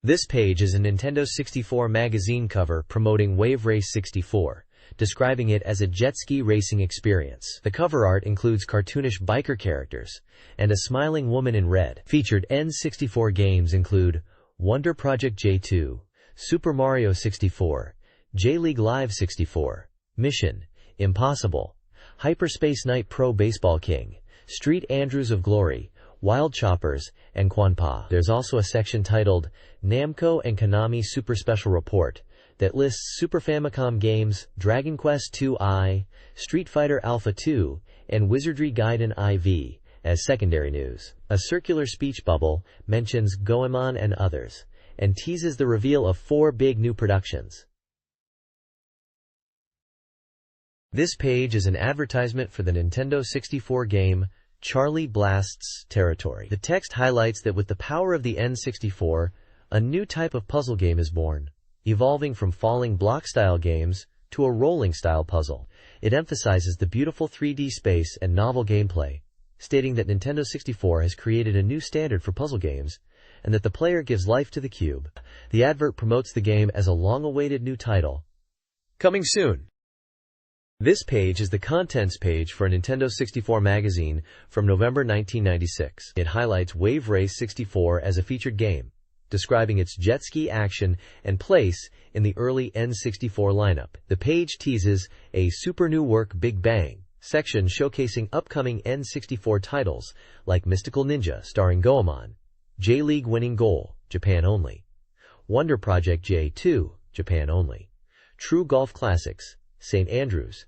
This page is a Nintendo 64 magazine cover promoting Wave Race 64, describing it as a jet ski racing experience. The cover art includes cartoonish biker characters and a smiling woman in red. Featured N64 games include Wonder Project J2, Super Mario 64, J-League Live 64, Mission Impossible, Hyperspace Knight Pro Baseball King, Street Andrews of Glory, Wild Choppers, and Quanpa. There's also a section titled Namco and Konami Super Special Report that lists Super Famicom games Dragon Quest II, Street Fighter Alpha 2, and Wizardry Gaiden IV as secondary news. A circular speech bubble mentions Goemon and others, and teases the reveal of 4 big new productions. This page is an advertisement for the Nintendo 64 game Charlie Blast's Territory. The text highlights that with the power of the N64, a new type of puzzle game is born, evolving from falling block-style games to a rolling-style puzzle. It emphasizes the beautiful 3D space and novel gameplay, stating that Nintendo 64 has created a new standard for puzzle games, and that the player gives life to the cube. The advert promotes the game as a long-awaited new title, coming soon. This page is the contents page for a Nintendo 64 magazine from November 1996. It highlights Wave Race 64 as a featured game, describing its jet ski action and place in the early N64 lineup. The page teases a Super New Work Big Bang section showcasing upcoming N64 titles like Mystical Ninja starring Goemon, J-League Winning Goal, Japan only, Wonder Project J2, Japan only, True Golf Classics, St. Andrews,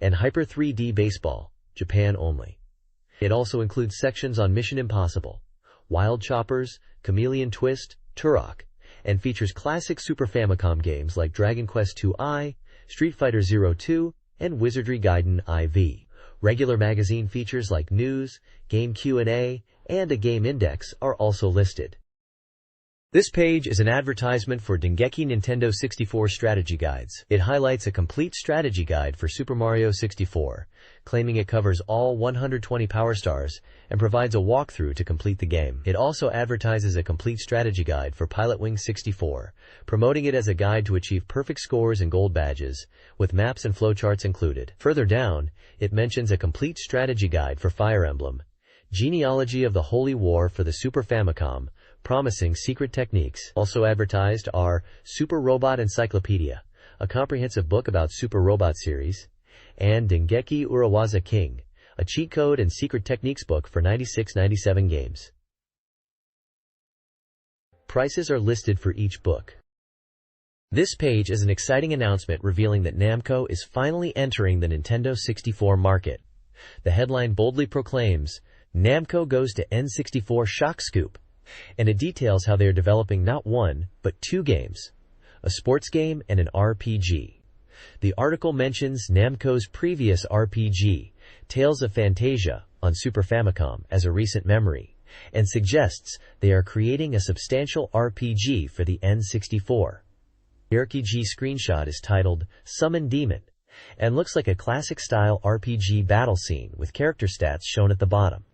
and Hyper 3D Baseball, Japan only. It also includes sections on Mission Impossible, Wild Choppers, Chameleon Twist, Turok, and features classic Super Famicom games like Dragon Quest II, Street Fighter 02, and Wizardry Gaiden IV. Regular magazine features like news, game Q&A, and a game index are also listed. This page is an advertisement for Dengeki Nintendo 64 strategy guides. It highlights a complete strategy guide for Super Mario 64, claiming it covers all 120 power stars and provides a walkthrough to complete the game. It also advertises a complete strategy guide for Pilotwings 64, promoting it as a guide to achieve perfect scores and gold badges, with maps and flowcharts included. Further down, it mentions a complete strategy guide for Fire Emblem, Genealogy of the Holy War for the Super Famicom, promising secret techniques. Also advertised are Super Robot Encyclopedia, a comprehensive book about Super Robot series, and Dengeki Urawaza King, a cheat code and secret techniques book for 96-97 games. Prices are listed for each book. This page is an exciting announcement revealing that Namco is finally entering the Nintendo 64 market. The headline boldly proclaims, Namco goes to N64 shock scoop, and it details how they are developing not one, but 2 games, a sports game and an RPG. The article mentions Namco's previous RPG, Tales of Phantasia, on Super Famicom as a recent memory, and suggests they are creating a substantial RPG for the N64. The RPG screenshot is titled Summon Demon, and looks like a classic-style RPG battle scene with character stats shown at the bottom.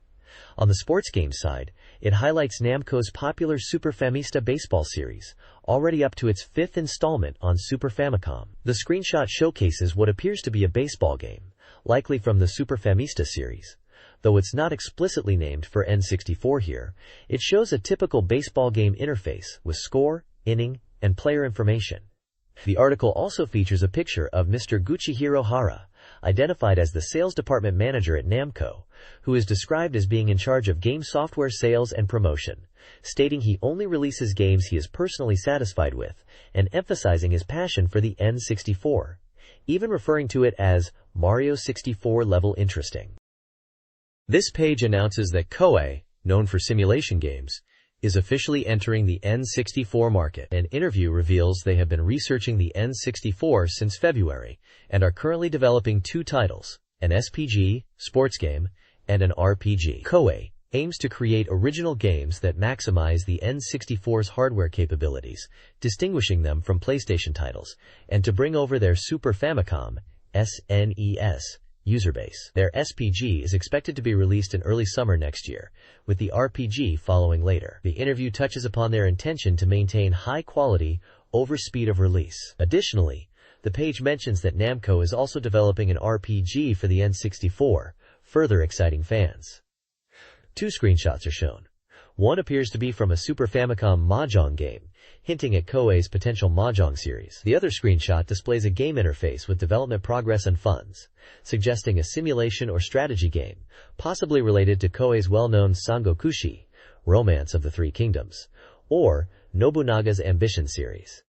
On the sports game side, it highlights Namco's popular Super Famista baseball series, already up to its 5th installment on Super Famicom. The screenshot showcases what appears to be a baseball game, likely from the Super Famista series. Though it's not explicitly named for N64 here, it shows a typical baseball game interface with score, inning, and player information. The article also features a picture of Mr. Guchihiro Hara, identified as the sales department manager at Namco, who is described as being in charge of game software sales and promotion, stating he only releases games he is personally satisfied with, and emphasizing his passion for the N64, even referring to it as Mario 64 level interesting. This page announces that Koei, known for simulation games, is officially entering the N64 market. An interview reveals they have been researching the N64 since February and are currently developing 2 titles, an SPG, sports game, and an RPG. Koei aims to create original games that maximize the N64's hardware capabilities, distinguishing them from PlayStation titles, and to bring over their Super Famicom (SNES) user base. Their SPG is expected to be released in early summer next year, with the RPG following later. The interview touches upon their intention to maintain high quality over speed of release. Additionally, the page mentions that Namco is also developing an RPG for the N64, further exciting fans. Two screenshots are shown. One appears to be from a Super Famicom Mahjong game, hinting at Koei's potential Mahjong series. The other screenshot displays a game interface with development progress and funds, suggesting a simulation or strategy game, possibly related to Koei's well-known Sangokushi, Romance of the Three Kingdoms, or Nobunaga's Ambition series.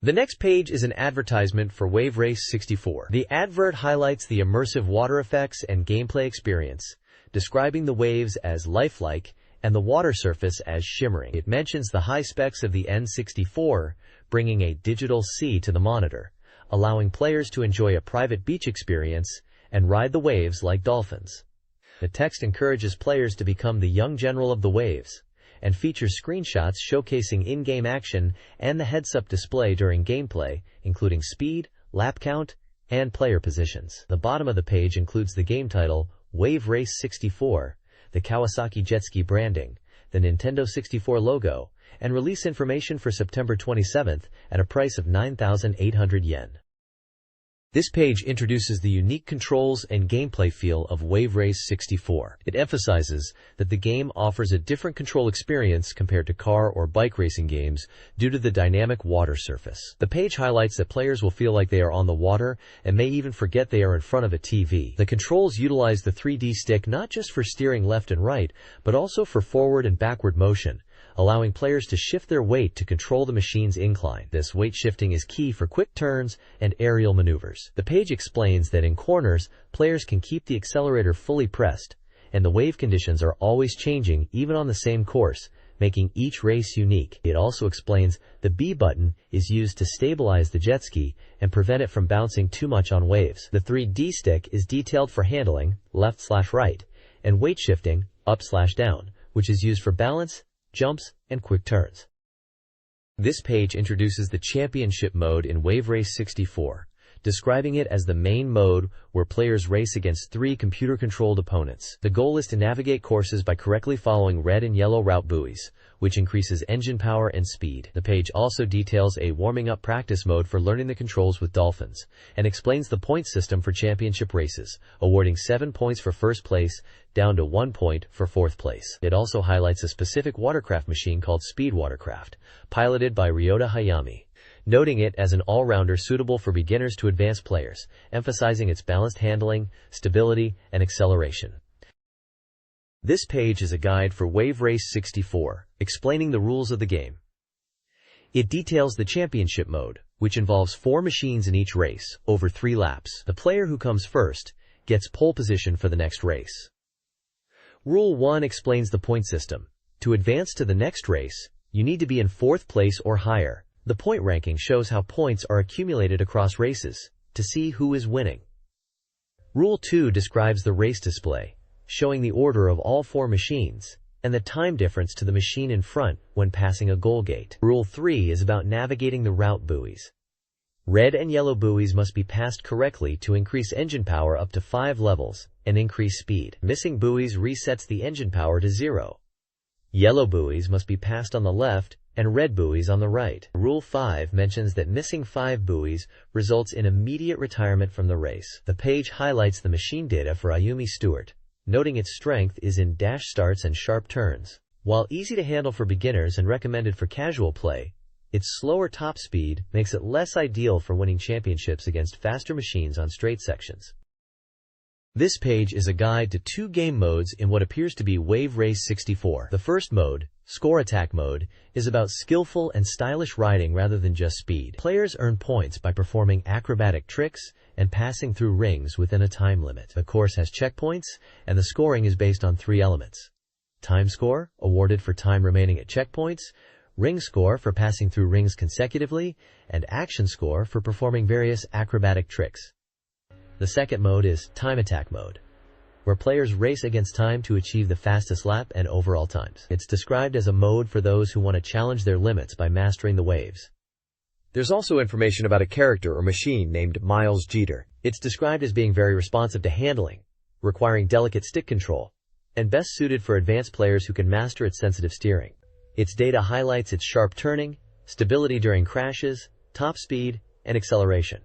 The next page is an advertisement for Wave Race 64. The advert highlights the immersive water effects and gameplay experience, describing the waves as lifelike and the water surface as shimmering. It mentions the high specs of the N64, bringing a digital C to the monitor, allowing players to enjoy a private beach experience and ride the waves like dolphins. The text encourages players to become the young general of the waves, and features screenshots showcasing in-game action and the heads-up display during gameplay, including speed, lap count, and player positions. The bottom of the page includes the game title, Wave Race 64, the Kawasaki jet ski branding, the Nintendo 64 logo, and release information for September 27th at a price of 9,800 yen. This page introduces the unique controls and gameplay feel of Wave Race 64. It emphasizes that the game offers a different control experience compared to car or bike racing games due to the dynamic water surface. The page highlights that players will feel like they are on the water and may even forget they are in front of a TV. The controls utilize the 3D stick not just for steering left and right, but also for forward and backward motion, allowing players to shift their weight to control the machine's incline. This weight shifting is key for quick turns and aerial maneuvers. The page explains that in corners, players can keep the accelerator fully pressed, and the wave conditions are always changing even on the same course, making each race unique. It also explains the B button is used to stabilize the jet ski and prevent it from bouncing too much on waves. The 3D stick is detailed for handling, left/right, and weight shifting, up/down, which is used for balance, jumps, and quick turns. This page introduces the championship mode in Wave Race 64, describing it as the main mode where players race against 3 computer-controlled opponents. The goal is to navigate courses by correctly following red and yellow route buoys, which increases engine power and speed. The page also details a warming-up practice mode for learning the controls with dolphins, and explains the point system for championship races, awarding 7 points for first place, down to 1 point for fourth place. It also highlights a specific watercraft machine called Speed Watercraft, piloted by Ryota Hayami, noting it as an all-rounder suitable for beginners to advanced players, emphasizing its balanced handling, stability, and acceleration. This page is a guide for Wave Race 64, explaining the rules of the game. It details the championship mode, which involves 4 machines in each race, over 3 laps. The player who comes first gets pole position for the next race. Rule 1 explains the point system. To advance to the next race, you need to be in 4th place or higher. The point ranking shows how points are accumulated across races, to see who is winning. Rule 2 describes the race display, showing the order of all 4 machines, and the time difference to the machine in front when passing a goal gate. Rule 3 is about navigating the route buoys. Red and yellow buoys must be passed correctly to increase engine power up to 5 levels and increase speed. Missing buoys resets the engine power to 0. Yellow buoys must be passed on the left and red buoys on the right. Rule 5 mentions that missing 5 buoys results in immediate retirement from the race. The page highlights the machine data for Ayumi Stewart, noting its strength is in dash starts and sharp turns. While easy to handle for beginners and recommended for casual play, its slower top speed makes it less ideal for winning championships against faster machines on straight sections. This page is a guide to 2 game modes in what appears to be Wave Race 64. The first mode, Score Attack Mode, is about skillful and stylish riding rather than just speed. Players earn points by performing acrobatic tricks and passing through rings within a time limit. The course has checkpoints, and the scoring is based on 3 elements. Time score, awarded for time remaining at checkpoints, ring score for passing through rings consecutively, and action score for performing various acrobatic tricks. The second mode is Time Attack Mode, where players race against time to achieve the fastest lap and overall times. It's described as a mode for those who want to challenge their limits by mastering the waves. There's also information about a character or machine named Miles Jeter. It's described as being very responsive to handling, requiring delicate stick control, and best suited for advanced players who can master its sensitive steering. Its data highlights its sharp turning, stability during crashes, top speed, and acceleration.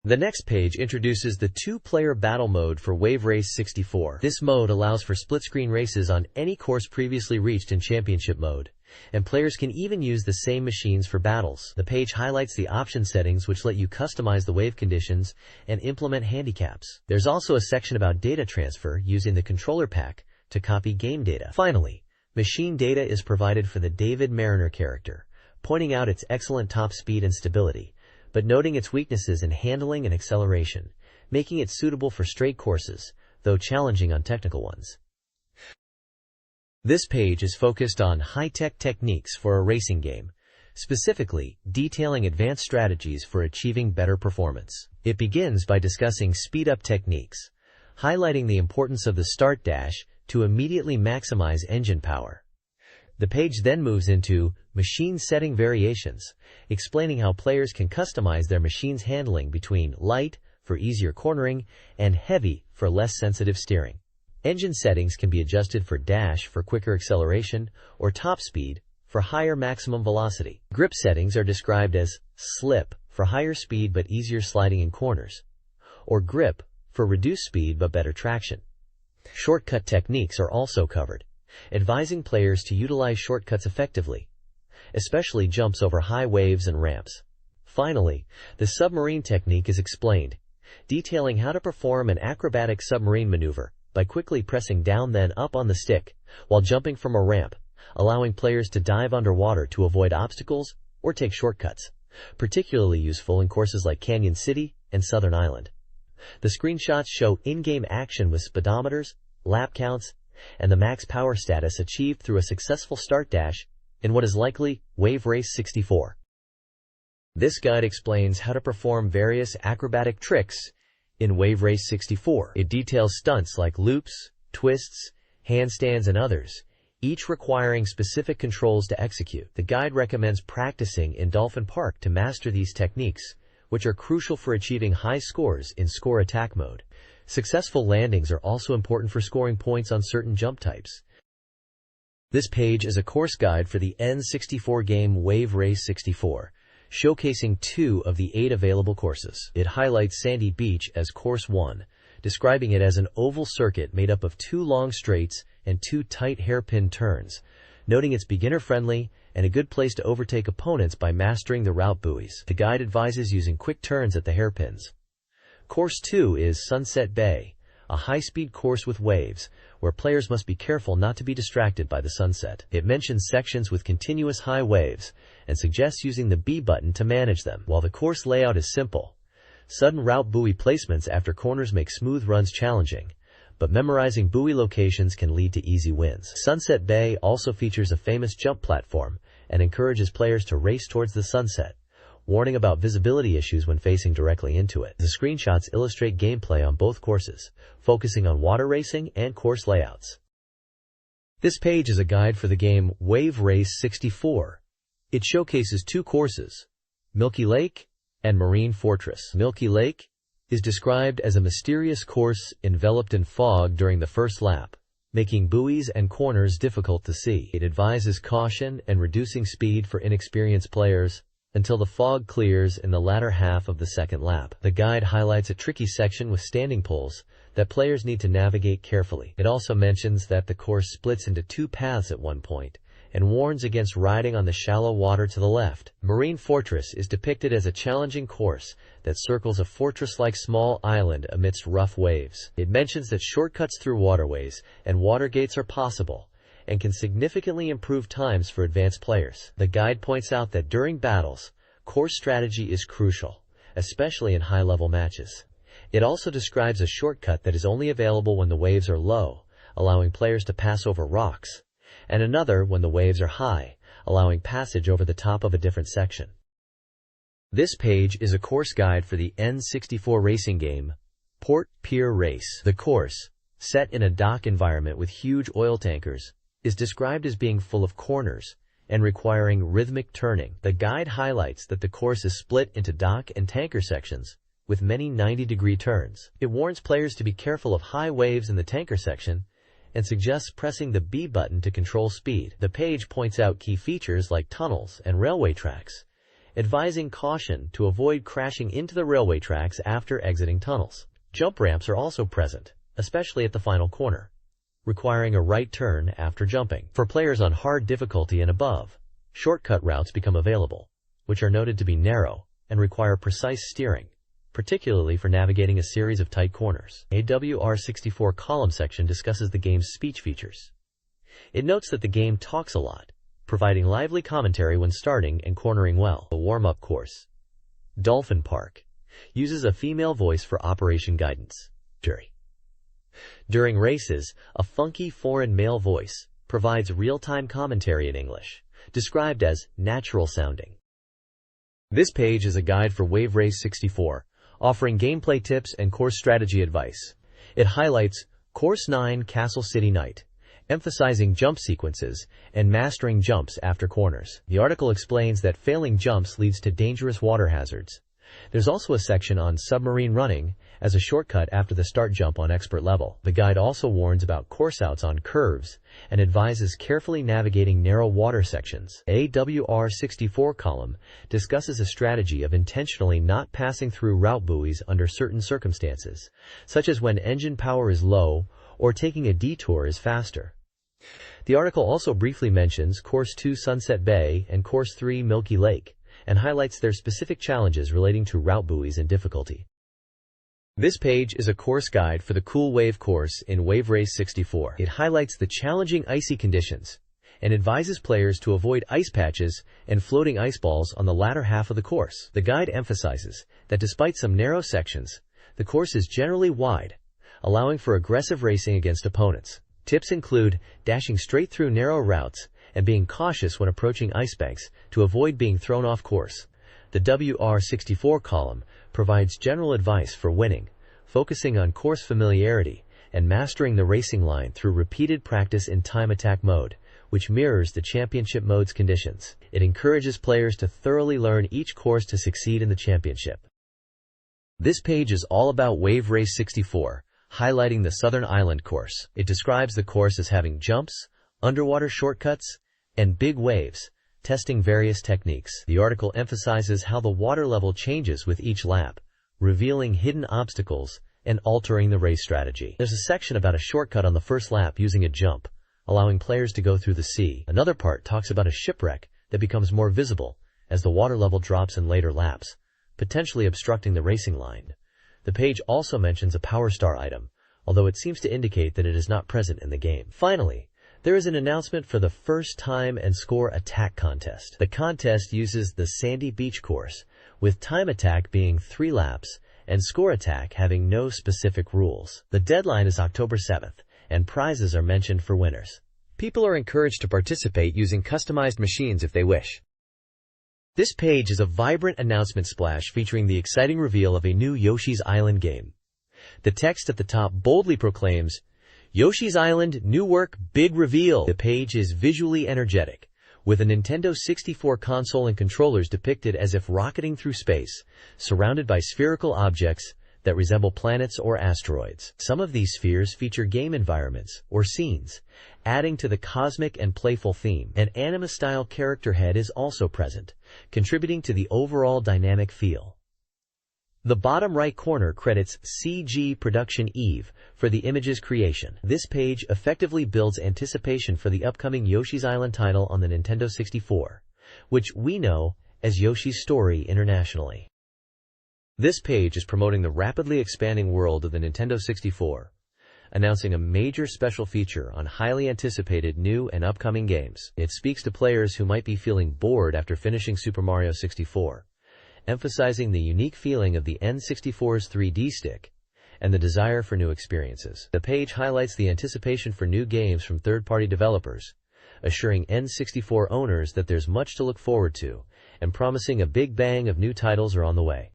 The next page introduces the two-player battle mode for Wave Race 64. This mode allows for split-screen races on any course previously reached in championship mode, and players can even use the same machines for battles. The page highlights the option settings which let you customize the wave conditions and implement handicaps. There's also a section about data transfer using the controller pack to copy game data. Finally, machine data is provided for the David Mariner character, pointing out its excellent top speed and stability, but noting its weaknesses in handling and acceleration, making it suitable for straight courses, though challenging on technical ones. This page is focused on high-tech techniques for a racing game, specifically detailing advanced strategies for achieving better performance. It begins by discussing speed-up techniques, highlighting the importance of the start dash to immediately maximize engine power. The page then moves into machine setting variations, explaining how players can customize their machine's handling between light for easier cornering and heavy for less sensitive steering. Engine settings can be adjusted for dash for quicker acceleration or top speed for higher maximum velocity. Grip settings are described as slip for higher speed but easier sliding in corners, or grip for reduced speed but better traction. Shortcut techniques are also covered, advising players to utilize shortcuts effectively, especially jumps over high waves and ramps. Finally, the submarine technique is explained, detailing how to perform an acrobatic submarine maneuver by quickly pressing down then up on the stick while jumping from a ramp, allowing players to dive underwater to avoid obstacles or take shortcuts, particularly useful in courses like Canyon City and Southern Island. The screenshots show in-game action with speedometers, lap counts, and the max power status achieved through a successful start dash in what is likely Wave Race 64. This guide explains how to perform various acrobatic tricks in Wave Race 64. It details stunts like loops, twists, handstands, and others, each requiring specific controls to execute. The guide recommends practicing in Dolphin Park to master these techniques, which are crucial for achieving high scores in score attack mode. Successful landings are also important for scoring points on certain jump types. This page is a course guide for the N64 game Wave Race 64, showcasing 2 of the 8 available courses. It highlights Sandy Beach as Course 1, describing it as an oval circuit made up of 2 long straights and 2 tight hairpin turns, noting it's beginner-friendly and a good place to overtake opponents by mastering the route buoys. The guide advises using quick turns at the hairpins. Course 2 is Sunset Bay, a high-speed course with waves, where players must be careful not to be distracted by the sunset. It mentions sections with continuous high waves and suggests using the B button to manage them. While the course layout is simple, sudden route buoy placements after corners make smooth runs challenging, but memorizing buoy locations can lead to easy wins. Sunset Bay also features a famous jump platform and encourages players to race towards the sunset, warning about visibility issues when facing directly into it. The screenshots illustrate gameplay on both courses, focusing on water racing and course layouts. This page is a guide for the game Wave Race 64. It showcases 2 courses, Milky Lake and Marine Fortress. Milky Lake is described as a mysterious course enveloped in fog during the first lap, making buoys and corners difficult to see. It advises caution and reducing speed for inexperienced players until the fog clears in the latter half of the second lap. The guide highlights a tricky section with standing poles that players need to navigate carefully. It also mentions that the course splits into 2 paths at one point and warns against riding on the shallow water to the left. Marine Fortress is depicted as a challenging course that circles a fortress-like small island amidst rough waves. It mentions that shortcuts through waterways and water gates are possible and can significantly improve times for advanced players. The guide points out that during battles, course strategy is crucial, especially in high-level matches. It also describes a shortcut that is only available when the waves are low, allowing players to pass over rocks, and another when the waves are high, allowing passage over the top of a different section. This page is a course guide for the N64 racing game, Port Pier Race. The course, set in a dock environment with huge oil tankers, is described as being full of corners, and requiring rhythmic turning. The guide highlights that the course is split into dock and tanker sections, with many 90-degree turns. It warns players to be careful of high waves in the tanker section and suggests pressing the B button to control speed. The page points out key features like tunnels and railway tracks, advising caution to avoid crashing into the railway tracks after exiting tunnels. Jump ramps are also present, especially at the final corner, requiring a right turn after jumping. For players on hard difficulty and above, shortcut routes become available, which are noted to be narrow and require precise steering, particularly for navigating a series of tight corners. A WR64 column section discusses the game's speech features. It notes that the game talks a lot, providing lively commentary when starting and cornering well. The warm-up course, Dolphin Park, uses a female voice for operation guidance. During races, a funky foreign male voice provides real-time commentary in English, described as natural sounding. This page is a guide for Wave Race 64, offering gameplay tips and course strategy advice. It highlights Course 9 Castle City Night, emphasizing jump sequences and mastering jumps after corners. The article explains that failing jumps leads to dangerous water hazards. There's also a section on submarine running as a shortcut after the start jump on expert level. The guide also warns about course outs on curves and advises carefully navigating narrow water sections. A WR64 column discusses a strategy of intentionally not passing through route buoys under certain circumstances, such as when engine power is low or taking a detour is faster. The article also briefly mentions Course 2 Sunset Bay and Course 3 Milky Lake, and highlights their specific challenges relating to route buoys and difficulty. This page is a course guide for the Cool Wave course in Wave Race 64. It highlights the challenging icy conditions and advises players to avoid ice patches and floating ice balls on the latter half of the course. The guide emphasizes that despite some narrow sections, the course is generally wide, allowing for aggressive racing against opponents. Tips include dashing straight through narrow routes and being cautious when approaching ice banks to avoid being thrown off course. The WR64 column provides general advice for winning, focusing on course familiarity and mastering the racing line through repeated practice in time attack mode, which mirrors the championship mode's conditions. It encourages players to thoroughly learn each course to succeed in the championship. This page is all about Wave Race 64, highlighting the Southern Island course. It describes the course as having jumps, underwater shortcuts, and big waves, testing various techniques. The article emphasizes how the water level changes with each lap, revealing hidden obstacles and altering the race strategy. There's a section about a shortcut on the first lap using a jump, allowing players to go through the sea. Another part talks about a shipwreck that becomes more visible as the water level drops in later laps, potentially obstructing the racing line. The page also mentions a Power Star item, although it seems to indicate that it is not present in the game. Finally, there is an announcement for the First Time and Score Attack contest. The contest uses the Sandy Beach course, with time attack being 3 laps and score attack having no specific rules. The deadline is October 7th, and prizes are mentioned for winners. People are encouraged to participate using customized machines if they wish. This page is a vibrant announcement splash featuring the exciting reveal of a new Yoshi's Island game. The text at the top boldly proclaims, Yoshi's Island, new work, big reveal. The page is visually energetic, with a Nintendo 64 console and controllers depicted as if rocketing through space, surrounded by spherical objects that resemble planets or asteroids. Some of these spheres feature game environments or scenes, adding to the cosmic and playful theme. An anime-style character head is also present, contributing to the overall dynamic feel. The bottom right corner credits CG Production Eve for the image's creation. This page effectively builds anticipation for the upcoming Yoshi's Island title on the Nintendo 64, which we know as Yoshi's Story internationally. This page is promoting the rapidly expanding world of the Nintendo 64, announcing a major special feature on highly anticipated new and upcoming games. It speaks to players who might be feeling bored after finishing Super Mario 64. Emphasizing the unique feeling of the N64's 3D stick and the desire for new experiences. The page highlights the anticipation for new games from third-party developers, assuring N64 owners that there's much to look forward to, and promising a big bang of new titles are on the way.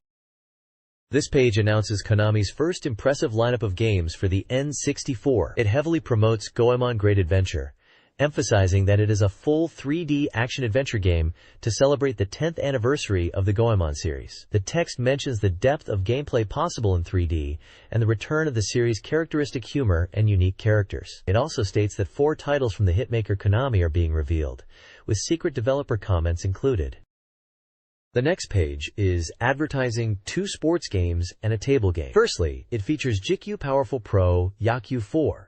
This page announces Konami's first impressive lineup of games for the N64. It heavily promotes Goemon Great Adventure, emphasizing that it is a full 3D action-adventure game to celebrate the 10th anniversary of the Goemon series. The text mentions the depth of gameplay possible in 3D and the return of the series' characteristic humor and unique characters. It also states that 4 titles from the hitmaker Konami are being revealed, with secret developer comments included. The next page is advertising 2 sports games and a table game. Firstly, it features JIKU Powerful Pro Yakyu 4,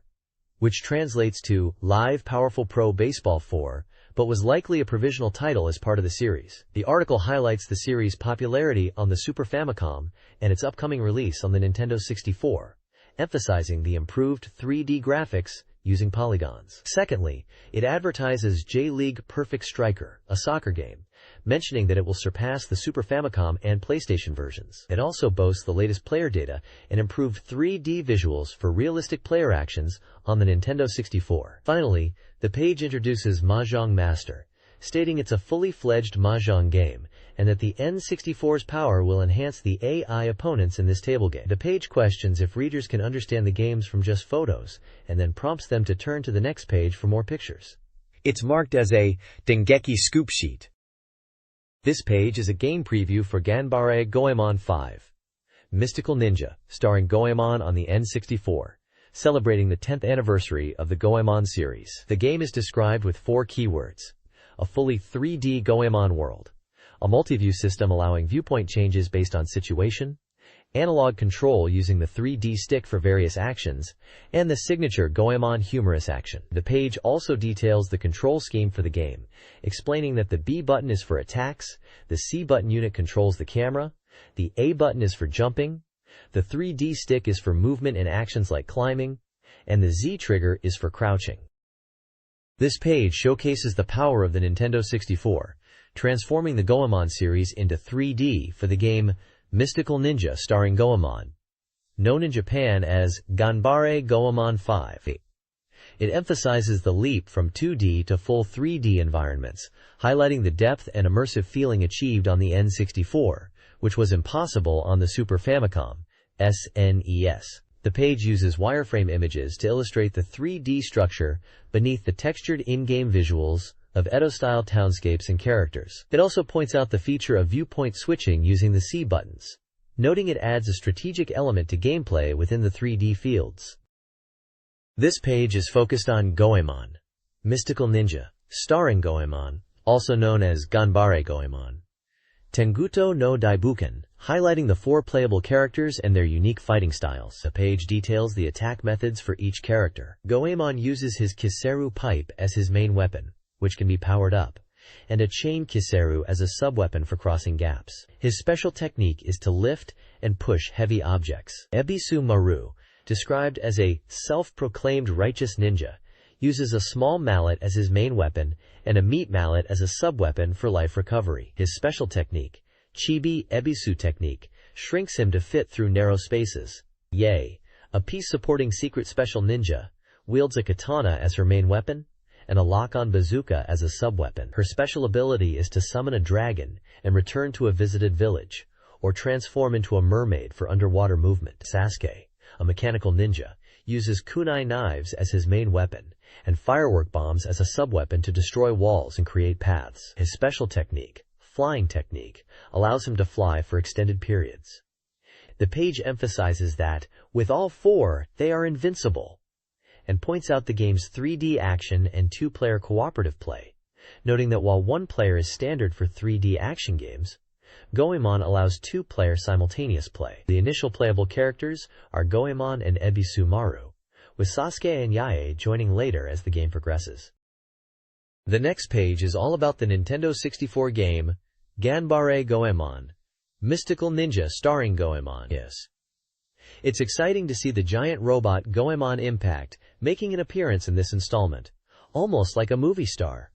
which translates to Live Powerful Pro Baseball 4, but was likely a provisional title as part of the series. The article highlights the series' popularity on the Super Famicom and its upcoming release on the Nintendo 64, emphasizing the improved 3D graphics using polygons. Secondly, it advertises J-League Perfect Striker, a soccer game, mentioning that it will surpass the Super Famicom and PlayStation versions. It also boasts the latest player data and improved 3D visuals for realistic player actions on the Nintendo 64. Finally, the page introduces Mahjong Master, stating it's a fully fledged Mahjong game and that the N64's power will enhance the AI opponents in this table game. The page questions if readers can understand the games from just photos and then prompts them to turn to the next page for more pictures. It's marked as a Dengeki scoop sheet. This page is a game preview for Ganbare Goemon 5, Mystical Ninja, starring Goemon on the N64, celebrating the 10th anniversary of the Goemon series. The game is described with 4 keywords: a fully 3D Goemon world, a multi-view system allowing viewpoint changes based on situation, analog control using the 3D stick for various actions, and the signature Goemon humorous action. The page also details the control scheme for the game, explaining that the B button is for attacks, the C button unit controls the camera, the A button is for jumping, the 3D stick is for movement and actions like climbing, and the Z trigger is for crouching. This page showcases the power of the Nintendo 64, transforming the Goemon series into 3D for the game Mystical Ninja starring Goemon, known in Japan as Ganbare Goemon 5. It emphasizes the leap from 2D to full 3D environments, highlighting the depth and immersive feeling achieved on the N64, which was impossible on the Super Famicom, SNES. The page uses wireframe images to illustrate the 3D structure beneath the textured in-game visuals of Edo-style townscapes and characters. It also points out the feature of viewpoint switching using the C buttons, noting it adds a strategic element to gameplay within the 3D fields. This page is focused on Goemon, Mystical Ninja, starring Goemon, also known as Ganbare Goemon, Tenguto no Daibuken, highlighting the 4 playable characters and their unique fighting styles. The page details the attack methods for each character. Goemon uses his Kiseru pipe as his main weapon, which can be powered up, and a chain Kiseru as a sub-weapon for crossing gaps. His special technique is to lift and push heavy objects. Ebisu Maru, described as a self-proclaimed righteous ninja, uses a small mallet as his main weapon and a meat mallet as a sub-weapon for life recovery. His special technique, Chibi Ebisu technique, shrinks him to fit through narrow spaces. Yae, a piece-supporting secret special ninja, wields a katana as her main weapon and a lock-on bazooka as a sub-weapon. Her special ability is to summon a dragon and return to a visited village, or transform into a mermaid for underwater movement. Sasuke, a mechanical ninja, uses kunai knives as his main weapon and firework bombs as a sub-weapon to destroy walls and create paths. His special technique, flying technique, allows him to fly for extended periods. The page emphasizes that, with all 4, they are invincible, and points out the game's 3D action and 2-player cooperative play, noting that while 1 player is standard for 3D action games, Goemon allows 2-player simultaneous play. The initial playable characters are Goemon and Ebisu Maru, with Sasuke and Yae joining later as the game progresses. The next page is all about the Nintendo 64 game Ganbare Goemon, Mystical Ninja starring Goemon. It's exciting to see the giant robot Goemon Impact making an appearance in this installment, almost like a movie star.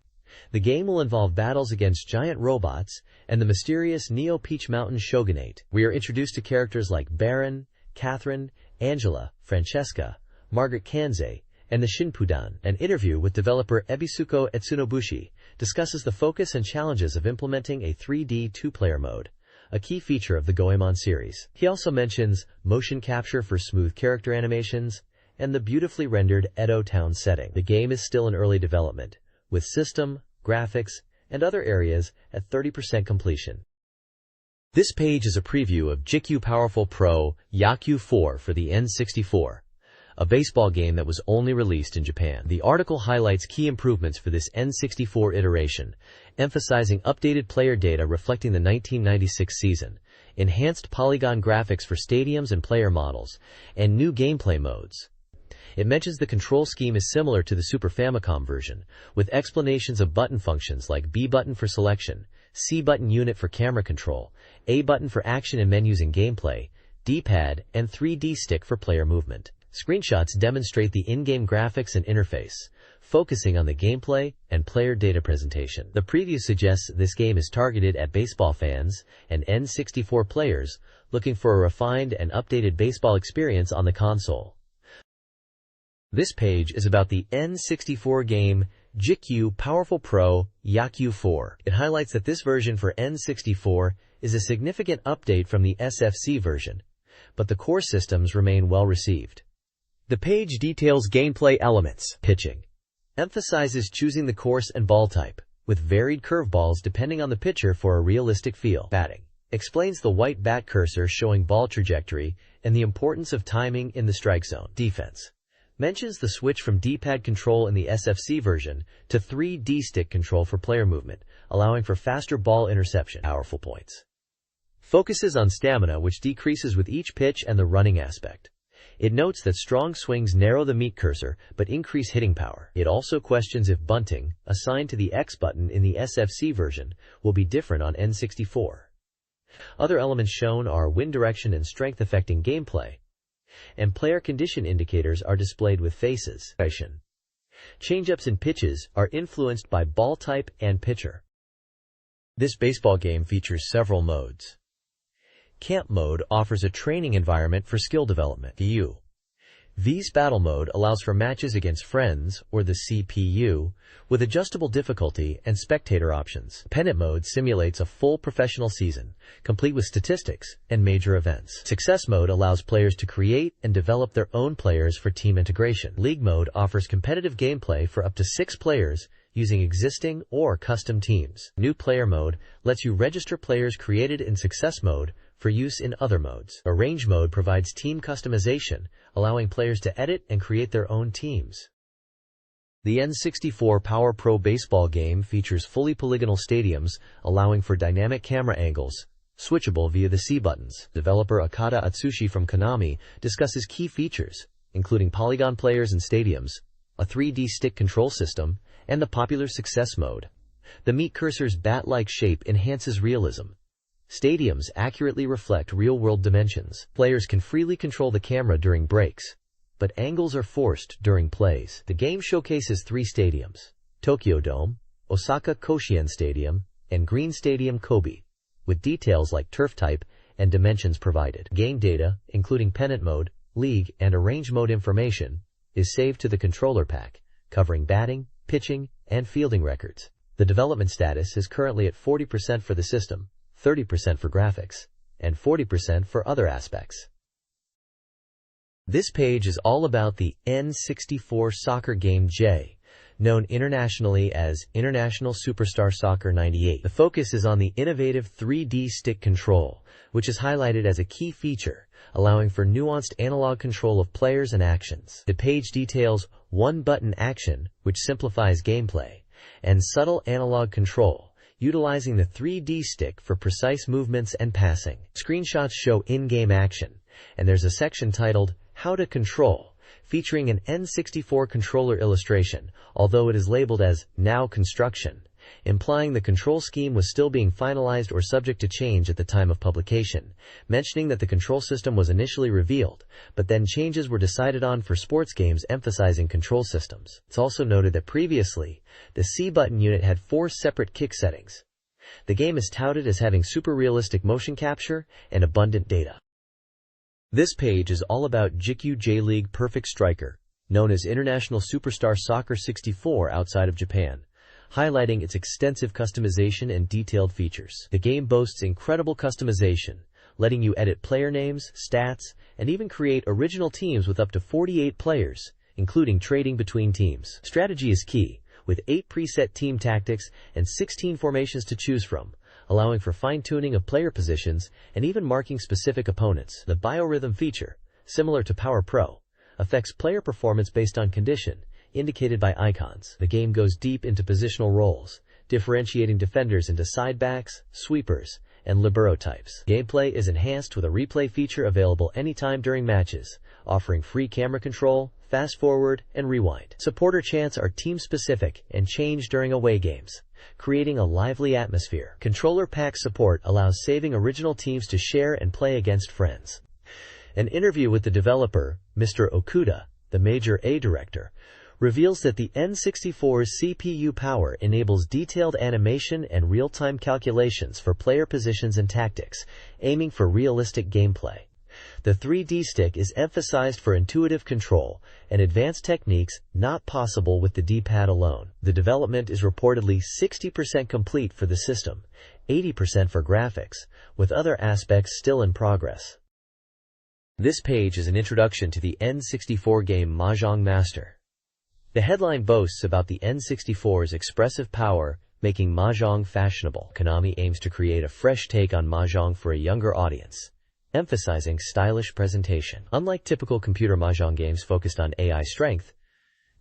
The game will involve battles against giant robots and the mysterious Neo-Peach Mountain Shogunate. We are introduced to characters like Baron, Catherine, Angela, Francesca, Margaret Kanze, and the Shinpudan. An interview with developer Ebisuko Etsunobushi discusses the focus and challenges of implementing a 3D 2-player mode, a key feature of the Goemon series. He also mentions motion capture for smooth character animations and the beautifully rendered Edo Town setting. The game is still in early development, with system, graphics, and other areas at 30% completion. This page is a preview of JIKU Powerful Pro Yakyu 4 for the N64, a baseball game that was only released in Japan. The article highlights key improvements for this N64 iteration, emphasizing updated player data reflecting the 1996 season, enhanced polygon graphics for stadiums and player models, and new gameplay modes. It mentions the control scheme is similar to the Super Famicom version, with explanations of button functions like B button for selection, C button unit for camera control, A button for action and menus and gameplay, D-pad, and 3D stick for player movement. Screenshots demonstrate the in-game graphics and interface, focusing on the gameplay and player data presentation. The preview suggests this game is targeted at baseball fans and N64 players looking for a refined and updated baseball experience on the console. This page is about the N64 game JIKU Powerful Pro Yakyu 4. It highlights that this version for N64 is a significant update from the SFC version, but the core systems remain well received. The page details gameplay elements. Pitching emphasizes choosing the course and ball type, with varied curveballs depending on the pitcher for a realistic feel. Batting explains the white bat cursor showing ball trajectory and the importance of timing in the strike zone. Defense mentions the switch from D-pad control in the SFC version to 3D stick control for player movement, allowing for faster ball interception. Powerful points focuses on stamina, which decreases with each pitch, and the running aspect. It notes that strong swings narrow the meat cursor but increase hitting power. It also questions if bunting, assigned to the X button in the SFC version, will be different on N64. Other elements shown are wind direction and strength affecting gameplay, and player condition indicators are displayed with faces. Changeups and pitches are influenced by ball type and pitcher. This baseball game features several modes. Camp mode offers a training environment for skill development. V's battle mode allows for matches against friends, or the CPU, with adjustable difficulty and spectator options. Pennant mode simulates a full professional season, complete with statistics and major events. Success mode allows players to create and develop their own players for team integration. League mode offers competitive gameplay for up to 6 players using existing or custom teams. New player mode lets you register players created in success mode for use in other modes. Arrange mode provides team customization, allowing players to edit and create their own teams. The N64 Power Pro baseball game features fully polygonal stadiums, allowing for dynamic camera angles, switchable via the C buttons. Developer Akata Atsushi from Konami discusses key features, including polygon players and stadiums, a 3D stick control system, and the popular success mode. The meat cursor's bat-like shape enhances realism. Stadiums accurately reflect real-world dimensions. Players can freely control the camera during breaks, but angles are forced during plays. The game showcases 3 stadiums: Tokyo Dome, Osaka Koshien Stadium, and Green Stadium Kobe, with details like turf type and dimensions provided. Game data, including pennant mode, league, and arrange mode information, is saved to the controller pack, covering batting, pitching, and fielding records. The development status is currently at 40% for the system, 30% for graphics, and 40% for other aspects. This page is all about the N64 soccer game J, known internationally as International Superstar Soccer 98. The focus is on the innovative 3D stick control, which is highlighted as a key feature, allowing for nuanced analog control of players and actions. The page details one-button action, which simplifies gameplay, and subtle analog control, utilizing the 3D stick for precise movements and passing. Screenshots show in-game action, and there's a section titled How to Control, featuring an N64 controller illustration, although it is labeled as Now Construction, implying the control scheme was still being finalized or subject to change at the time of publication, mentioning that the control system was initially revealed, but then changes were decided on for sports games emphasizing control systems. It's also noted that previously, the C button unit had 4 separate kick settings. The game is touted as having super realistic motion capture and abundant data. This page is all about JIKU J-League Perfect Striker, known as International Superstar Soccer 64 outside of Japan, highlighting its extensive customization and detailed features. The game boasts incredible customization, letting you edit player names, stats, and even create original teams with up to 48 players, including trading between teams. Strategy is key, with 8 preset team tactics and 16 formations to choose from, allowing for fine-tuning of player positions and even marking specific opponents. The biorhythm feature, similar to Power Pro, affects player performance based on condition, indicated by icons. The game goes deep into positional roles, differentiating defenders into sidebacks, sweepers, and libero types. Gameplay is enhanced with a replay feature available anytime during matches, offering free camera control, fast forward, and rewind. Supporter chants are team-specific and change during away games, creating a lively atmosphere. Controller pack support allows saving original teams to share and play against friends. An interview with the developer, Mr. Okuda, the Major A director, reveals that the N64's CPU power enables detailed animation and real-time calculations for player positions and tactics, aiming for realistic gameplay. The 3D stick is emphasized for intuitive control and advanced techniques not possible with the D-pad alone. The development is reportedly 60% complete for the system, 80% for graphics, with other aspects still in progress. This page is an introduction to the N64 game Mahjong Master. The headline boasts about the N64's expressive power, making Mahjong fashionable. Konami aims to create a fresh take on Mahjong for a younger audience, emphasizing stylish presentation. Unlike typical computer Mahjong games focused on AI strength,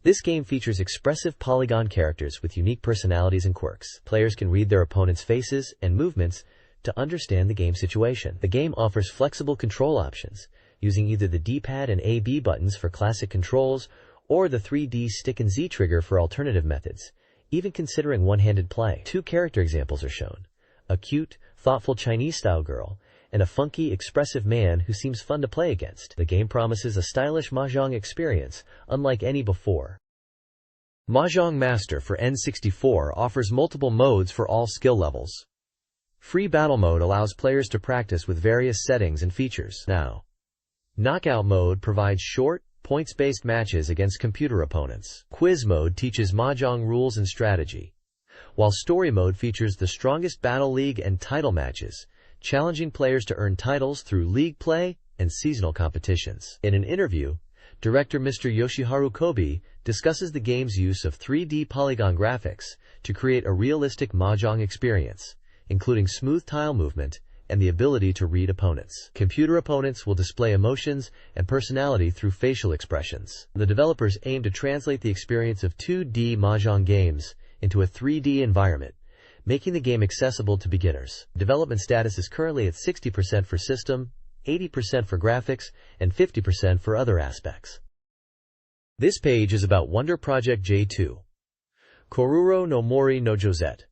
this game features expressive polygon characters with unique personalities and quirks. Players can read their opponent's faces and movements to understand the game situation. The game offers flexible control options, using either the D-pad and A-B buttons for classic controls or the 3D stick and Z trigger for alternative methods, even considering one-handed play. 2 character examples are shown: a cute, thoughtful Chinese-style girl and a funky, expressive man who seems fun to play against. The game promises a stylish Mahjong experience, unlike any before. Mahjong Master for N64 offers multiple modes for all skill levels. Free Battle Mode allows players to practice with various settings and features. Now, Knockout Mode provides short, points-based matches against computer opponents. Quiz Mode teaches Mahjong rules and strategy, while Story Mode features the strongest Battle League and title matches, challenging players to earn titles through league play and seasonal competitions. In an interview, director Mr. Yoshiharu Kobe discusses the game's use of 3D polygon graphics to create a realistic Mahjong experience, including smooth tile movement and the ability to read opponents. Computer opponents will display emotions and personality through facial expressions. The developers aim to translate the experience of 2D Mahjong games into a 3D environment, making the game accessible to beginners. Development status is currently at 60% for system, 80% for graphics, and 50% for other aspects. This page is about Wonder Project J2. Koruro no Mori no Josette,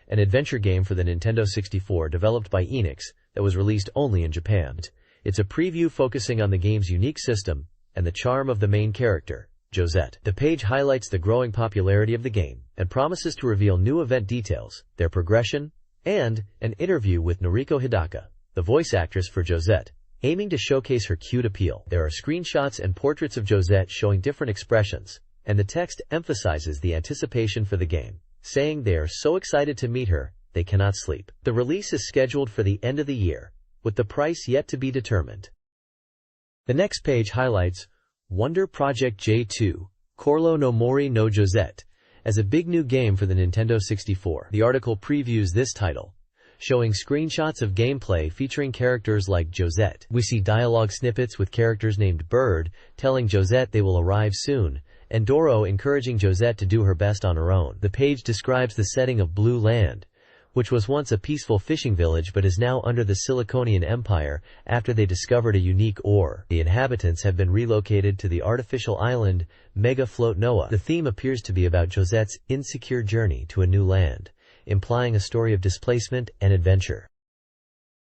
an adventure game for the Nintendo 64 developed by Enix that was released only in Japan. It's a preview focusing on the game's unique system and the charm of the main character, Josette. The page highlights the growing popularity of the game and promises to reveal new event details, their progression, and an interview with Noriko Hidaka, the voice actress for Josette, aiming to showcase her cute appeal. There are screenshots and portraits of Josette showing different expressions, and the text emphasizes the anticipation for the game, saying they are so excited to meet her, they cannot sleep. The release is scheduled for the end of the year, with the price yet to be determined. The next page highlights Wonder Project J2, Koruro no Mori no Josette, as a big new game for the Nintendo 64. The article previews this title, showing screenshots of gameplay featuring characters like Josette. We see dialogue snippets with characters named Bird telling Josette they will arrive soon, and Doro encouraging Josette to do her best on her own. The page describes the setting of Blue Land, which was once a peaceful fishing village but is now under the Siliconian Empire after they discovered a unique ore. The inhabitants have been relocated to the artificial island Mega Float Noah. The theme appears to be about Josette's insecure journey to a new land, implying a story of displacement and adventure.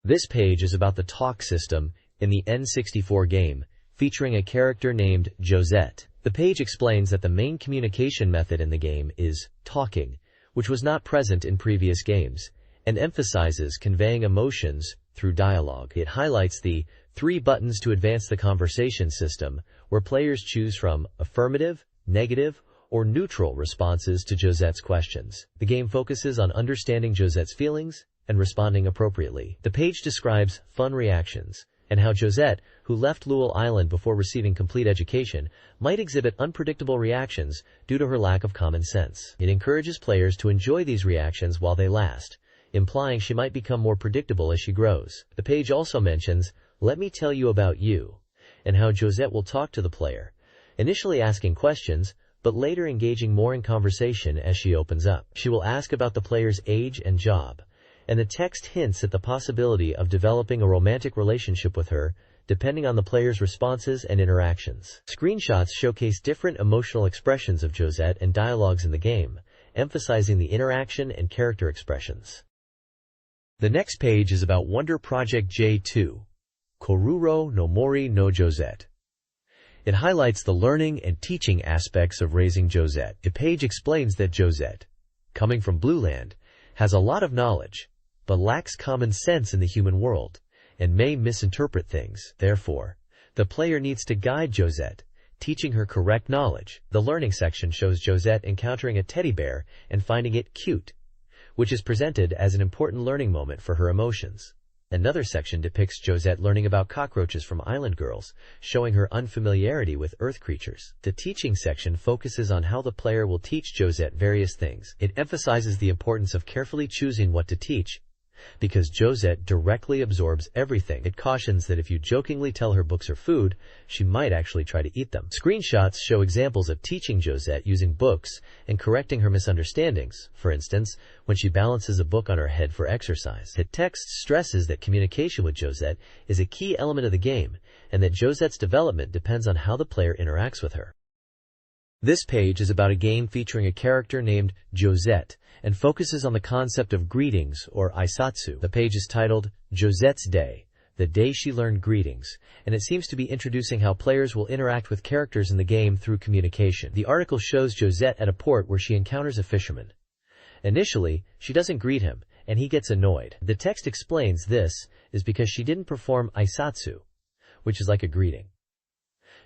This page is about the talk system in the N64 game, featuring a character named Josette. The page explains that the main communication method in the game is talking, which was not present in previous games, and emphasizes conveying emotions through dialogue. It highlights the 3 buttons to advance the conversation system, where players choose from affirmative, negative, or neutral responses to Josette's questions. The game focuses on understanding Josette's feelings and responding appropriately. The page describes fun reactions, and how Josette, who left Lowell Island before receiving complete education, might exhibit unpredictable reactions due to her lack of common sense. It encourages players to enjoy these reactions while they last, implying she might become more predictable as she grows. The page also mentions, "Let me tell you about you," and how Josette will talk to the player, initially asking questions, but later engaging more in conversation as she opens up. She will ask about the player's age and job, and the text hints at the possibility of developing a romantic relationship with her, depending on the player's responses and interactions. Screenshots showcase different emotional expressions of Josette and dialogues in the game, emphasizing the interaction and character expressions. The next page is about Wonder Project J2, Koruro no Mori no Josette. It highlights the learning and teaching aspects of raising Josette. The page explains that Josette, coming from Blue Land, has a lot of knowledge, but lacks common sense in the human world, and may misinterpret things. Therefore, the player needs to guide Josette, teaching her correct knowledge. The learning section shows Josette encountering a teddy bear and finding it cute, which is presented as an important learning moment for her emotions. Another section depicts Josette learning about cockroaches from island girls, showing her unfamiliarity with earth creatures. The teaching section focuses on how the player will teach Josette various things. It emphasizes the importance of carefully choosing what to teach, because Josette directly absorbs everything. It cautions that if you jokingly tell her books are food, she might actually try to eat them. Screenshots show examples of teaching Josette using books and correcting her misunderstandings, for instance, when she balances a book on her head for exercise. The text stresses that communication with Josette is a key element of the game, and that Josette's development depends on how the player interacts with her. This page is about a game featuring a character named Josette, and focuses on the concept of greetings, or aisatsu. The page is titled, Josette's Day, the day she learned greetings, and it seems to be introducing how players will interact with characters in the game through communication. The article shows Josette at a port where she encounters a fisherman. Initially, she doesn't greet him, and he gets annoyed. The text explains this is because she didn't perform aisatsu, which is like a greeting.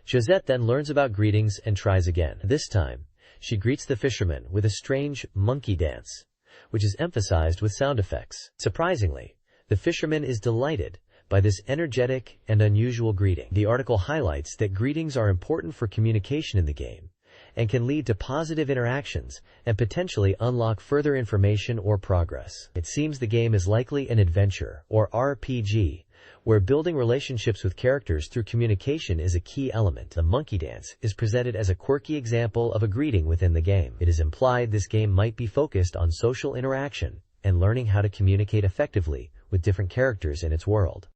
Josette then learns about greetings and tries again. This time, she greets the fisherman with a strange monkey dance, which is emphasized with sound effects. Surprisingly, the fisherman is delighted by this energetic and unusual greeting. The article highlights that greetings are important for communication in the game, and can lead to positive interactions and potentially unlock further information or progress. It seems the game is likely an adventure, or RPG, where building relationships with characters through communication is a key element. The monkey dance is presented as a quirky example of a greeting within the game. It is implied this game might be focused on social interaction and learning how to communicate effectively with different characters in its world.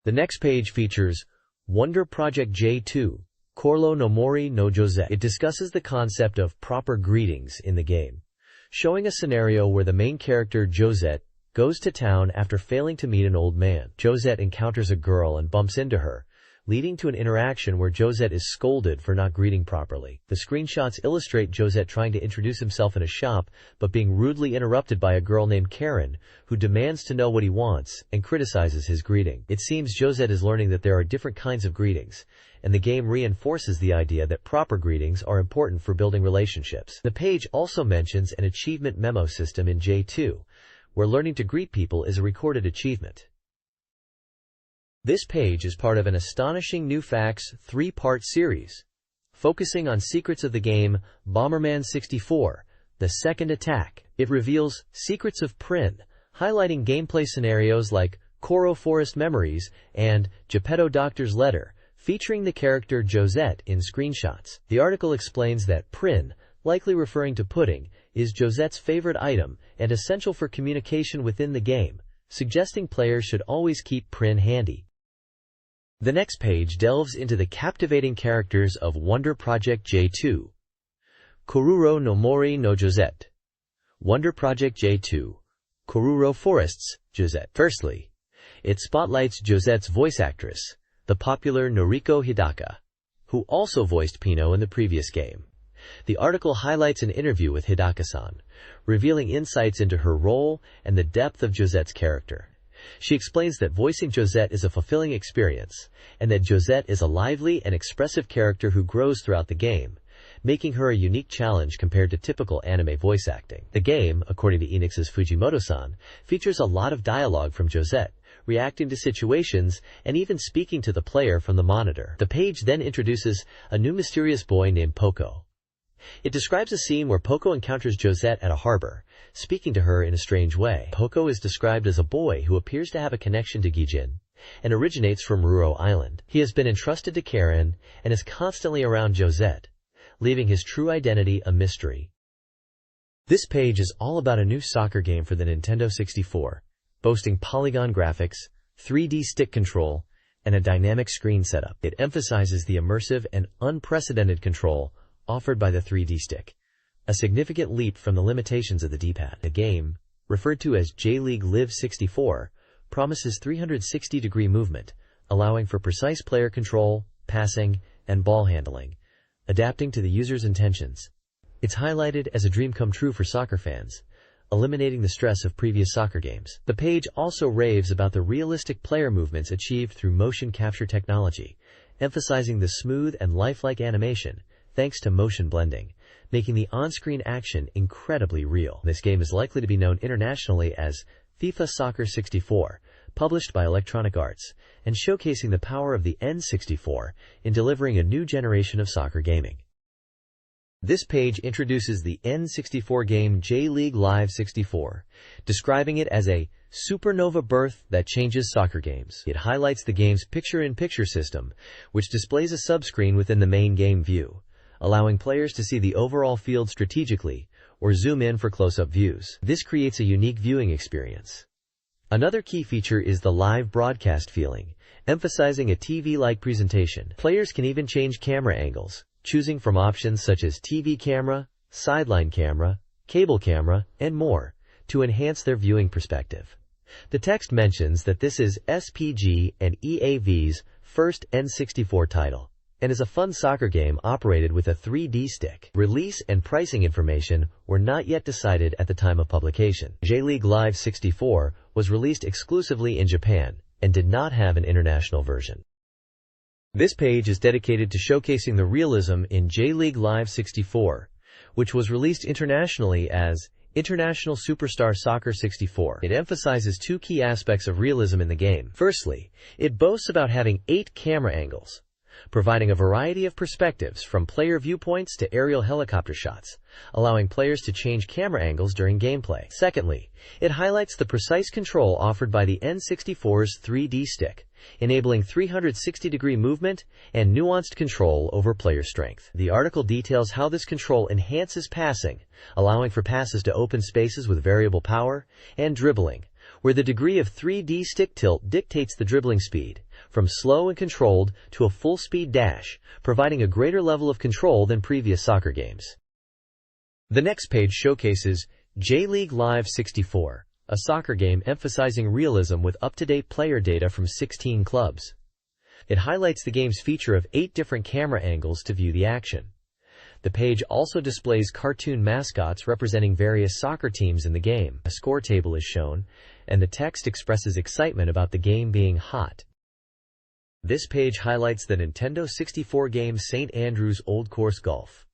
The next page features Wonder Project J2, Koruro no Mori no Josette. It discusses the concept of proper greetings in the game, showing a scenario where the main character Josette goes to town after failing to meet an old man. Josette encounters a girl and bumps into her, leading to an interaction where Josette is scolded for not greeting properly. The screenshots illustrate Josette trying to introduce himself in a shop, but being rudely interrupted by a girl named Karen, who demands to know what he wants and criticizes his greeting. It seems Josette is learning that there are different kinds of greetings, and the game reinforces the idea that proper greetings are important for building relationships. The page also mentions an achievement memo system in J2, where learning to greet people is a recorded achievement. This page is part of an astonishing new facts 3-part series, focusing on secrets of the game Bomberman 64, The Second Attack. It reveals secrets of Prin, highlighting gameplay scenarios like Koro Forest Memories and Geppetto Doctor's Letter, featuring the character Josette in screenshots. The article explains that Prin, likely referring to pudding, is Josette's favorite item and essential for communication within the game, suggesting players should always keep Prin handy. The next page delves into the captivating characters of Wonder Project J2, Koruro no Mori no Josette. Wonder Project J2, Koruro Forests, Josette. Firstly, it spotlights Josette's voice actress, the popular Noriko Hidaka, who also voiced Pino in the previous game. The article highlights an interview with Hidaka-san, revealing insights into her role and the depth of Josette's character. She explains that voicing Josette is a fulfilling experience, and that Josette is a lively and expressive character who grows throughout the game, making her a unique challenge compared to typical anime voice acting. The game, according to Enix's Fujimoto-san, features a lot of dialogue from Josette, reacting to situations, and even speaking to the player from the monitor. The page then introduces a new mysterious boy named Poco. It describes a scene where Poco encounters Josette at a harbor, speaking to her in a strange way. Poco is described as a boy who appears to have a connection to Gijin, and originates from Ruro Island. He has been entrusted to Karen, and is constantly around Josette, leaving his true identity a mystery. This page is all about a new soccer game for the Nintendo 64, boasting polygon graphics, 3D stick control, and a dynamic screen setup. It emphasizes the immersive and unprecedented control offered by the 3D stick, a significant leap from the limitations of the D-pad. The game, referred to as J-League Live 64, promises 360-degree movement, allowing for precise player control, passing, and ball handling, adapting to the user's intentions. It's highlighted as a dream come true for soccer fans, eliminating the stress of previous soccer games. The page also raves about the realistic player movements achieved through motion capture technology, emphasizing the smooth and lifelike animation thanks to motion blending, making the on-screen action incredibly real. This game is likely to be known internationally as FIFA Soccer 64, published by Electronic Arts, and showcasing the power of the N64 in delivering a new generation of soccer gaming. This page introduces the N64 game J-League Live 64, describing it as a supernova birth that changes soccer games. It highlights the game's picture-in-picture system, which displays a subscreen within the main game view, allowing players to see the overall field strategically or zoom in for close-up views. This creates a unique viewing experience. Another key feature is the live broadcast feeling, emphasizing a TV-like presentation. Players can even change camera angles, choosing from options such as TV camera, sideline camera, cable camera, and more, to enhance their viewing perspective. The text mentions that this is SPG and EAV's first N64 title, and is a fun soccer game operated with a 3D stick. Release and pricing information were not yet decided at the time of publication. J-League Live 64 was released exclusively in Japan and did not have an international version. This page is dedicated to showcasing the realism in J-League Live 64, which was released internationally as International Superstar Soccer 64. It emphasizes two key aspects of realism in the game. Firstly, it boasts about having 8 camera angles, providing a variety of perspectives from player viewpoints to aerial helicopter shots, allowing players to change camera angles during gameplay. Secondly, it highlights the precise control offered by the N64's 3D stick, enabling 360-degree movement and nuanced control over player strength. The article details how this control enhances passing, allowing for passes to open spaces with variable power, and dribbling, where the degree of 3D stick tilt dictates the dribbling speed, from slow and controlled to a full-speed dash, providing a greater level of control than previous soccer games. The next page showcases J-League Live 64, a soccer game emphasizing realism with up-to-date player data from 16 clubs. It highlights the game's feature of 8 different camera angles to view the action. The page also displays cartoon mascots representing various soccer teams in the game. A score table is shown, and the text expresses excitement about the game being hot. This page highlights the Nintendo 64 game St. Andrew's Old Course Golf,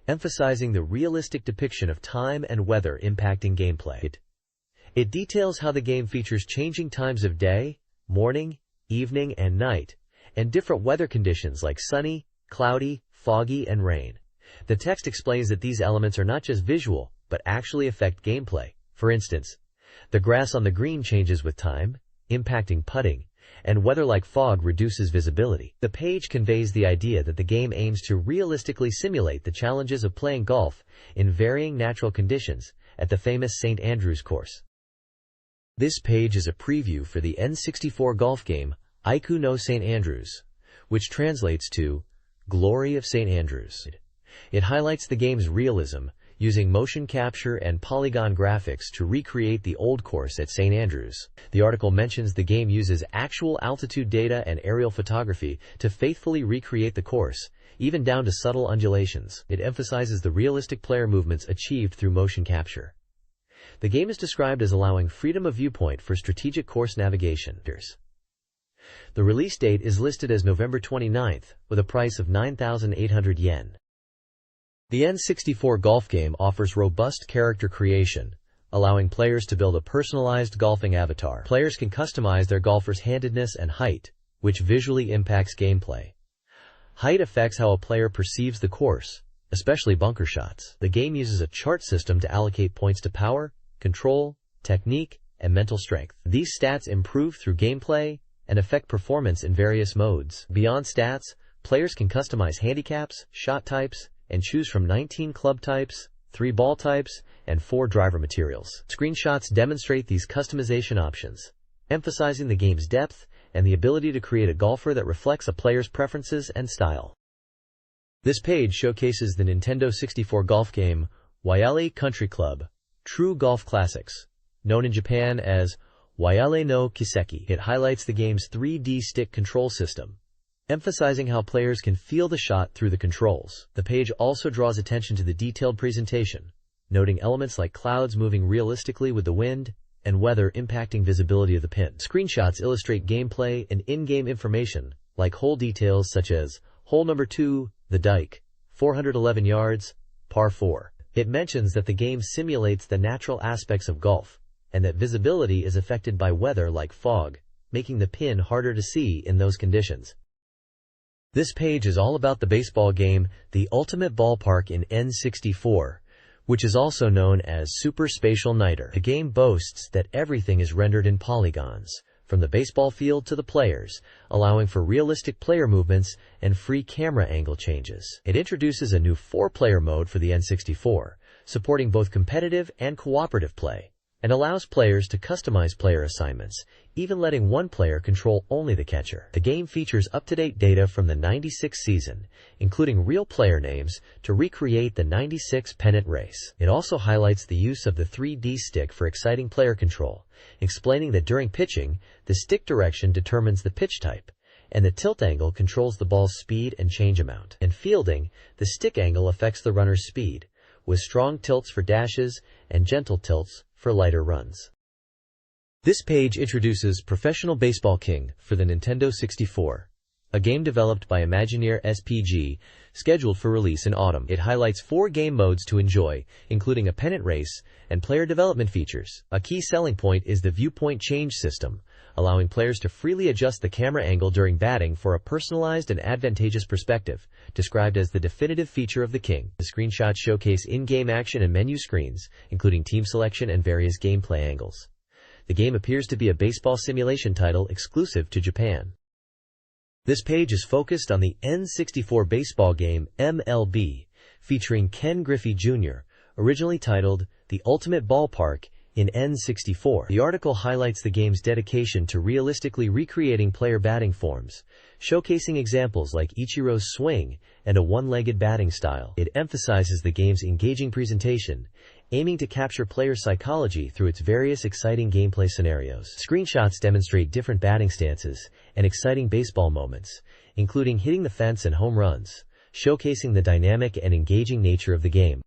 emphasizing the realistic depiction of time and weather impacting gameplay. It details how the game features changing times of day, morning, evening, and night, and different weather conditions like sunny, cloudy, foggy, and rain. The text explains that these elements are not just visual, but actually affect gameplay. For instance, the grass on the green changes with time, impacting putting, and weather like fog reduces visibility. The page conveys the idea that the game aims to realistically simulate the challenges of playing golf in varying natural conditions at the famous St. Andrew's course. This page is a preview for the N64 golf game Aiku no St. Andrews, which translates to Glory of St. Andrews. It highlights the game's realism, using motion capture and polygon graphics to recreate the old course at St. Andrews. The article mentions the game uses actual altitude data and aerial photography to faithfully recreate the course, even down to subtle undulations. It emphasizes the realistic player movements achieved through motion capture. The game is described as allowing freedom of viewpoint for strategic course navigation. The release date is listed as November 29th, with a price of 9,800 yen. The N64 golf game offers robust character creation, allowing players to build a personalized golfing avatar. Players can customize their golfer's handedness and height, which visually impacts gameplay. Height affects how a player perceives the course, especially bunker shots. The game uses a chart system to allocate points to power, control, technique, and mental strength. These stats improve through gameplay and affect performance in various modes. Beyond stats, players can customize handicaps, shot types, and choose from 19 club types, 3 ball types, and 4 driver materials. Screenshots demonstrate these customization options, emphasizing the game's depth and the ability to create a golfer that reflects a player's preferences and style. This page showcases the Nintendo 64 golf game Waiale Country Club, True Golf Classics, known in Japan as Waiale no Kiseki. It highlights the game's 3D stick control system, emphasizing how players can feel the shot through the controls. The page also draws attention to the detailed presentation, noting elements like clouds moving realistically with the wind and weather impacting visibility of the pin. Screenshots illustrate gameplay and in-game information, like hole details such as hole number 2, the dike, 411 yards, par 4. It mentions that the game simulates the natural aspects of golf, and that visibility is affected by weather like fog, making the pin harder to see in those conditions. This page is all about the baseball game, The Ultimate Ballpark in N64, which is also known as Super Spatial Niter. The game boasts that everything is rendered in polygons, from the baseball field to the players, allowing for realistic player movements and free camera angle changes. It introduces a new 4-player mode for the N64, supporting both competitive and cooperative play, and allows players to customize player assignments, even letting one player control only the catcher. The game features up-to-date data from the '96 season, including real player names, to recreate the '96 pennant race. It also highlights the use of the 3D stick for exciting player control, explaining that during pitching, the stick direction determines the pitch type, and the tilt angle controls the ball's speed and change amount. In fielding, the stick angle affects the runner's speed, with strong tilts for dashes and gentle tilts for lighter runs. This page introduces Professional Baseball King for the Nintendo 64, a game developed by Imagineer SPG, scheduled for release in autumn. It highlights 4 game modes to enjoy, including a pennant race and player development features. A key selling point is the viewpoint change system, allowing players to freely adjust the camera angle during batting for a personalized and advantageous perspective, described as the definitive feature of the King. The screenshots showcase in-game action and menu screens, including team selection and various gameplay angles. The game appears to be a baseball simulation title exclusive to Japan. This page is focused on the N64 baseball game MLB, featuring Ken Griffey Jr., originally titled The Ultimate Ballpark in N64. The article highlights the game's dedication to realistically recreating player batting forms, showcasing examples like Ichiro's swing and a one-legged batting style. It emphasizes the game's engaging presentation, aiming to capture player psychology through its various exciting gameplay scenarios. Screenshots demonstrate different batting stances and exciting baseball moments, including hitting the fence and home runs, showcasing the dynamic and engaging nature of the game.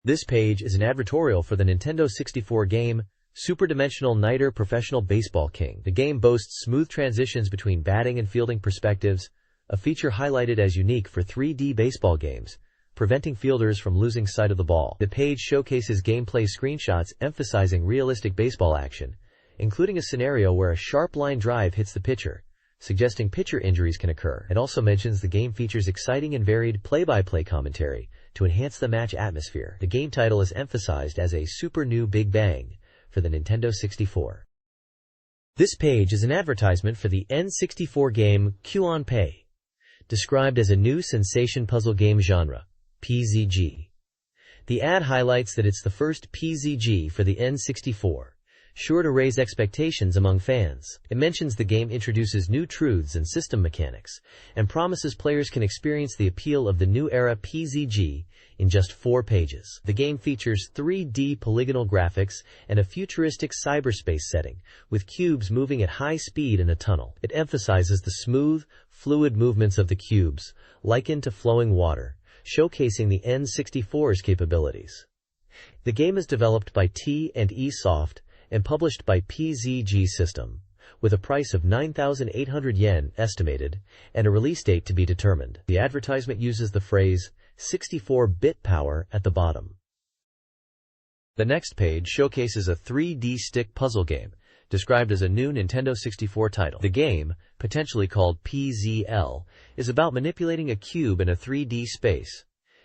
This page is an advertorial for the Nintendo 64 game, Super Dimensional Niter Professional Baseball King. The game boasts smooth transitions between batting and fielding perspectives, a feature highlighted as unique for 3D baseball games, preventing fielders from losing sight of the ball. The page showcases gameplay screenshots emphasizing realistic baseball action, including a scenario where a sharp line drive hits the pitcher, suggesting pitcher injuries can occur. It also mentions the game features exciting and varied play-by-play commentary to enhance the match atmosphere. The game title is emphasized as a super new Big Bang for the Nintendo 64. This page is an advertisement for the N64 game Q-on Pay, described as a new sensation puzzle game genre, PZG. The ad highlights that it's the first PZG for the N64, sure to raise expectations among fans. It mentions the game introduces new truths and system mechanics, and promises players can experience the appeal of the new era PZG in just 4 pages. The game features 3D polygonal graphics and a futuristic cyberspace setting, with cubes moving at high speed in a tunnel. It emphasizes the smooth, fluid movements of the cubes, likened to flowing water, showcasing the N64's capabilities. The game is developed by T&E Soft and published by PZG System, with a price of 9,800 yen estimated and a release date to be determined. The advertisement uses the phrase 64-bit power at the bottom. The next page showcases a 3D stick puzzle game, described as a new Nintendo 64 title. The game, potentially called PZL, is about manipulating a cube in a 3D space.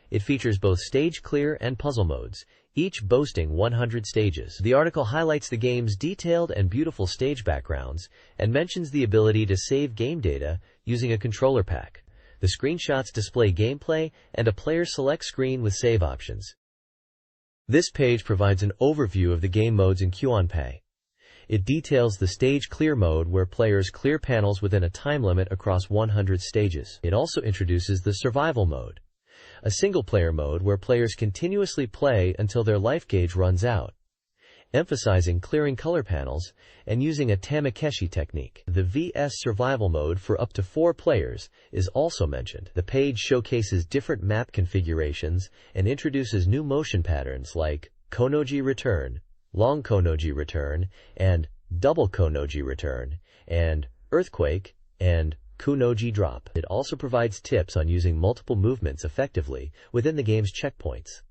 It features both stage clear and puzzle modes, each boasting 100 stages. The article highlights the game's detailed and beautiful stage backgrounds and mentions the ability to save game data using a controller pack. The screenshots display gameplay and a player select screen with save options. This page provides an overview of the game modes in QoP. It details the stage clear mode where players clear panels within a time limit across 100 stages. It also introduces the survival mode, a single-player mode where players continuously play until their life gauge runs out, emphasizing clearing color panels and using a Tamekeshi technique. The VS Survival mode for up to 4 players is also mentioned. The page showcases different map configurations and introduces new motion patterns like Konoji Return, Long Konoji Return, and Double Konoji Return, and Earthquake, and Kunoji Drop. It also provides tips on using multiple movements effectively within the game's checkpoints.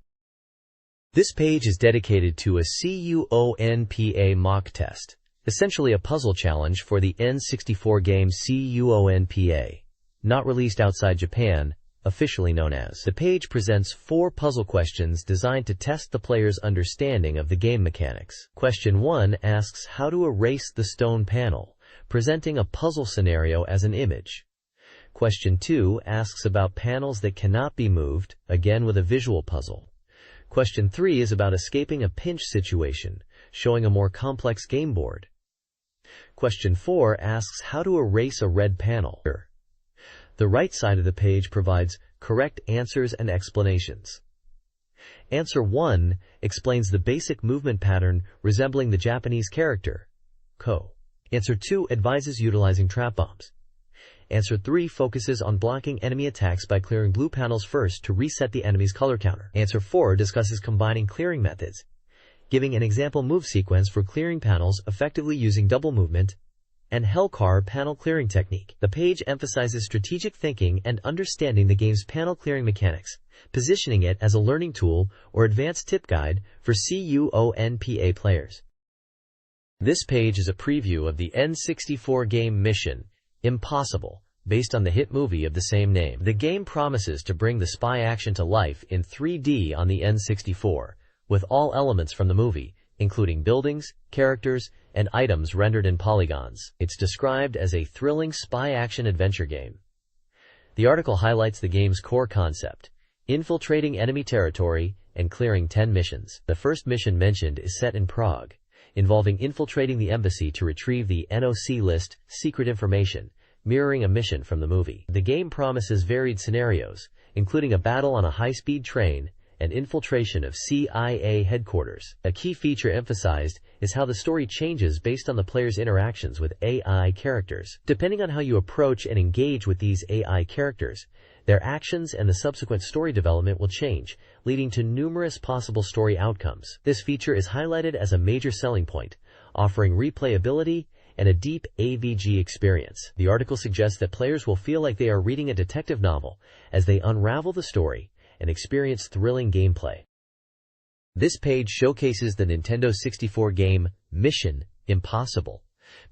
This page is dedicated to a CUONPA mock test, essentially a puzzle challenge for the N64 game CUONPA, not released outside Japan, officially known as. The page presents 4 puzzle questions designed to test the player's understanding of the game mechanics. Question 1 asks how to erase the stone panel, presenting a puzzle scenario as an image. Question 2 asks about panels that cannot be moved, again with a visual puzzle. Question 3 is about escaping a pinch situation, showing a more complex game board. Question 4 asks how to erase a red panel. The right side of the page provides correct answers and explanations. Answer 1 explains the basic movement pattern resembling the Japanese character, ko. Answer 2 advises utilizing trap bombs. Answer 3 focuses on blocking enemy attacks by clearing blue panels first to reset the enemy's color counter. Answer 4 discusses combining clearing methods, giving an example move sequence for clearing panels effectively using double movement and Hellcar panel clearing technique. The page emphasizes strategic thinking and understanding the game's panel clearing mechanics, positioning it as a learning tool or advanced tip guide for CUONPA players. This page is a preview of the N64 game Mission Impossible, based on the hit movie of the same name. The game promises to bring the spy action to life in 3D on the N64, with all elements from the movie, including buildings, characters, and items rendered in polygons. It's described as a thrilling spy action adventure game. The article highlights the game's core concept: infiltrating enemy territory and clearing 10 missions. The first mission mentioned is set in Prague, involving infiltrating the embassy to retrieve the NOC list secret information, mirroring a mission from the movie. The game promises varied scenarios, including a battle on a high-speed train and infiltration of CIA headquarters. A key feature emphasized is how the story changes based on the player's interactions with AI characters. Depending on how you approach and engage with these AI characters, their actions and the subsequent story development will change, leading to numerous possible story outcomes. This feature is highlighted as a major selling point, offering replayability and a deep AVG experience. The article suggests that players will feel like they are reading a detective novel as they unravel the story and experience thrilling gameplay. This page showcases the Nintendo 64 game Mission Impossible,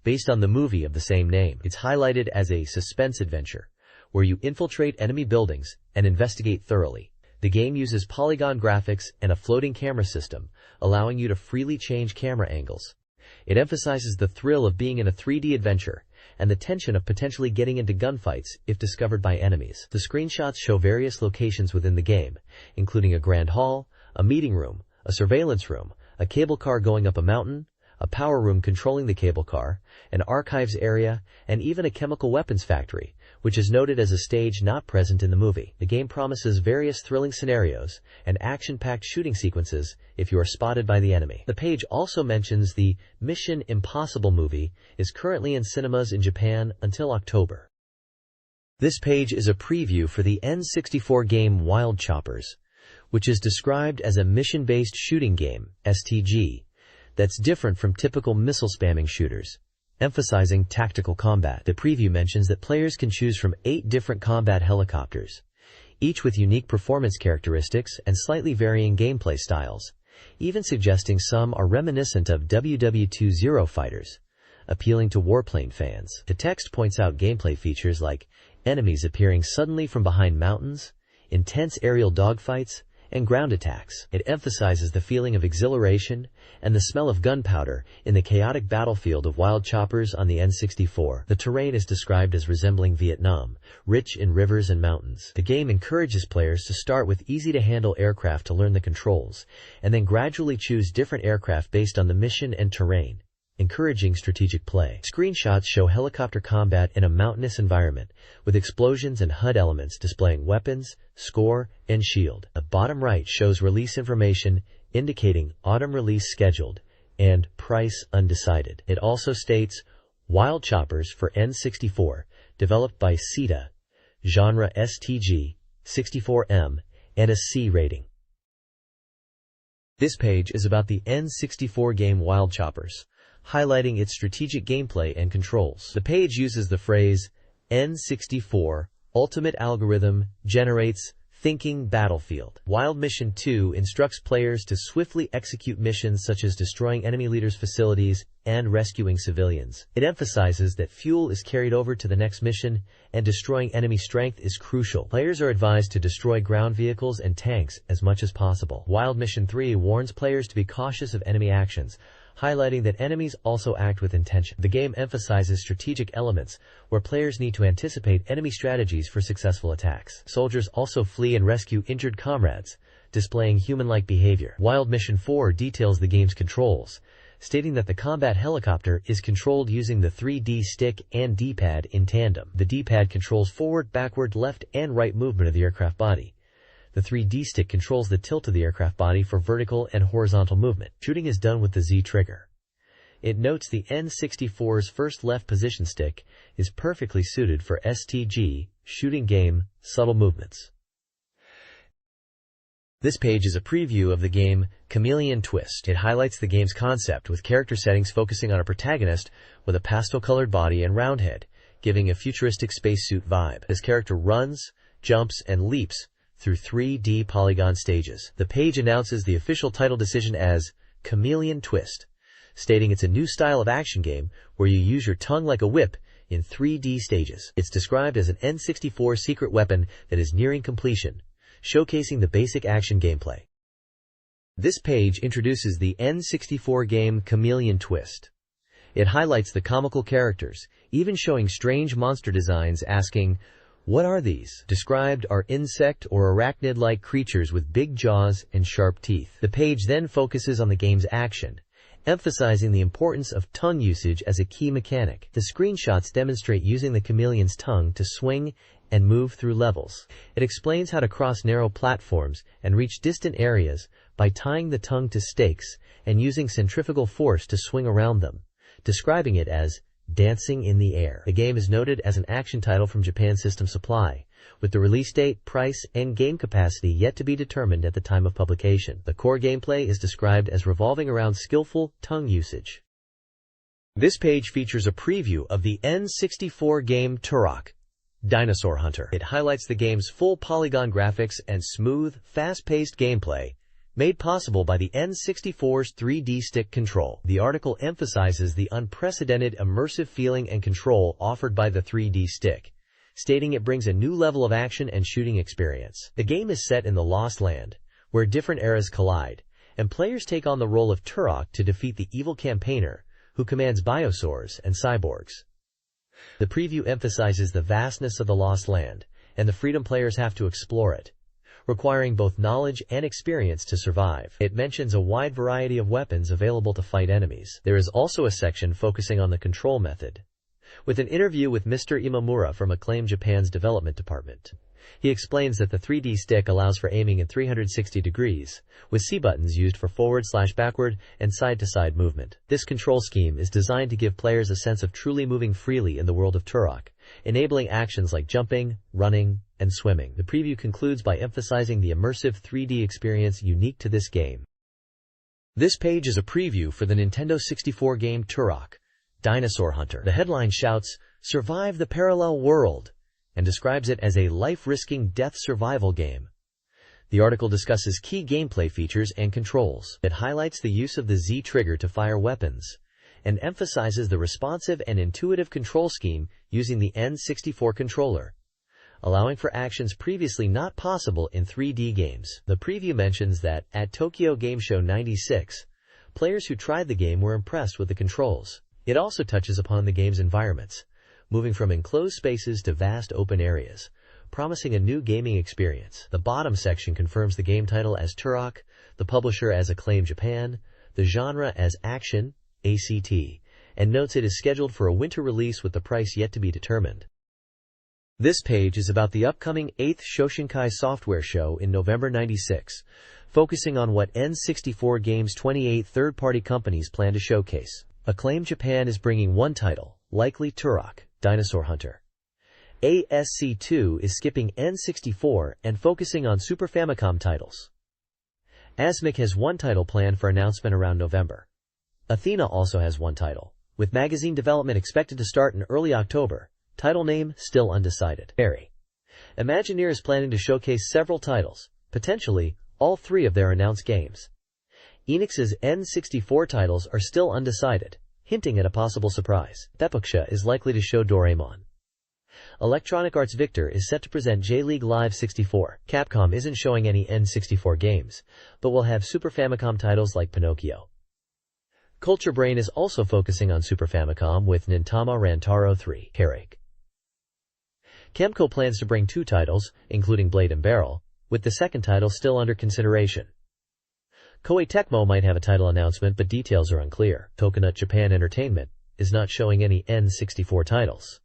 based on the movie of the same name. It's highlighted as a suspense adventure, where you infiltrate enemy buildings and investigate thoroughly. The game uses polygon graphics and a floating camera system, allowing you to freely change camera angles. It emphasizes the thrill of being in a 3D adventure and the tension of potentially getting into gunfights if discovered by enemies. The screenshots show various locations within the game, including a grand hall, a meeting room, a surveillance room, a cable car going up a mountain, a power room controlling the cable car, an archives area, and even a chemical weapons factory, which is noted as a stage not present in the movie. The game promises various thrilling scenarios and action-packed shooting sequences if you are spotted by the enemy. The page also mentions the Mission Impossible movie is currently in cinemas in Japan until October. This page is a preview for the N64 game Wild Choppers, which is described as a mission-based shooting game, STG, that's different from typical missile spamming shooters, emphasizing tactical combat. The preview mentions that players can choose from 8 different combat helicopters, each with unique performance characteristics and slightly varying gameplay styles, even suggesting some are reminiscent of WW2 Zero Fighters, appealing to warplane fans. The text points out gameplay features like enemies appearing suddenly from behind mountains, intense aerial dogfights, and ground attacks. It emphasizes the feeling of exhilaration and the smell of gunpowder in the chaotic battlefield of wild choppers on the N64. The terrain is described as resembling Vietnam, rich in rivers and mountains. The game encourages players to start with easy-to-handle aircraft to learn the controls, and then gradually choose different aircraft based on the mission and terrain, encouraging strategic play. Screenshots show helicopter combat in a mountainous environment, with explosions and HUD elements displaying weapons, score, and shield. The bottom right shows release information indicating autumn release scheduled and price undecided. It also states Wild Choppers for N64, developed by CETA, genre STG, 64M, and a C rating. This page is about the N64 game Wild Choppers, highlighting its strategic gameplay and controls. The page uses the phrase N64 Ultimate Algorithm generates thinking battlefield. Wild Mission 2 instructs players to swiftly execute missions such as destroying enemy leaders' facilities and rescuing civilians. It emphasizes that fuel is carried over to the next mission and destroying enemy strength is crucial. Players are advised to destroy ground vehicles and tanks as much as possible. Wild Mission 3 warns players to be cautious of enemy actions, highlighting that enemies also act with intention. The game emphasizes strategic elements, where players need to anticipate enemy strategies for successful attacks. Soldiers also flee and rescue injured comrades, displaying human-like behavior. Wild Mission 4 details the game's controls, stating that the combat helicopter is controlled using the 3D stick and D-pad in tandem. The D-pad controls forward, backward, left, and right movement of the aircraft body. The 3D stick controls the tilt of the aircraft body for vertical and horizontal movement. Shooting is done with the Z trigger. It notes the N64's first left position stick is perfectly suited for STG, shooting game, subtle movements. This page is a preview of the game Chameleon Twist. It highlights the game's concept with character settings focusing on a protagonist with a pastel-colored body and round head, giving a futuristic spacesuit vibe. This character runs, jumps, and leaps through 3D polygon stages. The page announces the official title decision as Chameleon Twist, stating it's a new style of action game where you use your tongue like a whip in 3D stages. It's described as an N64 secret weapon that is nearing completion, showcasing the basic action gameplay. This page introduces the N64 game Chameleon Twist. It highlights the comical characters, even showing strange monster designs, asking, "What are these?" Described are insect or arachnid-like creatures with big jaws and sharp teeth. The page then focuses on the game's action, emphasizing the importance of tongue usage as a key mechanic. The screenshots demonstrate using the chameleon's tongue to swing and move through levels. It explains how to cross narrow platforms and reach distant areas by tying the tongue to stakes and using centrifugal force to swing around them, describing it as dancing in the air. The game is noted as an action title from Japan System Supply, with the release date, price, and game capacity yet to be determined at the time of publication. The core gameplay is described as revolving around skillful tongue usage. This page features a preview of the N64 game Turok: Dinosaur Hunter. It highlights the game's full polygon graphics and smooth, fast-paced gameplay, made possible by the N64's 3D stick control. The article emphasizes the unprecedented immersive feeling and control offered by the 3D stick, stating it brings a new level of action and shooting experience. The game is set in the Lost Land, where different eras collide, and players take on the role of Turok to defeat the evil campaigner, who commands biosaurs and cyborgs. The preview emphasizes the vastness of the Lost Land, and the freedom players have to explore it, requiring both knowledge and experience to survive. It mentions a wide variety of weapons available to fight enemies. There is also a section focusing on the control method, with an interview with Mr. Imamura from Acclaim Japan's development department. He explains that the 3D stick allows for aiming in 360 degrees, with C buttons used for forward/backward and side-to-side movement. This control scheme is designed to give players a sense of truly moving freely in the world of Turok, enabling actions like jumping, running, and swimming. The preview concludes by emphasizing the immersive 3D experience unique to this game. This page is a preview for the Nintendo 64 game Turok: Dinosaur Hunter. The headline shouts, "Survive the parallel world! and describes it as a life-risking death survival game. The article discusses key gameplay features and controls. It highlights the use of the Z trigger to fire weapons, and emphasizes the responsive and intuitive control scheme using the N64 controller, allowing for actions previously not possible in 3D games. The preview mentions that, at Tokyo Game Show '96, players who tried the game were impressed with the controls. It also touches upon the game's environments, moving from enclosed spaces to vast open areas, promising a new gaming experience. The bottom section confirms the game title as Turok, the publisher as Acclaim Japan, the genre as Action, ACT, and notes it is scheduled for a winter release with the price yet to be determined. This page is about the upcoming 8th Shoshinkai Software Show in November '96, focusing on what N64 Games' 28 third-party companies plan to showcase. Acclaim Japan is bringing one title, likely Turok, Dinosaur Hunter. ASC2 is skipping N64 and focusing on Super Famicom titles. ASMIC has one title planned for announcement around November. Athena also has one title, with magazine development expected to start in early October. Title name still undecided. Imagineer is planning to showcase several titles, potentially all 3 of their announced games. Enix's N64 titles are still undecided, hinting at a possible surprise. Tepuksha is likely to show Doraemon. Electronic Arts Victor is set to present J-League Live 64. Capcom isn't showing any N64 games, but will have Super Famicom titles like Pinocchio. Culture Brain is also focusing on Super Famicom with Nintama Rantaro 3. Kemco plans to bring 2 titles, including Blade and Barrel, with the second title still under consideration. Koei Tecmo might have a title announcement, but details are unclear. Coconut Japan Entertainment is not showing any N64 titles.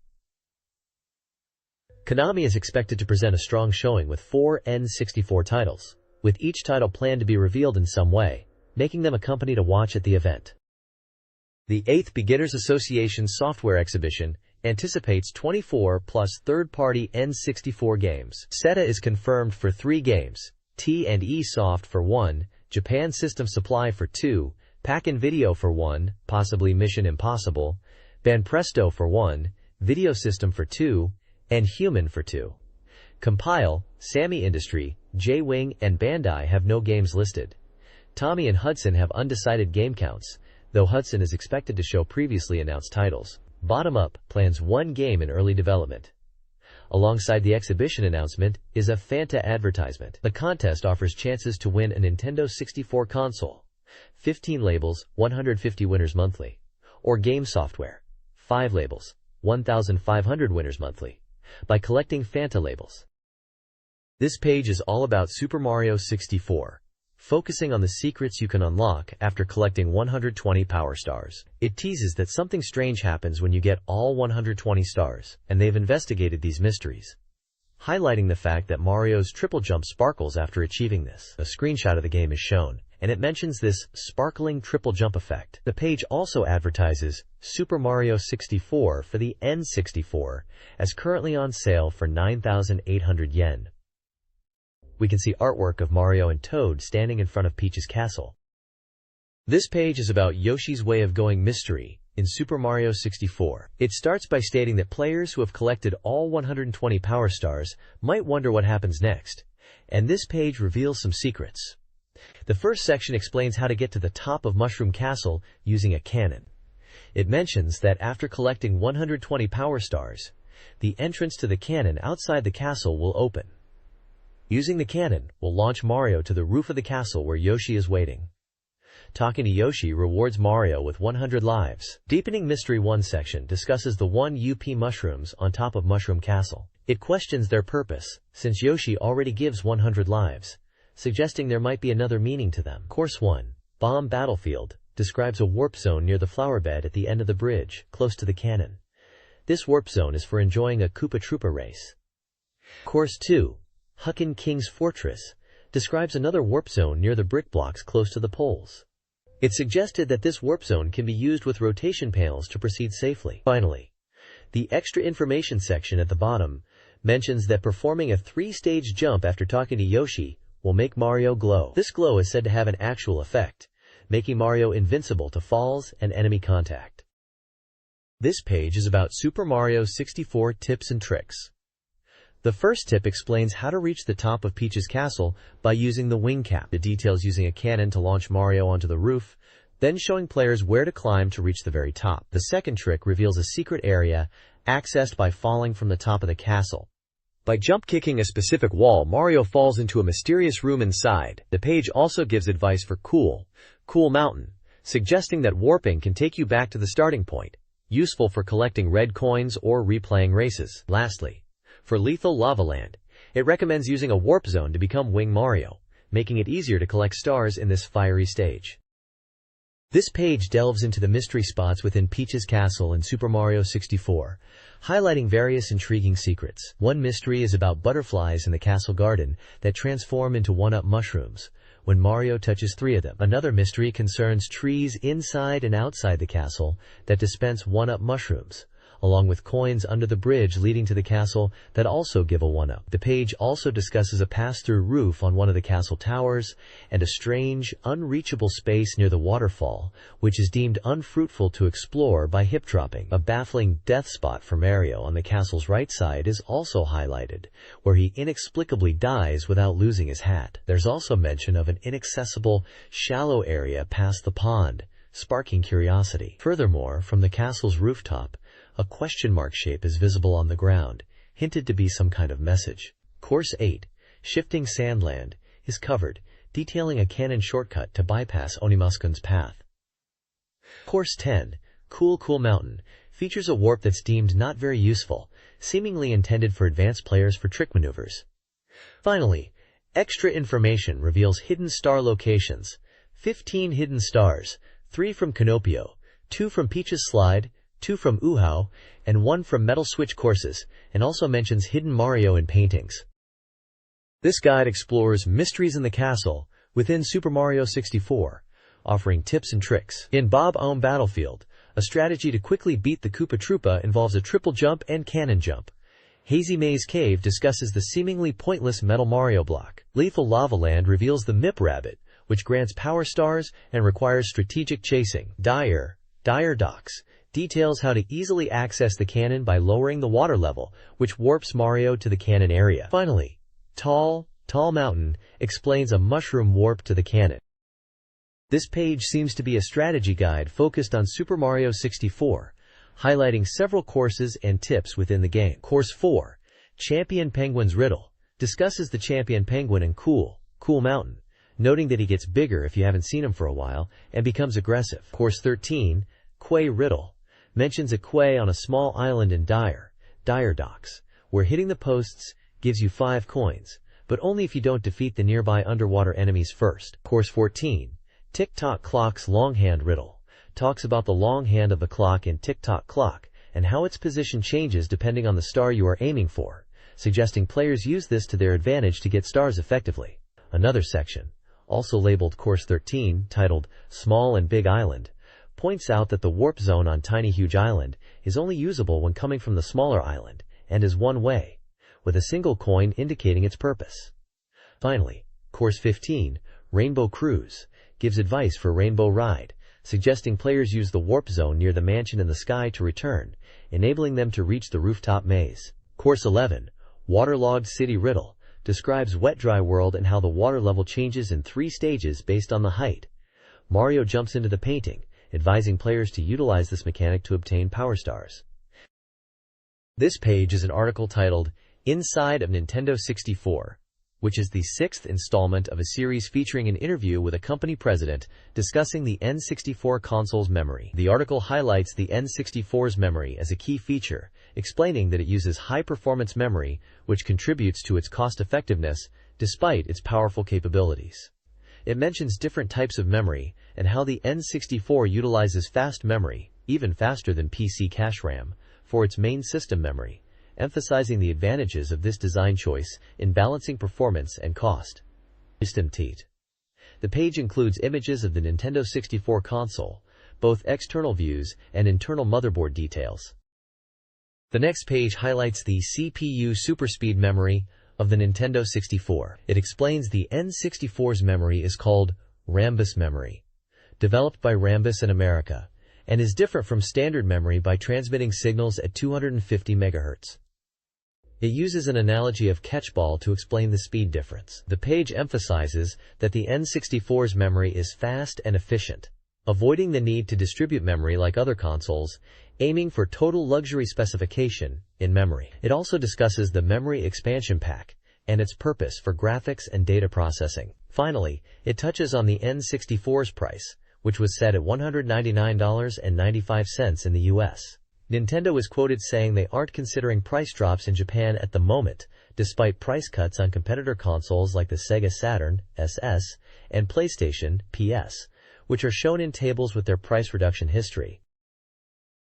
Konami is expected to present a strong showing with 4 N64 titles, with each title planned to be revealed in some way, making them a company to watch at the event. The 8th Beginners Association Software Exhibition anticipates 24 plus third-party N64 games. SETA is confirmed for 3 games, T&E Soft for 1, Japan System Supply for 2, Pack-in Video for 1, possibly Mission Impossible, Banpresto for 1, Video System for 2, and Human for 2. Compile, Sammy Industry, J-Wing, and Bandai have no games listed. Tommy and Hudson have undecided game counts, though Hudson is expected to show previously announced titles. Bottom Up plans 1 game in early development. Alongside the exhibition announcement is a Fanta advertisement. The contest offers chances to win a Nintendo 64 console, 15 labels, 150 winners monthly, or game software, 5 labels, 1,500 winners monthly, by collecting Fanta labels. This page is all about Super Mario 64, focusing on the secrets you can unlock after collecting 120 Power Stars. It teases that something strange happens when you get all 120 stars, and they've investigated these mysteries, highlighting the fact that Mario's triple jump sparkles after achieving this. A screenshot of the game is shown, and it mentions this sparkling triple jump effect. The page also advertises Super Mario 64 for the N64 as currently on sale for 9,800 yen. We can see artwork of Mario and Toad standing in front of Peach's castle. This page is about Yoshi's Way of Going mystery in Super Mario 64. It starts by stating that players who have collected all 120 Power Stars might wonder what happens next, and this page reveals some secrets. The first section explains how to get to the top of Mushroom Castle using a cannon. It mentions that after collecting 120 Power Stars, the entrance to the cannon outside the castle will open. Using the cannon will launch Mario to the roof of the castle where Yoshi is waiting. Talking to Yoshi rewards Mario with 100 lives. Deepening Mystery 1 section discusses the 1 UP mushrooms on top of Mushroom Castle. It questions their purpose, since Yoshi already gives 100 lives, suggesting there might be another meaning to them. Course 1, Bomb Battlefield, describes a warp zone near the flower bed at the end of the bridge, close to the cannon. This warp zone is for enjoying a Koopa Troopa race. Course 2, Huckin King's Fortress, describes another warp zone near the brick blocks close to the poles. It suggested that this warp zone can be used with rotation panels to proceed safely. Finally, the extra information section at the bottom mentions that performing a 3-stage jump after talking to Yoshi will make Mario glow. This glow is said to have an actual effect, making Mario invincible to falls and enemy contact. This page is about Super Mario 64 tips and tricks. The first tip explains how to reach the top of Peach's castle by using the wing cap. It details using a cannon to launch Mario onto the roof, then showing players where to climb to reach the very top. The second trick reveals a secret area accessed by falling from the top of the castle. By jump-kicking a specific wall, Mario falls into a mysterious room inside. The page also gives advice for Cool Mountain, suggesting that warping can take you back to the starting point, useful for collecting red coins or replaying races. Lastly, for Lethal Lava Land, it recommends using a warp zone to become Wing Mario, making it easier to collect stars in this fiery stage. This page delves into the mystery spots within Peach's castle in Super Mario 64, highlighting various intriguing secrets. One mystery is about butterflies in the castle garden that transform into one-up mushrooms when Mario touches 3 of them. Another mystery concerns trees inside and outside the castle that dispense one-up mushrooms, along with coins under the bridge leading to the castle that also give a one-up. The page also discusses a pass-through roof on one of the castle towers and a strange, unreachable space near the waterfall, which is deemed unfruitful to explore by hip-dropping. A baffling death spot for Mario on the castle's right side is also highlighted, where he inexplicably dies without losing his hat. There's also mention of an inaccessible, shallow area past the pond, sparking curiosity. Furthermore, from the castle's rooftop, a question mark shape is visible on the ground, hinted to be some kind of message. Course 8, Shifting Sandland, is covered, detailing a cannon shortcut to bypass Onimuskun's path. Course 10, Cool Mountain, features a warp that's deemed not very useful, seemingly intended for advanced players for trick maneuvers. Finally, extra information reveals hidden star locations, 15 hidden stars, 3 from Canopio, 2 from Peach's Slide, 2 from Uhao, and 1 from Metal Switch courses, and also mentions hidden Mario in paintings. This guide explores mysteries in the castle within Super Mario 64, offering tips and tricks. In Bob-Omb Battlefield, a strategy to quickly beat the Koopa Troopa involves a triple jump and cannon jump. Hazy Maze Cave discusses the seemingly pointless Metal Mario block. Lethal Lava Land reveals the Mip Rabbit, which grants power stars and requires strategic chasing. Dire Docks details how to easily access the cannon by lowering the water level, which warps Mario to the cannon area. Finally, Tall Mountain explains a mushroom warp to the cannon. This page seems to be a strategy guide focused on Super Mario 64, highlighting several courses and tips within the game. Course 4, Champion Penguin's Riddle, discusses the Champion Penguin in Cool Mountain, noting that he gets bigger if you haven't seen him for a while and becomes aggressive. Course 13, Quay Riddle, mentions a quay on a small island in Dire Docks, where hitting the posts gives you 5 coins, but only if you don't defeat the nearby underwater enemies first. Course 14, Tick-Tock Clock's Longhand Riddle, talks about the long hand of the clock in Tick-Tock Clock and how its position changes depending on the star you are aiming for, suggesting players use this to their advantage to get stars effectively. Another section, also labeled Course 13, titled Small and Big Island, points out that the warp zone on Tiny Huge Island is only usable when coming from the smaller island and is one way, with a single coin indicating its purpose. Finally, Course 15, Rainbow Cruise, gives advice for Rainbow Ride, suggesting players use the warp zone near the mansion in the sky to return, enabling them to reach the rooftop maze. Course 11, Waterlogged City Riddle, describes Wet-Dry World and how the water level changes in 3 stages based on the height. Mario jumps into the painting, advising players to utilize this mechanic to obtain power stars. This page is an article titled Inside of Nintendo 64, which is the 6th installment of a series featuring an interview with a company president discussing the N64 console's memory. The article highlights the N64's memory as a key feature, explaining that it uses high-performance memory, which contributes to its cost-effectiveness despite its powerful capabilities. It mentions different types of memory and how the N64 utilizes fast memory, even faster than PC cache RAM, for its main system memory, emphasizing the advantages of this design choice in balancing performance and cost. The page includes images of the Nintendo 64 console, both external views and internal motherboard details. The next page highlights the CPU superspeed memory of the Nintendo 64. It explains the N64's memory is called Rambus memory, developed by Rambus in America, and is different from standard memory by transmitting signals at 250 MHz. It uses an analogy of catchball to explain the speed difference. The page emphasizes that the N64's memory is fast and efficient, avoiding the need to distribute memory like other consoles, aiming for total luxury specification in memory. It also discusses the Memory Expansion Pack and its purpose for graphics and data processing. Finally, it touches on the N64's price, which was set at $199.95 in the US. Nintendo is quoted saying they aren't considering price drops in Japan at the moment, despite price cuts on competitor consoles like the Sega Saturn (SS) and PlayStation (PS), which are shown in tables with their price reduction history.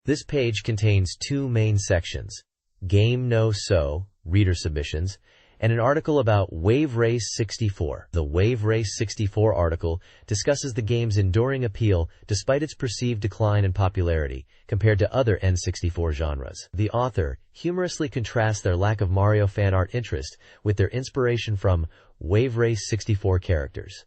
This page contains two main sections: Game No So, reader submissions, and an article about Wave Race 64. The Wave Race 64 article discusses the game's enduring appeal despite its perceived decline in popularity compared to other N64 genres. The author humorously contrasts their lack of Mario fan art interest with their inspiration from Wave Race 64 characters.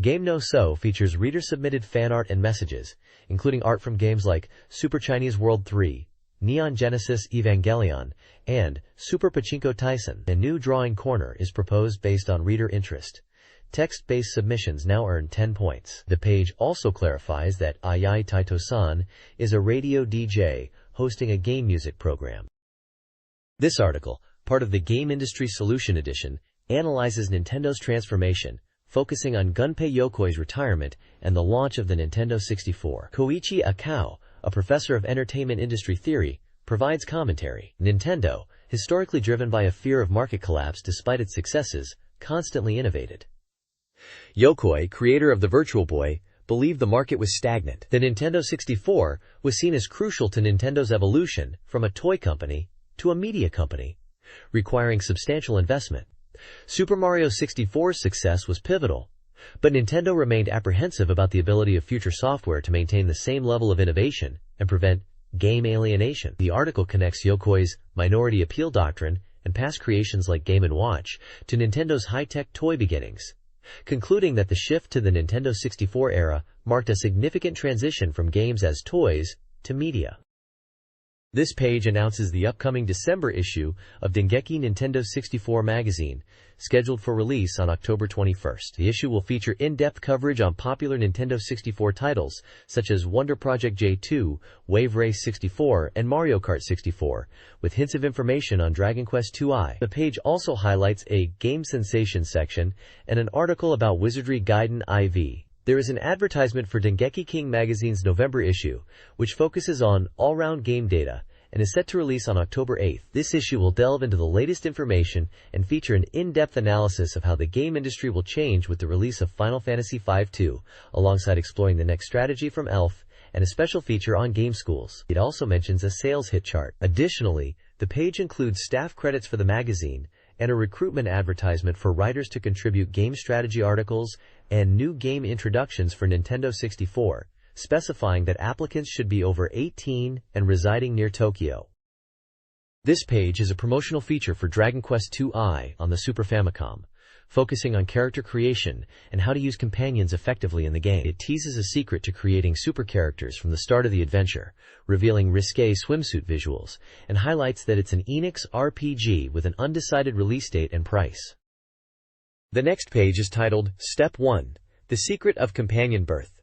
Game No So features reader-submitted fan art and messages, including art from games like Super Chinese World 3, Neon Genesis Evangelion, and Super Pachinko Tyson. A new drawing corner is proposed based on reader interest. Text-based submissions now earn 10 points. The page also clarifies that Ayai Taito-san is a radio DJ hosting a game music program. This article, part of the Game Industry Solution Edition, analyzes Nintendo's transformation, focusing on Gunpei Yokoi's retirement and the launch of the Nintendo 64. Koichi Akao, a professor of entertainment industry theory, provides commentary. Nintendo, historically driven by a fear of market collapse despite its successes, constantly innovated. Yokoi, creator of the Virtual Boy, believed the market was stagnant. The Nintendo 64 was seen as crucial to Nintendo's evolution from a toy company to a media company, requiring substantial investment. Super Mario 64's success was pivotal, but Nintendo remained apprehensive about the ability of future software to maintain the same level of innovation and prevent game alienation. The article connects Yokoi's minority appeal doctrine and past creations like Game & Watch to Nintendo's high-tech toy beginnings, concluding that the shift to the Nintendo 64 era marked a significant transition from games as toys to media. This page announces the upcoming December issue of Dengeki Nintendo 64 magazine, scheduled for release on October 21st. The issue will feature in-depth coverage on popular Nintendo 64 titles such as Wonder Project J2, Wave Race 64, and Mario Kart 64, with hints of information on Dragon Quest II. The page also highlights a Game Sensation section and an article about Wizardry Gaiden IV. There is an advertisement for Dengeki King magazine's November issue, which focuses on all-round game data and is set to release on October 8th. This issue will delve into the latest information and feature an in-depth analysis of how the game industry will change with the release of Final Fantasy V-2, alongside exploring the next strategy from Elf and a special feature on game schools. It also mentions a sales hit chart. Additionally, the page includes staff credits for the magazine and a recruitment advertisement for writers to contribute game strategy articles and new game introductions for Nintendo 64, specifying that applicants should be over 18 and residing near Tokyo. This page is a promotional feature for Dragon Quest II on the Super Famicom, focusing on character creation and how to use companions effectively in the game. It teases a secret to creating super characters from the start of the adventure, revealing risque swimsuit visuals, and highlights that it's an Enix RPG with an undecided release date and price. The next page is titled Step 1, The Secret of Companion Birth,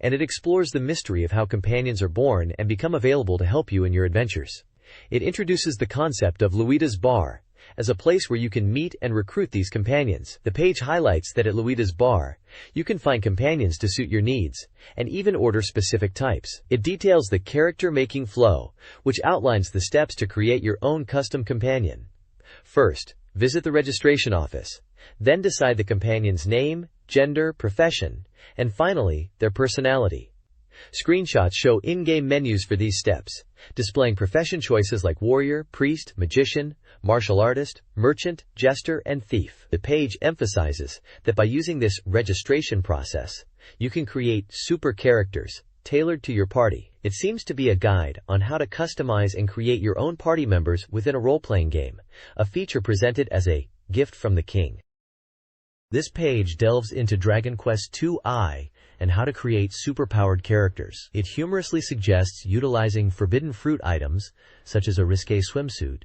and it explores the mystery of how companions are born and become available to help you in your adventures. It introduces the concept of Luida's Bar as a place where you can meet and recruit these companions. The page highlights that at Luida's Bar, you can find companions to suit your needs, and even order specific types. It details the character-making flow, which outlines the steps to create your own custom companion. First, visit the registration office. Then decide the companion's name, gender, profession, and finally, their personality. Screenshots show in-game menus for these steps, displaying profession choices like warrior, priest, magician, martial artist, merchant, jester, and thief. The page emphasizes that by using this registration process, you can create super characters tailored to your party. It seems to be a guide on how to customize and create your own party members within a role-playing game, a feature presented as a gift from the king. This page delves into Dragon Quest II and how to create super-powered characters. It humorously suggests utilizing forbidden fruit items, such as a risque swimsuit,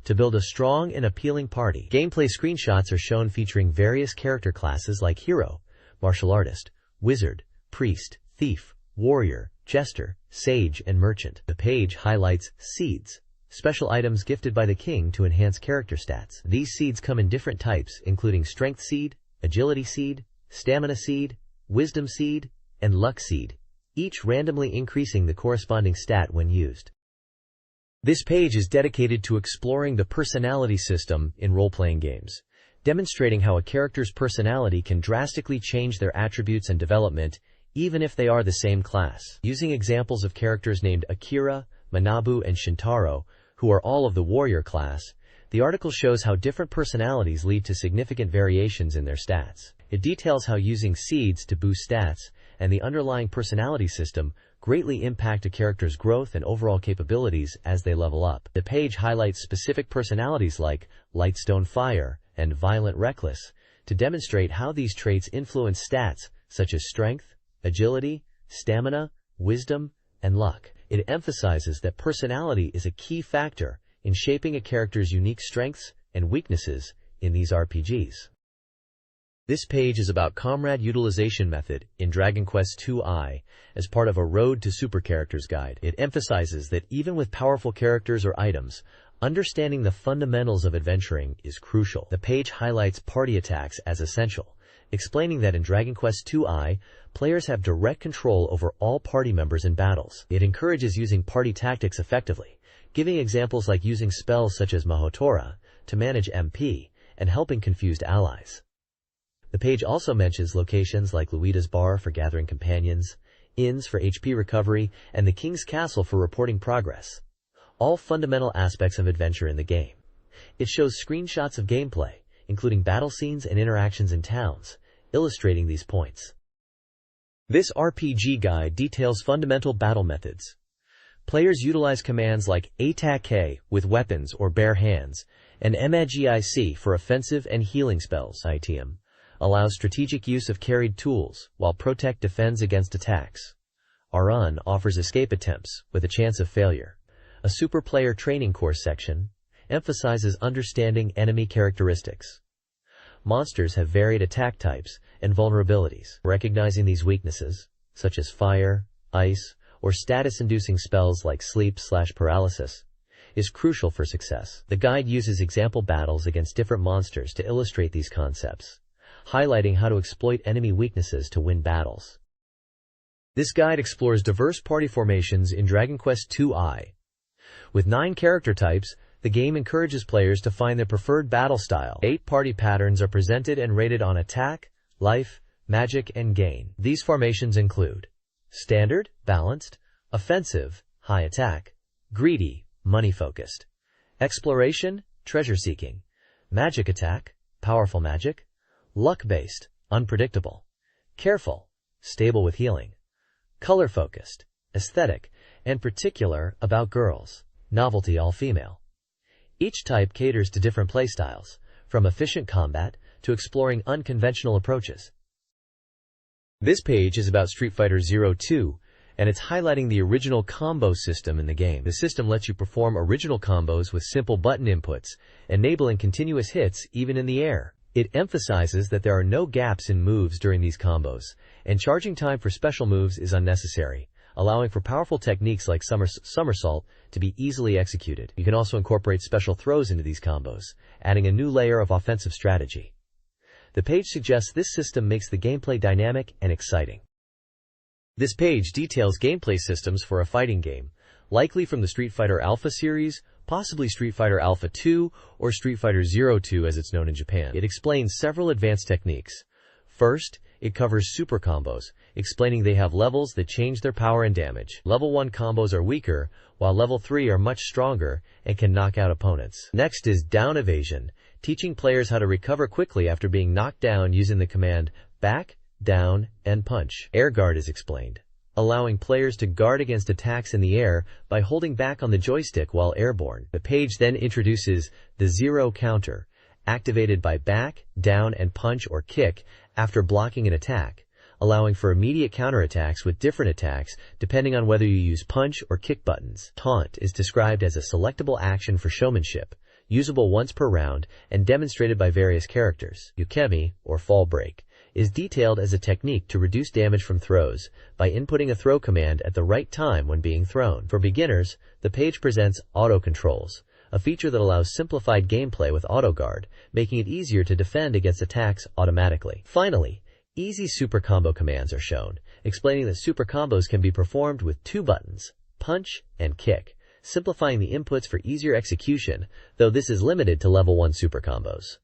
to build a strong and appealing party. Gameplay screenshots are shown featuring various character classes like hero, martial artist, wizard, priest, thief, warrior, jester, sage, and merchant. The page highlights seeds, special items gifted by the king to enhance character stats. These seeds come in different types, including strength seed, agility seed, stamina seed, wisdom seed, and luck seed, each randomly increasing the corresponding stat when used. This page is dedicated to exploring the personality system in role-playing games, demonstrating how a character's personality can drastically change their attributes and development, even if they are the same class. Using examples of characters named Akira, Manabu, and Shintaro, who are all of the warrior class, the article shows how different personalities lead to significant variations in their stats. It details how using seeds to boost stats and the underlying personality system greatly impact a character's growth and overall capabilities as they level up. The page highlights specific personalities like Lightstone Fire and Violent Reckless to demonstrate how these traits influence stats such as strength, agility, stamina, wisdom, and luck. It emphasizes that personality is a key factor in shaping a character's unique strengths and weaknesses in these RPGs. This page is about comrade utilization method in Dragon Quest II as part of a Road to Super Characters guide. It emphasizes that even with powerful characters or items, understanding the fundamentals of adventuring is crucial. The page highlights party attacks as essential, explaining that in Dragon Quest II, players have direct control over all party members in battles. It encourages using party tactics effectively, giving examples like using spells such as Mahotora to manage MP and helping confused allies. The page also mentions locations like Luida's Bar for gathering companions, inns for HP recovery, and the King's Castle for reporting progress, all fundamental aspects of adventure in the game. It shows screenshots of gameplay, including battle scenes and interactions in towns, illustrating these points. This RPG guide details fundamental battle methods. Players utilize commands like Attack with weapons or bare hands, and Magic for offensive and healing spells. ITM allows strategic use of carried tools, while Protect defends against attacks. Run offers escape attempts with a chance of failure. A super player training course section emphasizes understanding enemy characteristics. Monsters have varied attack types and vulnerabilities. Recognizing these weaknesses, such as fire, ice, or status-inducing spells like sleep/paralysis, is crucial for success. The guide uses example battles against different monsters to illustrate these concepts, highlighting how to exploit enemy weaknesses to win battles. This guide explores diverse party formations in Dragon Quest II. With 9 character types, the game encourages players to find their preferred battle style. 8 party patterns are presented and rated on attack, life, magic, and gain. These formations include standard, balanced, offensive, high attack, greedy, money-focused, exploration, treasure-seeking, magic attack, powerful magic, luck-based, unpredictable, careful, stable with healing, color-focused, aesthetic, and particular about girls, novelty all-female. Each type caters to different playstyles, from efficient combat to exploring unconventional approaches. This page is about Street Fighter II, and it's highlighting the original combo system in the game. The system lets you perform original combos with simple button inputs, enabling continuous hits even in the air. It emphasizes that there are no gaps in moves during these combos, and charging time for special moves is unnecessary, allowing for powerful techniques like somersault to be easily executed. You can also incorporate special throws into these combos, adding a new layer of offensive strategy. The page suggests this system makes the gameplay dynamic and exciting. This page details gameplay systems for a fighting game, likely from the Street Fighter Alpha series, possibly Street Fighter Alpha 2, or Street Fighter 02 as it's known in Japan. It explains several advanced techniques. First, it covers super combos, explaining they have levels that change their power and damage. Level 1 combos are weaker, while level 3 are much stronger and can knock out opponents. Next is down evasion, teaching players how to recover quickly after being knocked down using the command back, down, and punch. Air guard is explained, allowing players to guard against attacks in the air by holding back on the joystick while airborne. The page then introduces the zero counter, activated by back, down, and punch or kick after blocking an attack, allowing for immediate counterattacks with different attacks depending on whether you use punch or kick buttons. Taunt is described as a selectable action for showmanship, usable once per round and demonstrated by various characters. Ukemi, or fall break, is detailed as a technique to reduce damage from throws by inputting a throw command at the right time when being thrown. For beginners, the page presents auto controls, a feature that allows simplified gameplay with auto guard, making it easier to defend against attacks automatically. Finally, easy super combo commands are shown, explaining that super combos can be performed with 2 buttons, punch and kick, simplifying the inputs for easier execution, though this is limited to level 1 super combos.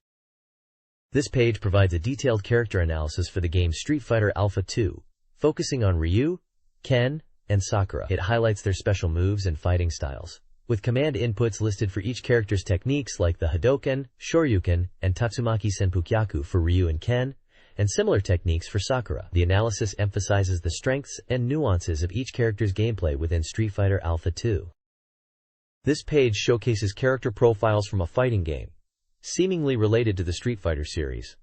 This page provides a detailed character analysis for the game Street Fighter Alpha 2, focusing on Ryu, Ken, and Sakura. It highlights their special moves and fighting styles, with command inputs listed for each character's techniques like the Hadoken, Shoryuken, and Tatsumaki Senpukyaku for Ryu and Ken, and similar techniques for Sakura. The analysis emphasizes the strengths and nuances of each character's gameplay within Street Fighter Alpha 2. This page showcases character profiles from a fighting game, seemingly related to the Street Fighter series,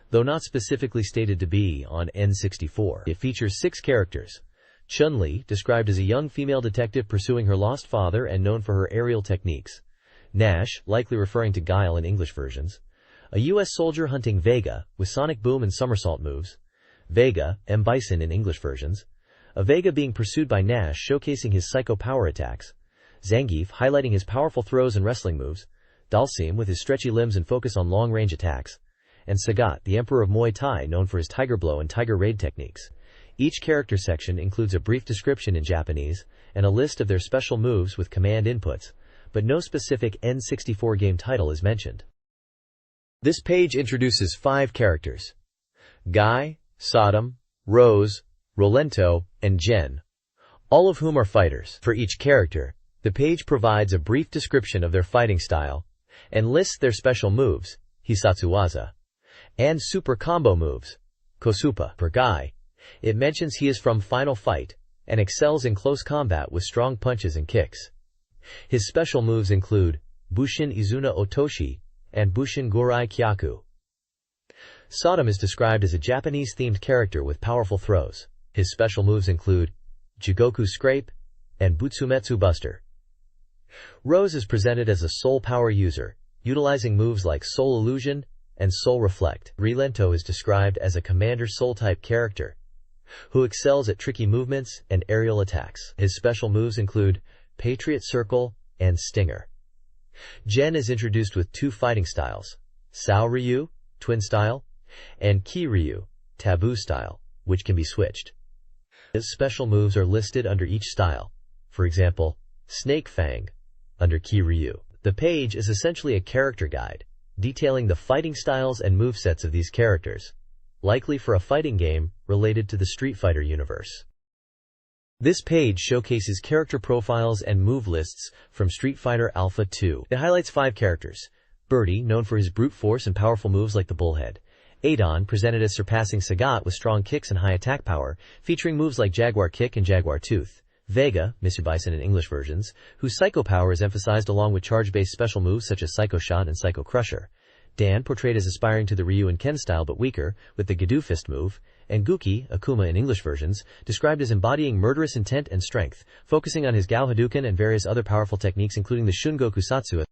though not specifically stated to be on N64. It features 6 characters. Chun-Li, described as a young female detective pursuing her lost father and known for her aerial techniques. Nash, likely referring to Guile in English versions. A U.S. soldier hunting Vega, with Sonic Boom and somersault moves. Vega, M. Bison in English versions. A Vega being pursued by Nash, showcasing his psycho power attacks. Zangief, highlighting his powerful throws and wrestling moves. Dalsim, with his stretchy limbs and focus on long-range attacks. And Sagat, the Emperor of Muay Thai, known for his Tiger Blow and Tiger Raid techniques. Each character section includes a brief description in Japanese and a list of their special moves with command inputs, but no specific N64 game title is mentioned. This page introduces 5 characters: Guy, Sodom, Rose, Rolento, and Jen, all of whom are fighters. For each character, the page provides a brief description of their fighting style and lists their special moves, Hisatsuwaza, and super combo moves, Kosupa. For Guy, it mentions he is from Final Fight and excels in close combat with strong punches and kicks. His special moves include Bushin Izuna Otoshi and Bushin Gurai Kyaku. Sodom is described as a Japanese-themed character with powerful throws. His special moves include Jigoku Scrape and Butsumetsu Buster. Rose is presented as a soul power user, utilizing moves like Soul Illusion and Soul Reflect. Rolento is described as a Commander Soul-type character, who excels at tricky movements and aerial attacks. His special moves include Patriot Circle and Stinger. Jen is introduced with 2 fighting styles, Sao Ryu, Twin Style, and Ki Ryu, Taboo Style, which can be switched. His special moves are listed under each style, for example, Snake Fang, under Ki Ryu. The page is essentially a character guide, detailing the fighting styles and movesets of these characters, likely for a fighting game related to the Street Fighter universe. This page showcases character profiles and move lists from Street Fighter Alpha 2. It highlights 5 characters. Birdie, known for his brute force and powerful moves like the bullhead. Adon, presented as surpassing Sagat with strong kicks and high attack power, featuring moves like Jaguar Kick and Jaguar Tooth. Vega, Mr. Bison in English versions, whose psycho power is emphasized along with charge-based special moves such as Psycho Shot and Psycho Crusher. Dan, portrayed as aspiring to the Ryu and Ken style but weaker, with the Gadu Fist move. And Guki, Akuma in English versions, described as embodying murderous intent and strength, focusing on his Gao Hadouken and various other powerful techniques including the Shungoku Satsu.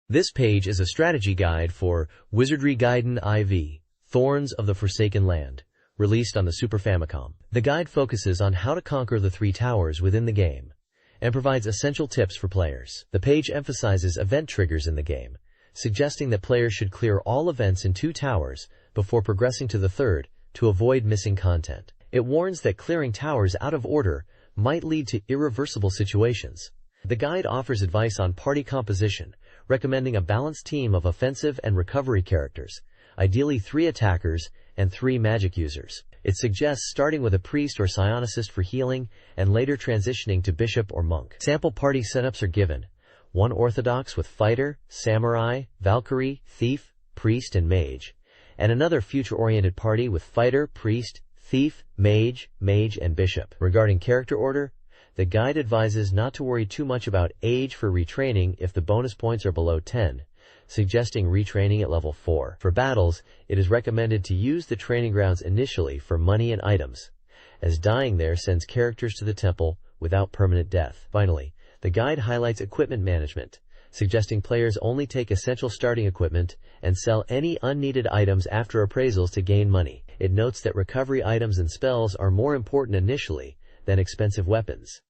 This page is a strategy guide for Wizardry Gaiden IV, Thorns of the Forsaken Land, released on the Super Famicom. The guide focuses on how to conquer the 3 towers within the game, and provides essential tips for players. The page emphasizes event triggers in the game, suggesting that players should clear all events in 2 towers before progressing to the 3rd to avoid missing content. It warns that clearing towers out of order might lead to irreversible situations. The guide offers advice on party composition, recommending a balanced team of offensive and recovery characters, ideally 3 attackers and 3 magic users. It suggests starting with a priest or psionicist for healing and later transitioning to bishop or monk. Sample party setups are given: 1 orthodox with fighter, samurai, Valkyrie, thief, priest, and mage, and another future-oriented party with fighter, priest, thief, mage, and bishop. Regarding character order, the guide advises not to worry too much about age for retraining if the bonus points are below 10, suggesting retraining at level 4. For battles, it is recommended to use the training grounds initially for money and items, as dying there sends characters to the temple without permanent death. Finally, the guide highlights equipment management, suggesting players only take essential starting equipment and sell any unneeded items after appraisals to gain money. It notes that recovery items and spells are more important initially than expensive weapons.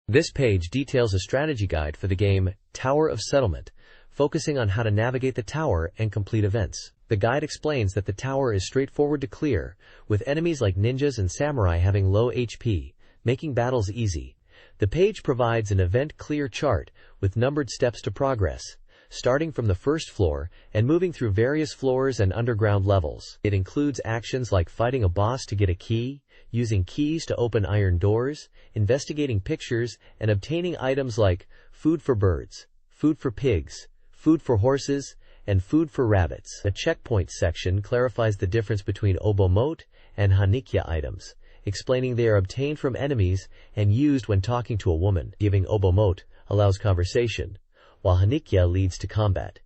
This page details a strategy guide for the game Tower of Settlement, focusing on how to navigate the tower and complete events. The guide explains that the tower is straightforward to clear, with enemies like ninjas and samurai having low HP, making battles easy. The page provides an event clear chart with numbered steps to progress, starting from the first floor and moving through various floors and underground levels. It includes actions like fighting a boss to get a key, using keys to open iron doors, investigating pictures, and obtaining items like food for birds, food for pigs, food for horses, and food for rabbits. The checkpoint section clarifies the difference between obomote and hanikya items, explaining they are obtained from enemies and used when talking to a woman. Giving obomote allows conversation, while hanikya leads to combat.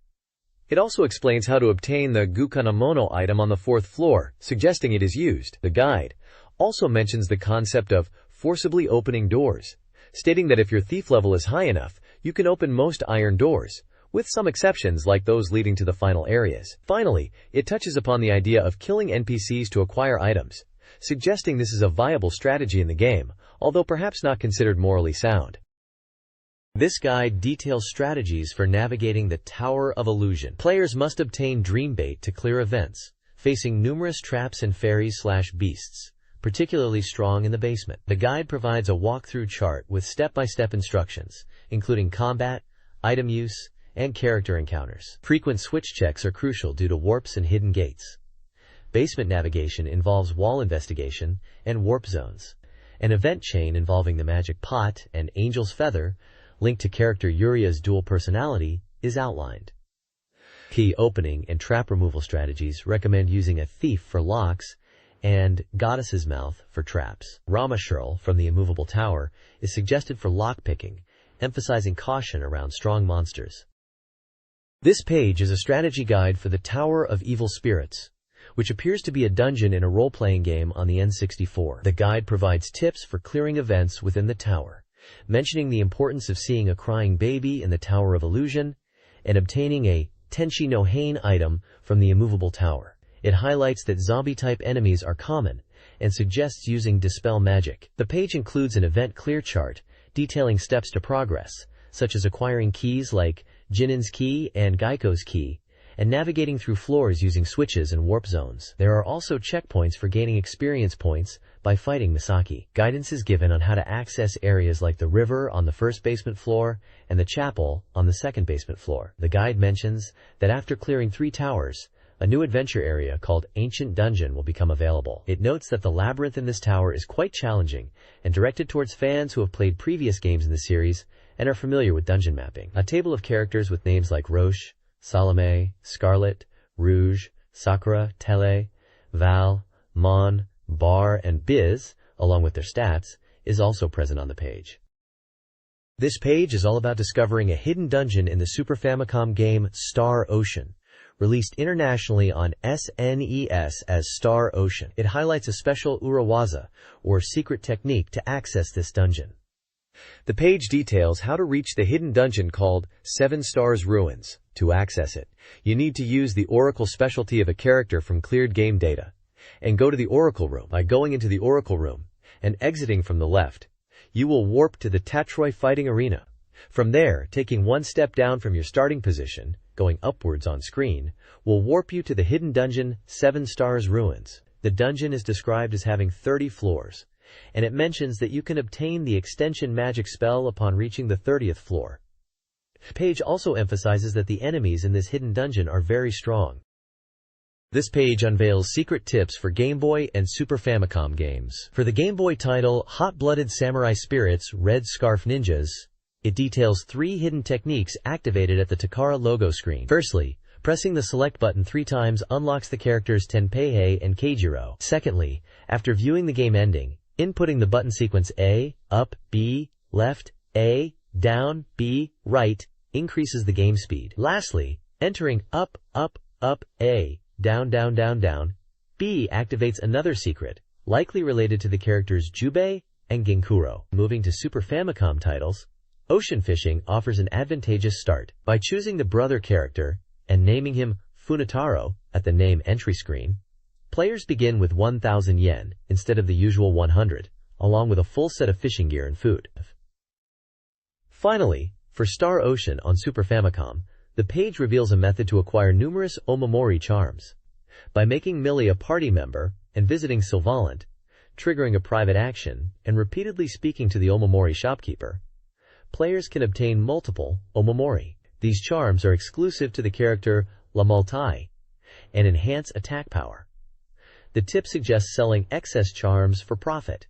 It also explains how to obtain the gukanamono item on the 4th floor, suggesting it is used. The guide also mentions the concept of forcibly opening doors, stating that if your thief level is high enough, you can open most iron doors, with some exceptions like those leading to the final areas. Finally, it touches upon the idea of killing NPCs to acquire items, suggesting this is a viable strategy in the game, although perhaps not considered morally sound. This guide details strategies for navigating the Tower of Illusion. Players must obtain dream bait to clear events, facing numerous traps and fairies/beasts, particularly strong in the basement. The guide provides a walkthrough chart with step-by-step instructions, including combat, item use, and character encounters. Frequent switch checks are crucial due to warps and hidden gates. Basement navigation involves wall investigation and warp zones. An event chain involving the magic pot and Angel's Feather, linked to character Uria's dual personality, is outlined. Key opening and trap removal strategies recommend using a thief for locks and Goddess's Mouth for traps. Ramashurl from the immovable tower is suggested for lockpicking, emphasizing caution around strong monsters. This page is a strategy guide for the Tower of Evil Spirits, which appears to be a dungeon in a role-playing game on the N64. The guide provides tips for clearing events within the tower, mentioning the importance of seeing a crying baby in the Tower of Illusion and obtaining a Tenshi no Hane item from the immovable tower. It highlights that zombie-type enemies are common and suggests using Dispel Magic. The page includes an event clear chart detailing steps to progress, such as acquiring keys like Jinin's Key and Gaiko's Key, and navigating through floors using switches and warp zones. There are also checkpoints for gaining experience points by fighting Misaki. Guidance is given on how to access areas like the river on the 1st basement floor and the chapel on the 2nd basement floor. The guide mentions that after clearing 3 towers, a new adventure area called Ancient Dungeon will become available. It notes that the labyrinth in this tower is quite challenging and directed towards fans who have played previous games in the series and are familiar with dungeon mapping. A table of characters with names like Roche, Salome, Scarlet, Rouge, Sakura, Tele, Val, Mon, Bar, and Biz, along with their stats, is also present on the page. This page is all about discovering a hidden dungeon in the Super Famicom game Star Ocean, released internationally on SNES as Star Ocean. It highlights a special Urawaza, or secret technique to access this dungeon. The page details how to reach the hidden dungeon called 7 Stars Ruins. To access it, you need to use the Oracle specialty of a character from cleared game data, and go to the Oracle Room. By going into the Oracle Room and exiting from the left, you will warp to the Tatroy Fighting Arena. From there, taking 1 step down from your starting position, going upwards on screen, will warp you to the hidden dungeon 7 Stars Ruins. The dungeon is described as having 30 floors, and it mentions that you can obtain the extension magic spell upon reaching the 30th floor. The page also emphasizes that the enemies in this hidden dungeon are very strong. This page unveils secret tips for Game Boy and Super Famicom games. For the Game Boy title Hot-Blooded Samurai Spirits Red Scarf Ninjas, it details 3 hidden techniques activated at the Takara logo screen. Firstly, pressing the select button 3 times unlocks the characters Tenpei and Keijiro. Secondly, after viewing the game ending, inputting the button sequence A, up, B, left, A, down, B, right, increases the game speed. Lastly, entering up, up, up, A, down, down, down, down, B activates another secret, likely related to the characters Jubei and Genkuro. Moving to Super Famicom titles, Ocean fishing offers an advantageous start. By choosing the brother character and naming him Funitaro at the name entry screen, players begin with 1,000 yen instead of the usual 100, along with a full set of fishing gear and food. Finally, for Star Ocean on Super Famicom, the page reveals a method to acquire numerous Omamori charms. By making Millie a party member and visiting Sylvalant, triggering a private action, and repeatedly speaking to the Omamori shopkeeper, players can obtain multiple Omamori. These charms are exclusive to the character La Multai and enhance attack power. The tip suggests selling excess charms for profit.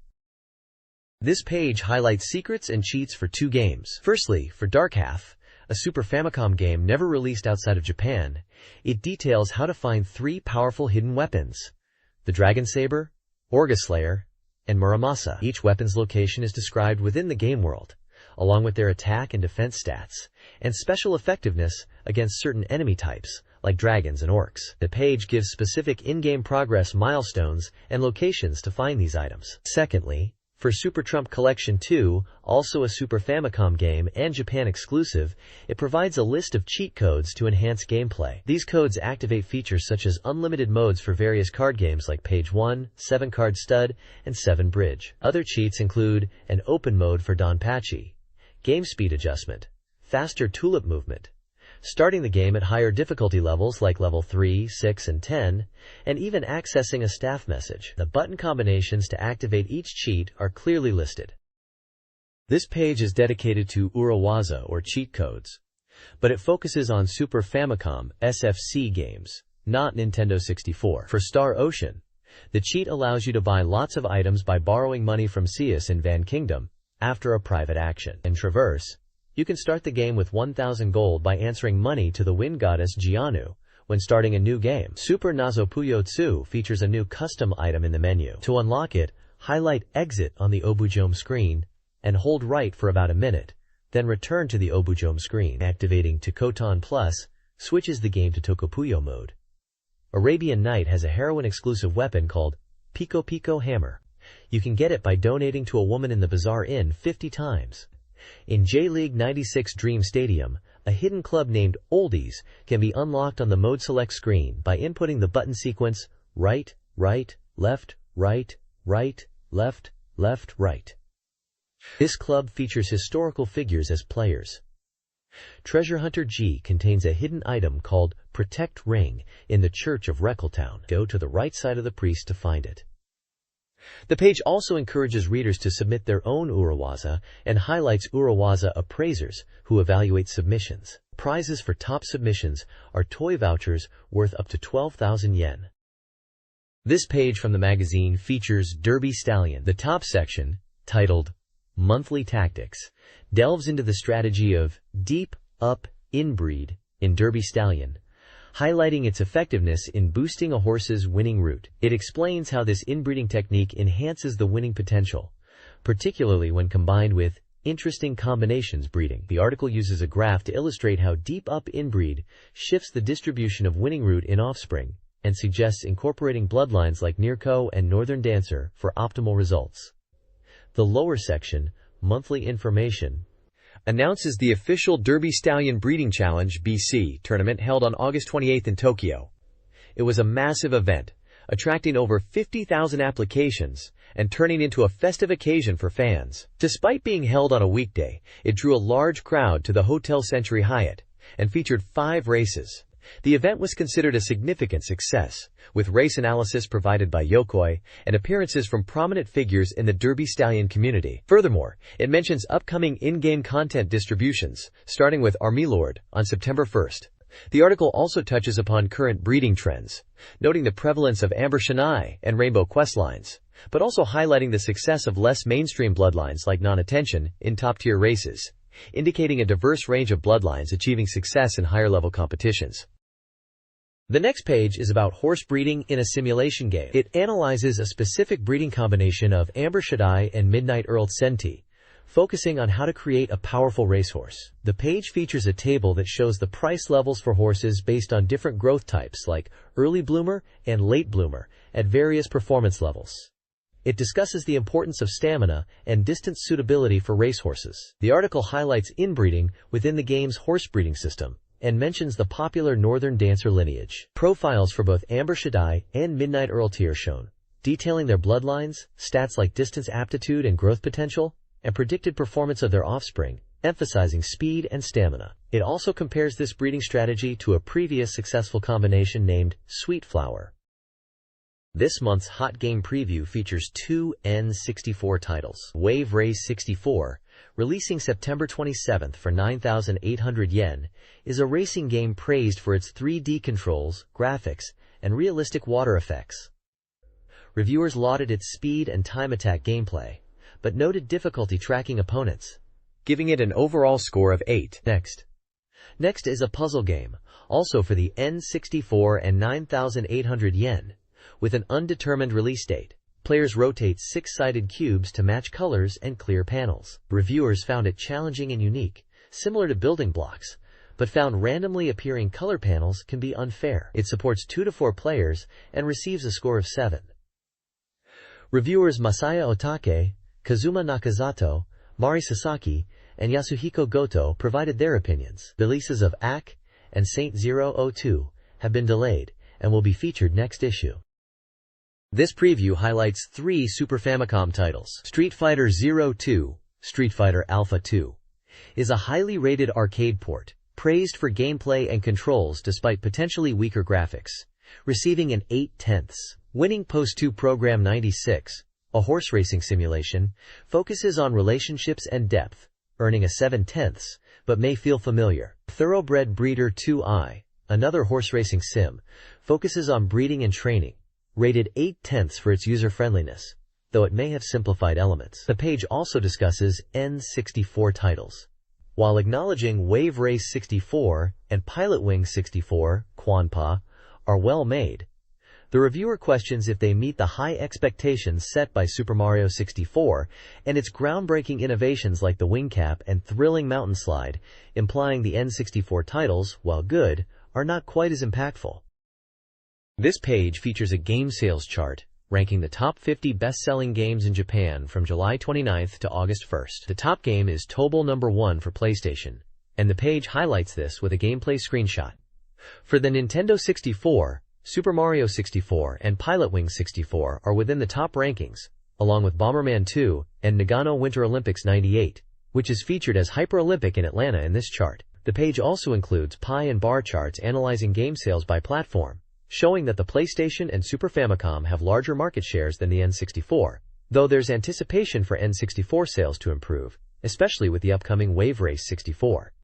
This page highlights secrets and cheats for 2 games. Firstly, for Dark Half, a Super Famicom game never released outside of Japan, it details how to find 3 powerful hidden weapons: the Dragon Saber, Orga Slayer, and Muramasa. Each weapon's location is described within the game world, along with their attack and defense stats, and special effectiveness against certain enemy types, like dragons and orcs. The page gives specific in-game progress milestones and locations to find these items. Secondly, for Super Trump Collection 2, also a Super Famicom game and Japan exclusive, it provides a list of cheat codes to enhance gameplay. These codes activate features such as unlimited modes for various card games like Page 1, 7-card stud, and 7 bridge. Other cheats include an open mode for Donpachi, game speed adjustment, faster tulip movement, starting the game at higher difficulty levels like level 3, 6, and 10, and even accessing a staff message. The button combinations to activate each cheat are clearly listed. This page is dedicated to Urawaza or cheat codes, but it focuses on Super Famicom SFC games, not Nintendo 64. For Star Ocean, the cheat allows you to buy lots of items by borrowing money from Ceus in Van Kingdom after a private action. In Traverse, you can start the game with 1,000 gold by answering money to the wind goddess Gianu when starting a new game. Super Nazopuyotsu features a new custom item in the menu. To unlock it, highlight Exit on the Obujome screen and hold right for about a minute, then return to the Obujome screen. Activating Tokotan Plus switches the game to Tokopuyo mode. Arabian Night has a heroine-exclusive weapon called Pico Pico Hammer. You can get it by donating to a woman in the Bazaar Inn 50 times. In J-League 96 Dream Stadium, a hidden club named Oldies can be unlocked on the Mode Select screen by inputting the button sequence right, right, left, right, right, left, left, right. This club features historical figures as players. Treasure Hunter G contains a hidden item called Protect Ring in the Church of Reckletown. Go to the right side of the priest to find it. The page also encourages readers to submit their own Urawaza and highlights Urawaza appraisers who evaluate submissions. Prizes for top submissions are toy vouchers worth up to 12,000 yen. This page from the magazine features Derby Stallion. The top section, titled Monthly Tactics, delves into the strategy of deep up inbreed in Derby Stallion, highlighting its effectiveness in boosting a horse's winning route. It explains how this inbreeding technique enhances the winning potential, particularly when combined with interesting combinations breeding. The article uses a graph to illustrate how deep up inbreed shifts the distribution of winning route in offspring and suggests incorporating bloodlines like Nirko and Northern Dancer for optimal results. The lower section, Monthly Information, announces the official Derby Stallion Breeding Challenge (BC) tournament held on August 28 in Tokyo. It was a massive event, attracting over 50,000 applications and turning into a festive occasion for fans. Despite being held on a weekday, it drew a large crowd to the Hotel Century Hyatt and featured 5 races. The event was considered a significant success, with race analysis provided by Yokoi and appearances from prominent figures in the Derby Stallion community. Furthermore, it mentions upcoming in-game content distributions, starting with Army Lord on September 1st. The article also touches upon current breeding trends, noting the prevalence of Amber Shanai and Rainbow Quest lines, but also highlighting the success of less mainstream bloodlines like Non-Attention in top-tier races, indicating a diverse range of bloodlines achieving success in higher-level competitions. The next page is about horse breeding in a simulation game. It analyzes a specific breeding combination of Amber Shaddai and Midnight Earl Senti, focusing on how to create a powerful racehorse. The page features a table that shows the price levels for horses based on different growth types like early bloomer and late bloomer at various performance levels. It discusses the importance of stamina and distance suitability for racehorses. The article highlights inbreeding within the game's horse breeding system and mentions the popular Northern Dancer lineage. Profiles for both Amber Shaddai and Midnight Earl T are shown, detailing their bloodlines, stats like distance aptitude and growth potential, and predicted performance of their offspring, emphasizing speed and stamina. It also compares this breeding strategy to a previous successful combination named Sweet Flower. This month's Hot Game Preview features two N64 titles. Wave Race 64, releasing September 27th for 9,800 yen, is a racing game praised for its 3D controls, graphics, and realistic water effects. Reviewers lauded its speed and time attack gameplay, but noted difficulty tracking opponents, giving it an overall score of 8. Next is a puzzle game, also for the N64 and 9,800 yen, with an undetermined release date. Players rotate six-sided cubes to match colors and clear panels. Reviewers found it challenging and unique, similar to building blocks, but found randomly appearing color panels can be unfair. It supports 2 to 4 players and receives a score of 7. Reviewers Masaya Otake, Kazuma Nakazato, Mari Sasaki, and Yasuhiko Goto provided their opinions. Releases of AK and Saint 002 have been delayed and will be featured next issue. This preview highlights 3 Super Famicom titles. Street Fighter 02, Street Fighter Alpha 2, is a highly rated arcade port, praised for gameplay and controls despite potentially weaker graphics, receiving an 8/10. Winning Post 2 Program 96, a horse racing simulation, focuses on relationships and depth, earning a 7/10, but may feel familiar. Thoroughbred Breeder 2i, another horse racing sim, focuses on breeding and training, rated 8/10 for its user-friendliness, though it may have simplified elements. The page also discusses N64 titles. While acknowledging Wave Race 64 and Pilot Wing 64, Quanpa, are well made, the reviewer questions if they meet the high expectations set by Super Mario 64 and its groundbreaking innovations like the wing cap and thrilling mountain slide, implying the N64 titles, while good, are not quite as impactful. This page features a game sales chart, ranking the top 50 best-selling games in Japan from July 29th to August 1st. The top game is Tobal No. 1 for PlayStation, and the page highlights this with a gameplay screenshot. For the Nintendo 64, Super Mario 64 and Pilot Wing 64 are within the top rankings, along with Bomberman 2 and Nagano Winter Olympics 98, which is featured as Hyper Olympic in Atlanta in this chart. The page also includes pie and bar charts analyzing game sales by platform, showing that the PlayStation and Super Famicom have larger market shares than the N64, though there's anticipation for N64 sales to improve, especially with the upcoming Wave Race 64.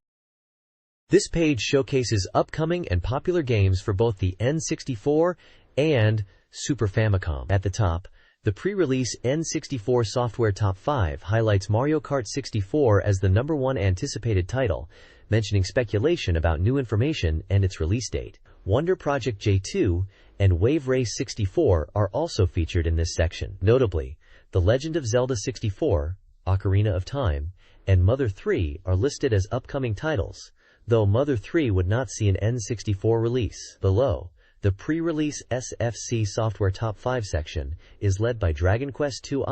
This page showcases upcoming and popular games for both the N64 and Super Famicom. At the top, the pre-release N64 software Top 5 highlights Mario Kart 64 as the number 1 anticipated title, mentioning speculation about new information and its release date. Wonder Project J2 and Wave Race 64 are also featured in this section. Notably, The Legend of Zelda 64, Ocarina of Time, and Mother 3 are listed as upcoming titles, though Mother 3 would not see an N64 release. Below, the pre-release SFC software Top 5 section is led by Dragon Quest II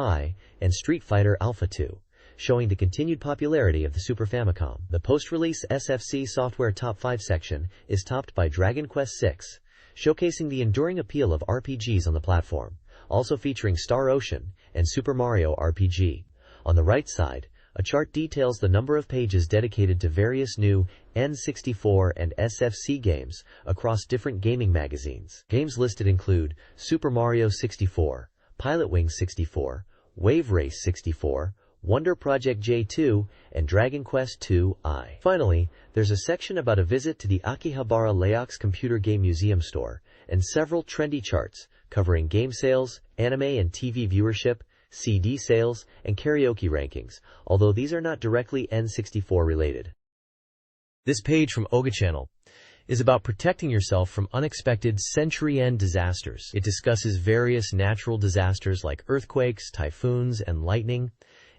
and Street Fighter Alpha 2, showing the continued popularity of the Super Famicom. The post-release SFC software Top 5 section is topped by Dragon Quest VI, showcasing the enduring appeal of RPGs on the platform, also featuring Star Ocean and Super Mario RPG. On the right side, a chart details the number of pages dedicated to various new N64 and SFC games across different gaming magazines. Games listed include Super Mario 64, Pilot Wing 64, Wave Race 64, Wonder Project J2, and Dragon Quest II-I. Finally, there's a section about a visit to the Akihabara Laox Computer Game Museum store, and several trendy charts covering game sales, anime and TV viewership, CD sales, and karaoke rankings, although these are not directly N64 related. This page from Oga Channel is about protecting yourself from unexpected century-end disasters. It discusses various natural disasters like earthquakes, typhoons, and lightning,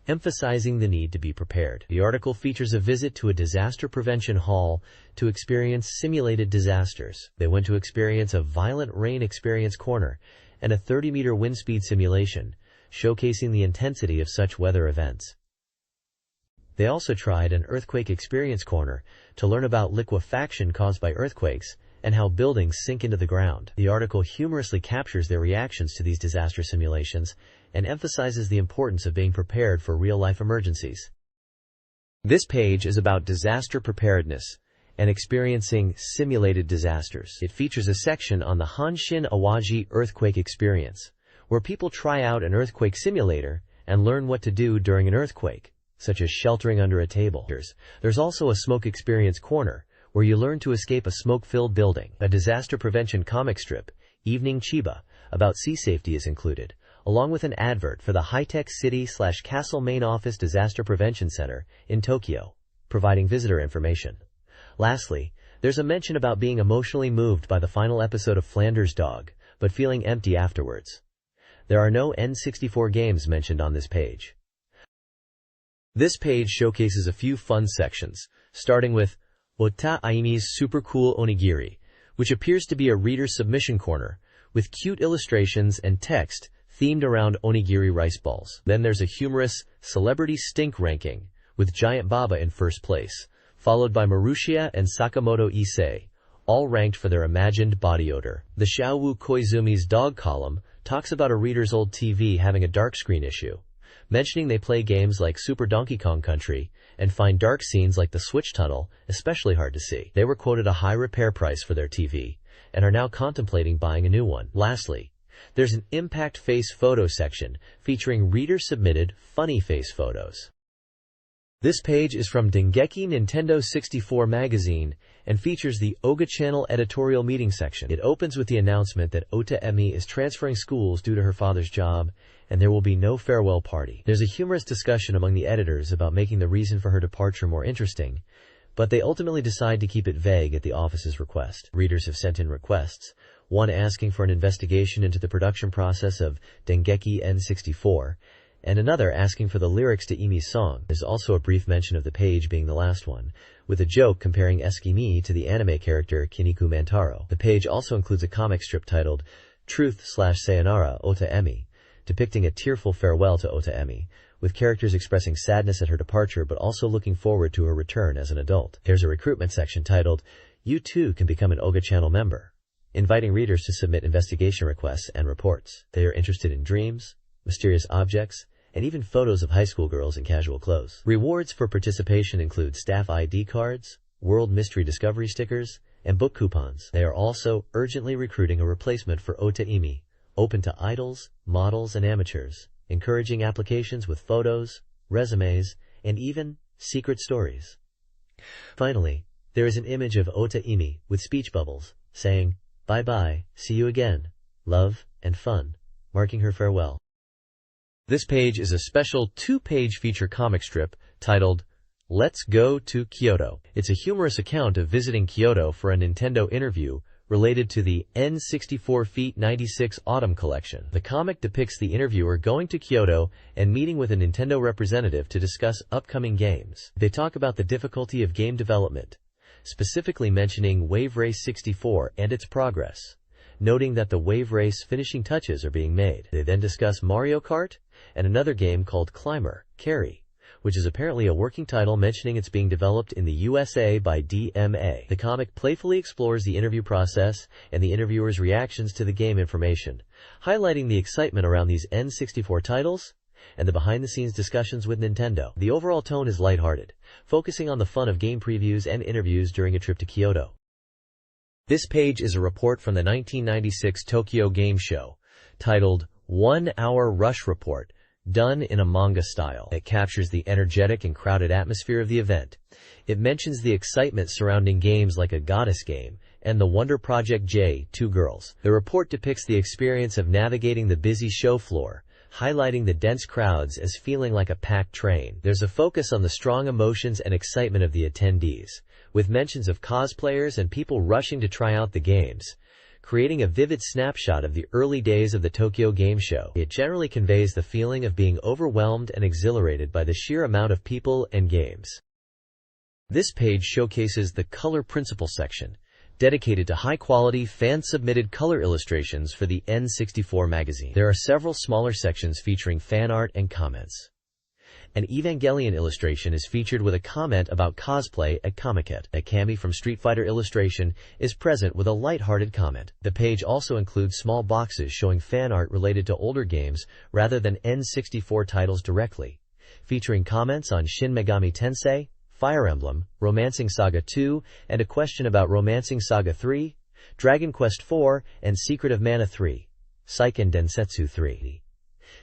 emphasizing the need to be prepared. The article features a visit to a disaster prevention hall to experience simulated disasters. They went to experience a violent rain experience corner and a 30-meter wind speed simulation, showcasing the intensity of such weather events. They also tried an Earthquake Experience corner to learn about liquefaction caused by earthquakes and how buildings sink into the ground. The article humorously captures their reactions to these disaster simulations and emphasizes the importance of being prepared for real-life emergencies. This page is about disaster preparedness and experiencing simulated disasters. It features a section on the Hanshin Awaji Earthquake Experience, where people try out an earthquake simulator and learn what to do during an earthquake, such as sheltering under a table. There's also a smoke experience corner, where you learn to escape a smoke-filled building. A disaster prevention comic strip, Evening Chiba, about sea safety is included, along with an advert for the High-Tech City/Castle Main Office Disaster Prevention Center in Tokyo, providing visitor information. Lastly, there's a mention about being emotionally moved by the final episode of Flanders Dog, but feeling empty afterwards. There are no N64 games mentioned on this page. This page showcases a few fun sections, starting with Ota Aimi's Super Cool Onigiri, which appears to be a reader submission corner, with cute illustrations and text themed around onigiri rice balls. Then there's a humorous Celebrity Stink ranking, with Giant Baba in first place, followed by Marussia and Sakamoto Issei, all ranked for their imagined body odor. The Xiaowu Koizumi's dog column talks about a reader's old TV having a dark screen issue, mentioning they play games like Super Donkey Kong Country and find dark scenes like the Switch Tunnel especially hard to see. They were quoted a high repair price for their TV and are now contemplating buying a new one. Lastly, there's an Impact Face photo section featuring reader-submitted funny face photos. This page is from Dengeki Nintendo 64 magazine and features the Oga Channel editorial meeting section. It opens with the announcement that Ota Emi is transferring schools due to her father's job, and there will be no farewell party. There's a humorous discussion among the editors about making the reason for her departure more interesting, but they ultimately decide to keep it vague at the office's request. Readers have sent in requests, one asking for an investigation into the production process of Dengeki N64, and another asking for the lyrics to Emi's song. There's also a brief mention of the page being the last one, with a joke comparing Eskimi to the anime character Kiniku Mantaro. The page also includes a comic strip titled Truth/Sayonara Ota Emi, depicting a tearful farewell to Ota Emi, with characters expressing sadness at her departure but also looking forward to her return as an adult. There's a recruitment section titled You Too Can Become an Oga Channel Member, inviting readers to submit investigation requests and reports. They are interested in dreams, mysterious objects, and even photos of high school girls in casual clothes. Rewards for participation include staff ID cards, World Mystery Discovery stickers, and book coupons. They are also urgently recruiting a replacement for Ota Emi, open to idols, models, and amateurs, encouraging applications with photos, resumes, and even secret stories. Finally, there is an image of Ota Emi with speech bubbles, saying, "Bye-bye, see you again, love and fun," marking her farewell. This page is a special 2-page feature comic strip titled Let's Go to Kyoto. It's a humorous account of visiting Kyoto for a Nintendo interview related to the N64 Feet 96 Autumn Collection. The comic depicts the interviewer going to Kyoto and meeting with a Nintendo representative to discuss upcoming games. They talk about the difficulty of game development, specifically mentioning Wave Race 64 and its progress, noting that the Wave Race finishing touches are being made. They then discuss Mario Kart and another game called Climber, Carry, which is apparently a working title, mentioning it's being developed in the USA by DMA. The comic playfully explores the interview process and the interviewer's reactions to the game information, highlighting the excitement around these N64 titles and the behind-the-scenes discussions with Nintendo. The overall tone is lighthearted, focusing on the fun of game previews and interviews during a trip to Kyoto. This page is a report from the 1996 Tokyo Game Show, titled 1 Hour Rush Report, done in a manga style. It captures the energetic and crowded atmosphere of the event. It mentions the excitement surrounding games like a Goddess game and the Wonder Project J, 2 Girls. The report depicts the experience of navigating the busy show floor, highlighting the dense crowds as feeling like a packed train. There's a focus on the strong emotions and excitement of the attendees, with mentions of cosplayers and people rushing to try out the games, creating a vivid snapshot of the early days of the Tokyo Game Show. It generally conveys the feeling of being overwhelmed and exhilarated by the sheer amount of people and games. This page showcases the Color Principle section, dedicated to high-quality, fan-submitted color illustrations for the N64 magazine. There are several smaller sections featuring fan art and comments. An Evangelion illustration is featured with a comment about cosplay at Comiket. A Kami from Street Fighter illustration is present with a light-hearted comment. The page also includes small boxes showing fan art related to older games rather than N64 titles directly, featuring comments on Shin Megami Tensei, Fire Emblem, Romancing Saga 2, and a question about Romancing Saga 3, Dragon Quest IV, and Secret of Mana 3, Seiken Densetsu 3.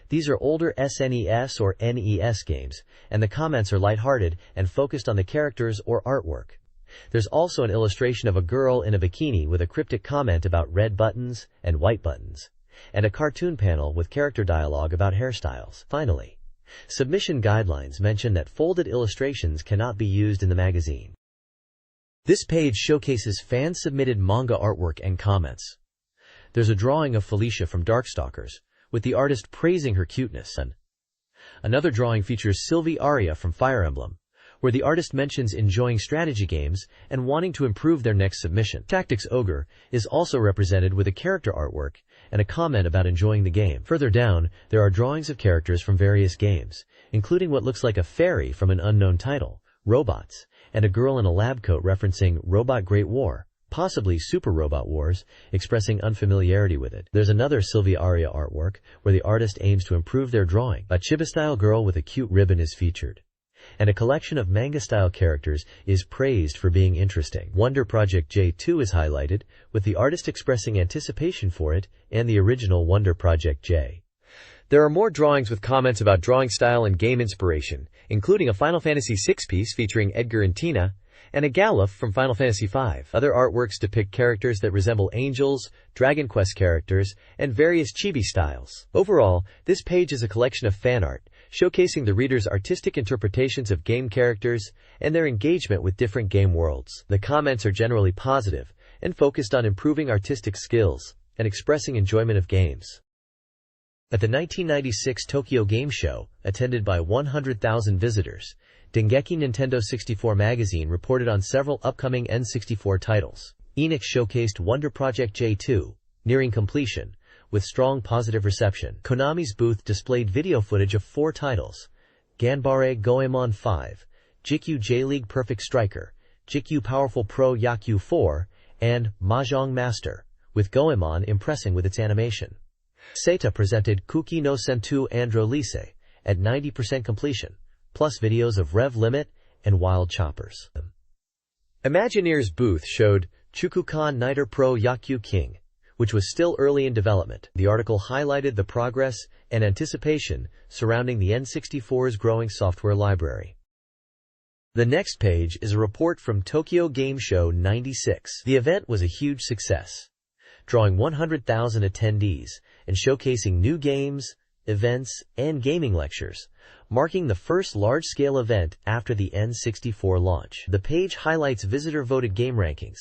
These are older SNES or NES games, and the comments are lighthearted and focused on the characters or artwork. There's also an illustration of a girl in a bikini with a cryptic comment about red buttons and white buttons, and a cartoon panel with character dialogue about hairstyles. Finally, submission guidelines mention that folded illustrations cannot be used in the magazine. This page showcases fan-submitted manga artwork and comments. There's a drawing of Felicia from Darkstalkers, with the artist praising her cuteness. Another drawing features Sylvie Aria from Fire Emblem, where the artist mentions enjoying strategy games and wanting to improve their next submission. Tactics Ogre is also represented with a character artwork and a comment about enjoying the game. Further down, there are drawings of characters from various games, including what looks like a fairy from an unknown title, Robots, and a girl in a lab coat referencing Robot Great War, possibly Super Robot Wars, expressing unfamiliarity with it. There's another Sylvia Aria artwork where the artist aims to improve their drawing. A Chiba-style girl with a cute ribbon is featured, and a collection of manga-style characters is praised for being interesting. Wonder Project J2 is highlighted, with the artist expressing anticipation for it and the original Wonder Project J. There are more drawings with comments about drawing style and game inspiration, including a Final Fantasy VI piece featuring Edgar and Tina, and a Galuf from Final Fantasy V. Other artworks depict characters that resemble angels, Dragon Quest characters, and various chibi styles. Overall, this page is a collection of fan art, showcasing the reader's artistic interpretations of game characters and their engagement with different game worlds. The comments are generally positive and focused on improving artistic skills and expressing enjoyment of games. At the 1996 Tokyo Game Show, attended by 100,000 visitors, Dengeki Nintendo 64 magazine reported on several upcoming N64 titles. Enix showcased Wonder Project J2, nearing completion, with strong positive reception. Konami's booth displayed video footage of 4 titles: Ganbare Goemon 5, GQ J-League Perfect Striker, GQ Powerful Pro Yakyu 4, and Mahjong Master, with Goemon impressing with its animation. Seta presented Kuki no Sentu Andro Lise, at 90% completion, plus videos of Rev Limit and Wild Choppers. Imagineer's booth showed Chukukan Niter Pro Yakyu King, which was still early in development. The article highlighted the progress and anticipation surrounding the N64's growing software library. The next page is a report from Tokyo Game Show 96. The event was a huge success, drawing 100,000 attendees and showcasing new games, events, and gaming lectures, marking the first large-scale event after the N64 launch. The page highlights visitor-voted game rankings,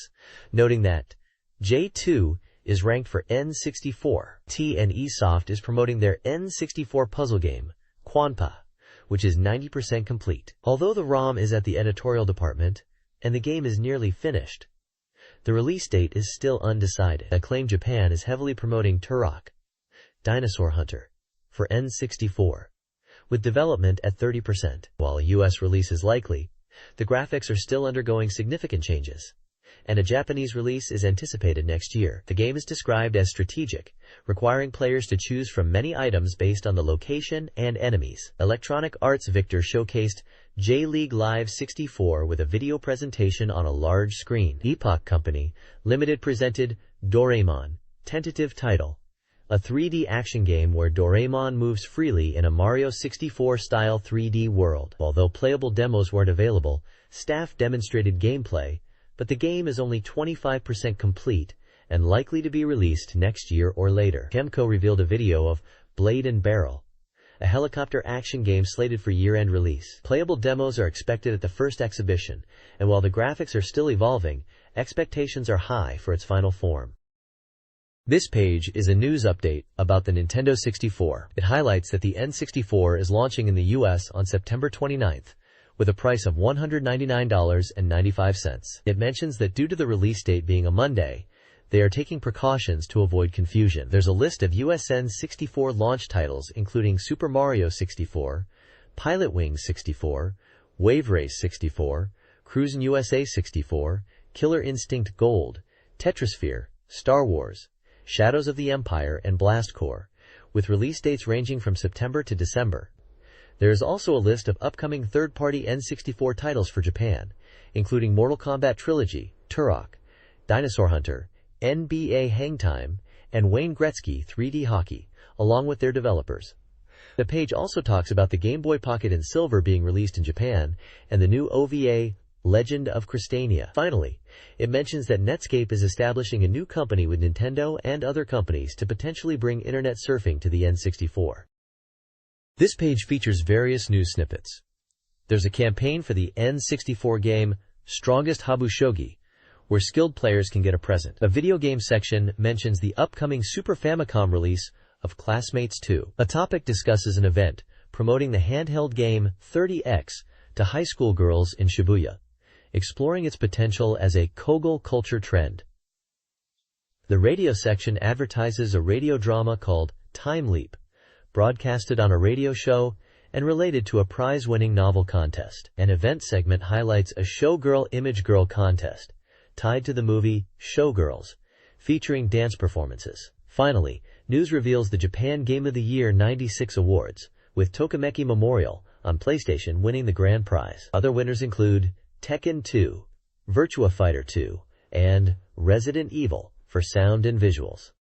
noting that J2 is ranked for N64. T&E Soft is promoting their N64 puzzle game, Quanpa, which is 90% complete. Although the ROM is at the editorial department, and the game is nearly finished, the release date is still undecided. Acclaim Japan is heavily promoting Turok, Dinosaur Hunter, for N64, with development at 30%. While a US release is likely, the graphics are still undergoing significant changes, and a Japanese release is anticipated next year. The game is described as strategic, requiring players to choose from many items based on the location and enemies. Electronic Arts Victor showcased J-League Live 64 with a video presentation on a large screen. Epoch Company Limited presented Doraemon, tentative title, a 3D action game where Doraemon moves freely in a Mario 64-style 3D world. Although playable demos weren't available, staff demonstrated gameplay, but the game is only 25% complete and likely to be released next year or later. Kemco revealed a video of Blade and Barrel, a helicopter action game slated for year-end release. Playable demos are expected at the first exhibition, and while the graphics are still evolving, expectations are high for its final form. This page is a news update about the Nintendo 64. It highlights that the N64 is launching in the US on September 29th, with a price of $199.95. It mentions that due to the release date being a Monday, they are taking precautions to avoid confusion. There's a list of USN 64 launch titles including Super Mario 64, Pilot Wings 64, Wave Race 64, Cruisin' USA 64, Killer Instinct Gold, Tetrasphere, Star Wars, Shadows of the Empire, and Blast Corps, with release dates ranging from September to December. There is also a list of upcoming third-party N64 titles for Japan, including Mortal Kombat Trilogy, Turok, Dinosaur Hunter, NBA Hangtime, and Wayne Gretzky 3D Hockey, along with their developers. The page also talks about the Game Boy Pocket in Silver being released in Japan, and the new OVA, Legend of Crystania. Finally, it mentions that Netscape is establishing a new company with Nintendo and other companies to potentially bring internet surfing to the N64. This page features various news snippets. There's a campaign for the N64 game, Strongest Habushogi, where skilled players can get a present. A video game section mentions the upcoming Super Famicom release of Classmates 2. A topic discusses an event promoting the handheld game 30X to high school girls in Shibuya, exploring its potential as a Kogel culture trend. The radio section advertises a radio drama called Time Leap, broadcasted on a radio show and related to a prize-winning novel contest. An event segment highlights a Showgirl Image Girl contest, tied to the movie Showgirls, featuring dance performances. Finally, news reveals the Japan Game of the Year '96 awards, with Tokimeki Memorial on PlayStation winning the grand prize. Other winners include Tekken 2, Virtua Fighter 2, and Resident Evil for sound and visuals.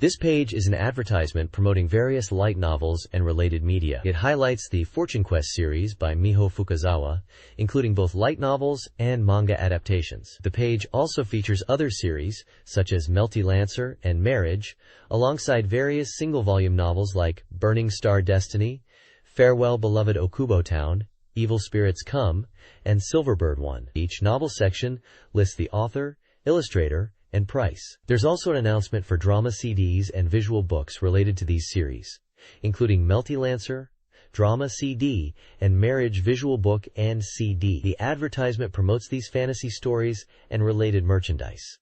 This page is an advertisement promoting various light novels and related media. It highlights the Fortune Quest series by Miho Fukazawa, including both light novels and manga adaptations. The page also features other series, such as Melty Lancer and Marriage, alongside various single-volume novels like Burning Star Destiny, Farewell Beloved Okubo Town, Evil Spirits Come, and Silverbird 1. Each novel section lists the author, illustrator, and price. There's also an announcement for drama CDs and visual books related to these series, including Melty Lancer, Drama CD, and Marriage visual book and CD. The advertisement promotes these fantasy stories and related merchandise.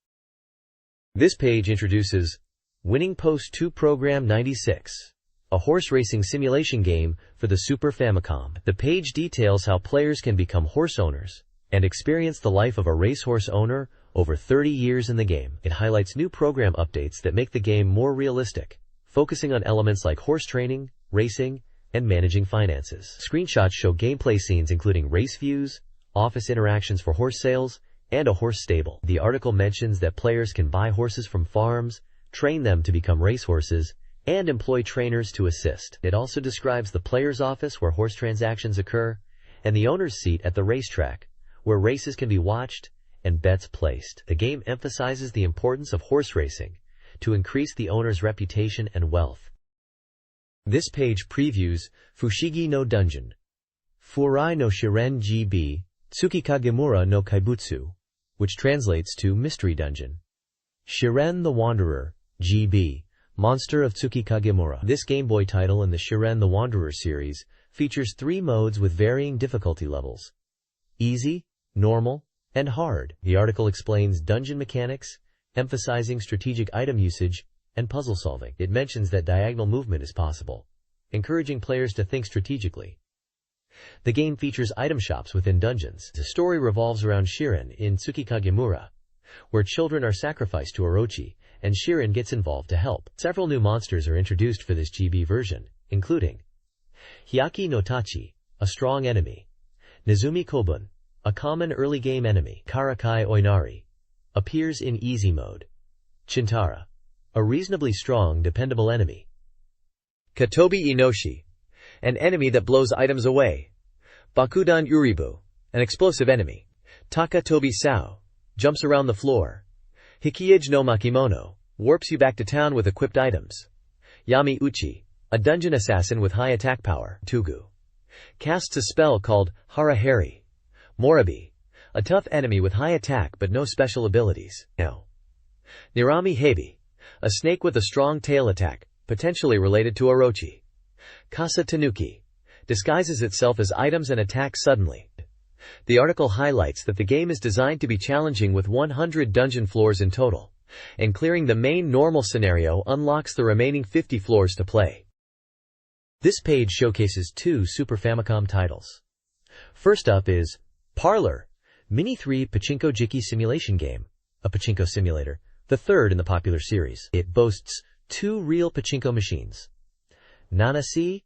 This page introduces Winning Post 2 Program 96, a horse racing simulation game for the Super Famicom. The page details how players can become horse owners and experience the life of a racehorse owner over 30 years in the game. It highlights new program updates that make the game more realistic, focusing on elements like horse training, racing, and managing finances. Screenshots show gameplay scenes including race views, office interactions for horse sales, and a horse stable. The article mentions that players can buy horses from farms, train them to become racehorses, and employ trainers to assist. It also describes the player's office where horse transactions occur, and the owner's seat at the racetrack, where races can be watched and bets placed. The game emphasizes the importance of horse racing to increase the owner's reputation and wealth. This page previews Fushigi no Dungeon, Furai no Shiren GB, Tsukikagemura no Kaibutsu, which translates to Mystery Dungeon. Shiren the Wanderer, GB, Monster of Tsukikagemura. This Game Boy title in the Shiren the Wanderer series features 3 modes with varying difficulty levels: easy, normal, and hard. The article explains dungeon mechanics, emphasizing strategic item usage and puzzle solving. It mentions that diagonal movement is possible, encouraging players to think strategically. The game features item shops within dungeons. The story revolves around Shiren in Tsukikagemura, where children are sacrificed to Orochi, and Shiren gets involved to help. Several new monsters are introduced for this GB version, including Hyaki no Tachi, a strong enemy; Nezumi Kobun, a common early game enemy; Karakai Oinari, appears in easy mode; Chintara, a reasonably strong, dependable enemy; Katobi Inoshi, an enemy that blows items away; Bakudan Uribu, an explosive enemy; Takatobi Sao, jumps around the floor; Hikiyage no Makimono, warps you back to town with equipped items; Yami Uchi, a dungeon assassin with high attack power; Tugu, casts a spell called Harahari; Moribi, a tough enemy with high attack but no special abilities. Nirami Hebi, a snake with a strong tail attack, potentially related to Orochi; Kasa Tanuki, disguises itself as items and attacks suddenly. The article highlights that the game is designed to be challenging with 100 dungeon floors in total, and clearing the main normal scenario unlocks the remaining 50 floors to play. This page showcases 2 Super Famicom titles. First up is Parlor, Mini 3 Pachinko Jiki simulation game, a pachinko simulator, the third in the popular series. It boasts 2 real pachinko machines, Nanasi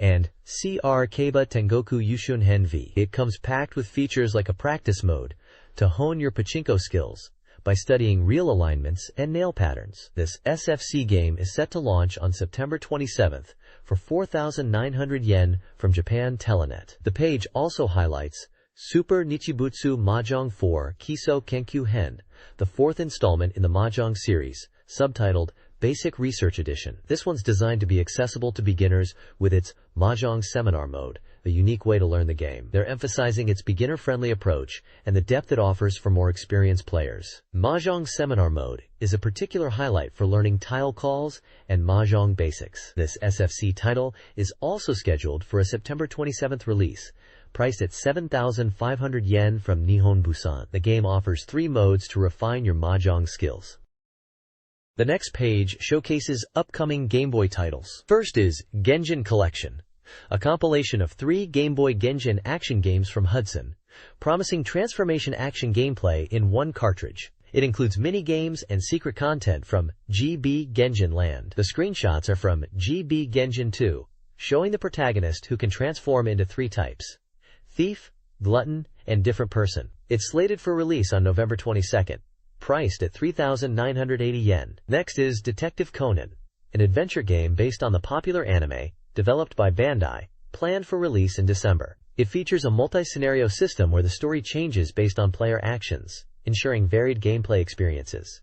and CR Keiba Tengoku Yushun Hen V. It comes packed with features like a practice mode to hone your pachinko skills by studying real alignments and nail patterns. This SFC game is set to launch on September 27th for 4,900 yen from Japan Telenet. The page also highlights Super Nichibutsu Mahjong 4 Kiso Kenkyu Hen, the 4th installment in the Mahjong series, subtitled Basic Research Edition. This one's designed to be accessible to beginners with its Mahjong Seminar mode, a unique way to learn the game. They're emphasizing its beginner-friendly approach and the depth it offers for more experienced players. Mahjong Seminar mode is a particular highlight for learning tile calls and Mahjong basics. This SFC title is also scheduled for a September 27th release, priced at 7,500 yen from Nihon Busan. The game offers 3 modes to refine your Mahjong skills. The next page showcases upcoming Game Boy titles. First is Genjin Collection, a compilation of 3 Game Boy Genjin action games from Hudson, promising transformation action gameplay in 1 cartridge. It includes mini-games and secret content from GB Genjin Land. The screenshots are from GB Genjin 2, showing the protagonist who can transform into 3 types: Thief, Glutton, and Different Person. It's slated for release on November 22nd. Priced at 3,980 yen. Next is Detective Conan, an adventure game based on the popular anime, developed by Bandai, planned for release in December. It features a multi-scenario system where the story changes based on player actions, ensuring varied gameplay experiences.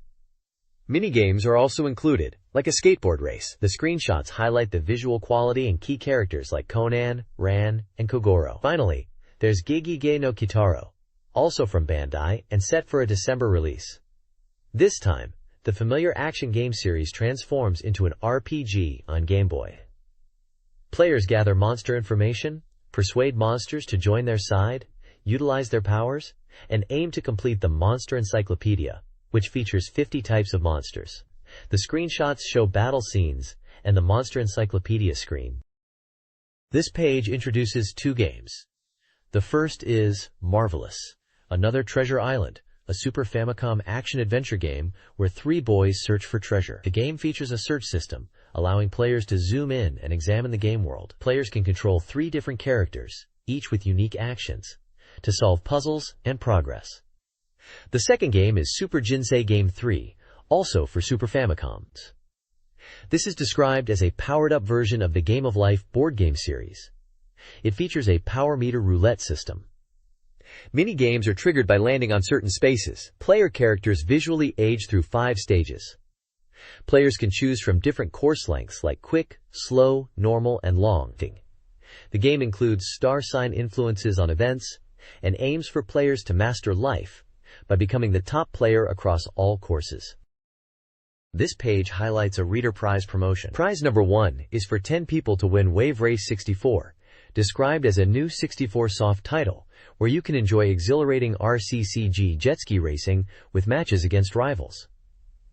Minigames are also included, like a skateboard race. The screenshots highlight the visual quality and key characters like Conan, Ran, and Kogoro. Finally, there's Gegige no Kitaro, also from Bandai, and set for a December release. This time, the familiar action game series transforms into an RPG on Game Boy. Players gather monster information, persuade monsters to join their side, utilize their powers, and aim to complete the Monster Encyclopedia, which features 50 types of monsters. The screenshots show battle scenes and the Monster Encyclopedia screen. This page introduces 2 games. The first is Marvelous, Another Treasure Island, a Super Famicom action-adventure game where 3 boys search for treasure. The game features a search system, allowing players to zoom in and examine the game world. Players can control 3 different characters, each with unique actions, to solve puzzles and progress. The second game is Super Jinsei Game 3, also for Super Famicom. This is described as a powered-up version of the Game of Life board game series. It features a power meter roulette system. Mini-games are triggered by landing on certain spaces. Player characters visually age through 5 stages. Players can choose from different course lengths like quick, slow, normal, and long. The game includes star sign influences on events and aims for players to master life by becoming the top player across all courses. This page highlights a reader prize promotion. Prize number 1 is for 10 people to win Wave Race 64, described as a new 64 soft title, where you can enjoy exhilarating RCCG jet ski racing with matches against rivals.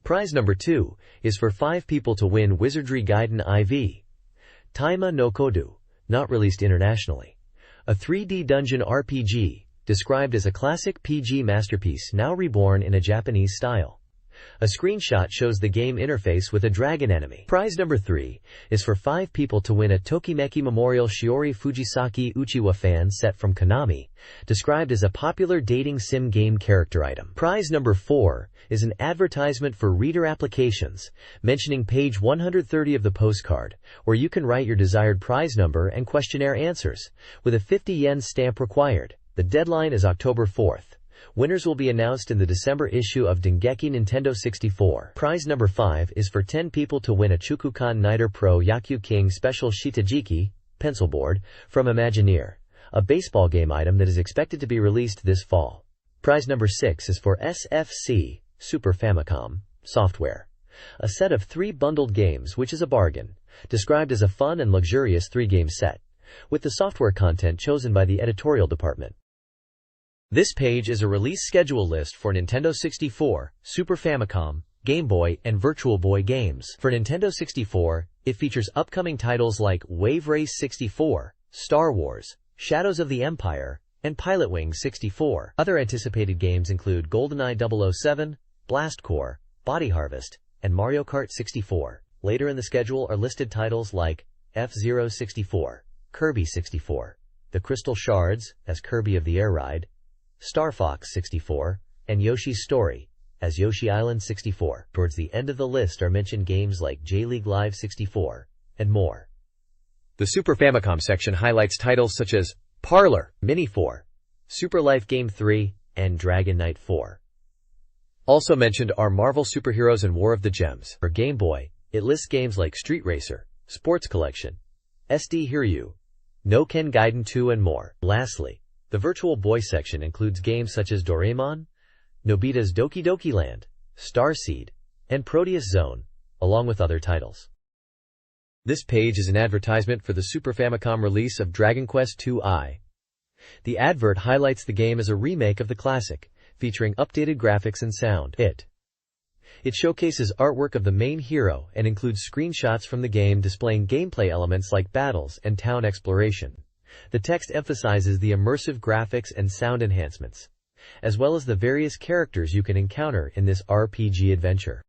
Prize number 2 is for 5 people to win Wizardry Gaiden IV, Taima no Kodu, not released internationally, a 3D dungeon RPG, described as a classic PG masterpiece now reborn in a Japanese style. A screenshot shows the game interface with a dragon enemy. Prize number 3 is for 5 people to win a Tokimeki Memorial Shiori Fujisaki Uchiwa fan set from Konami, described as a popular dating sim game character item. Prize number 4 is an advertisement for reader applications, mentioning page 130 of the postcard, where you can write your desired prize number and questionnaire answers, with a 50 yen stamp required. The deadline is October 4th. Winners will be announced in the December issue of Dengeki Nintendo 64. Prize number 5 is for 10 people to win a Chukukan Niter Pro Yaku King Special Shitajiki pencil board from Imagineer, a baseball game item that is expected to be released this fall. Prize number 6 is for SFC Super Famicom software, a set of 3 bundled games which is a bargain, described as a fun and luxurious 3-game set, with the software content chosen by the editorial department. This page is a release schedule list for Nintendo 64, Super Famicom, Game Boy, and Virtual Boy games. For Nintendo 64, it features upcoming titles like Wave Race 64, Star Wars, Shadows of the Empire, and Pilotwings 64. Other anticipated games include GoldenEye 007, Blast Corps, Body Harvest, and Mario Kart 64. Later in the schedule are listed titles like F-Zero 64, Kirby 64, The Crystal Shards as Kirby of the Air Ride, Star Fox 64, and Yoshi's Story as Yoshi Island 64. Towards the end of the list are mentioned games like J-League Live 64, and more. The Super Famicom section highlights titles such as Parlor, Mini 4, Super Life Game 3, and Dragon Knight 4. Also mentioned are Marvel Superheroes and War of the Gems. For Game Boy, it lists games like Street Racer, Sports Collection, SD Hiryu, No Ken Gaiden 2, and more. Lastly, the Virtual Boy section includes games such as Doraemon, Nobita's Doki Doki Land, Starseed, and Proteus Zone, along with other titles. This page is an advertisement for the Super Famicom release of Dragon Quest II. The advert highlights the game as a remake of the classic, featuring updated graphics and sound. It showcases artwork of the main hero and includes screenshots from the game displaying gameplay elements like battles and town exploration. The text emphasizes the immersive graphics and sound enhancements, as well as the various characters you can encounter in this RPG adventure.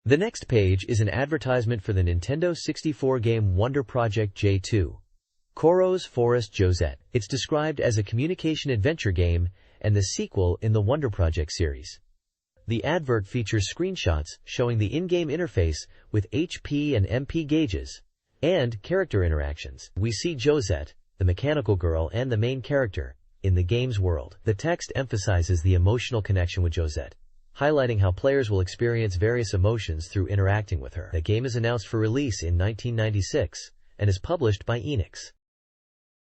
The next page is an advertisement for the Nintendo 64 game Wonder Project J2, Koro's Forest Josette. It's described as a communication adventure game and the sequel in the Wonder Project series. The advert features screenshots showing the in-game interface with HP and MP gauges and character interactions. We see Josette, the mechanical girl and the main character, in the game's world. The text emphasizes the emotional connection with Josette, highlighting how players will experience various emotions through interacting with her. The game is announced for release in 1996 and is published by Enix.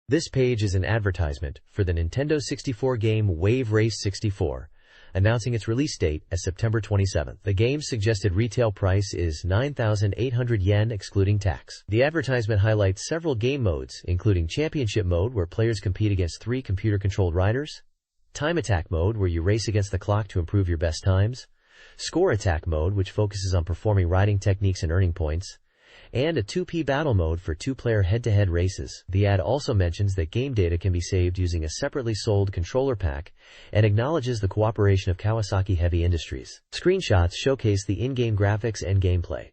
This page is an advertisement for the Nintendo 64 game Wave Race 64, announcing its release date as September 27th. The game's suggested retail price is 9,800 yen excluding tax. The advertisement highlights several game modes, including Championship Mode, where players compete against 3 computer-controlled riders, Time Attack Mode, where you race against the clock to improve your best times, Score Attack Mode, which focuses on performing riding techniques and earning points, and a 2P Battle Mode for 2-player head-to-head races. The ad also mentions that game data can be saved using a separately sold controller pack and acknowledges the cooperation of Kawasaki Heavy Industries. Screenshots showcase the in-game graphics and gameplay.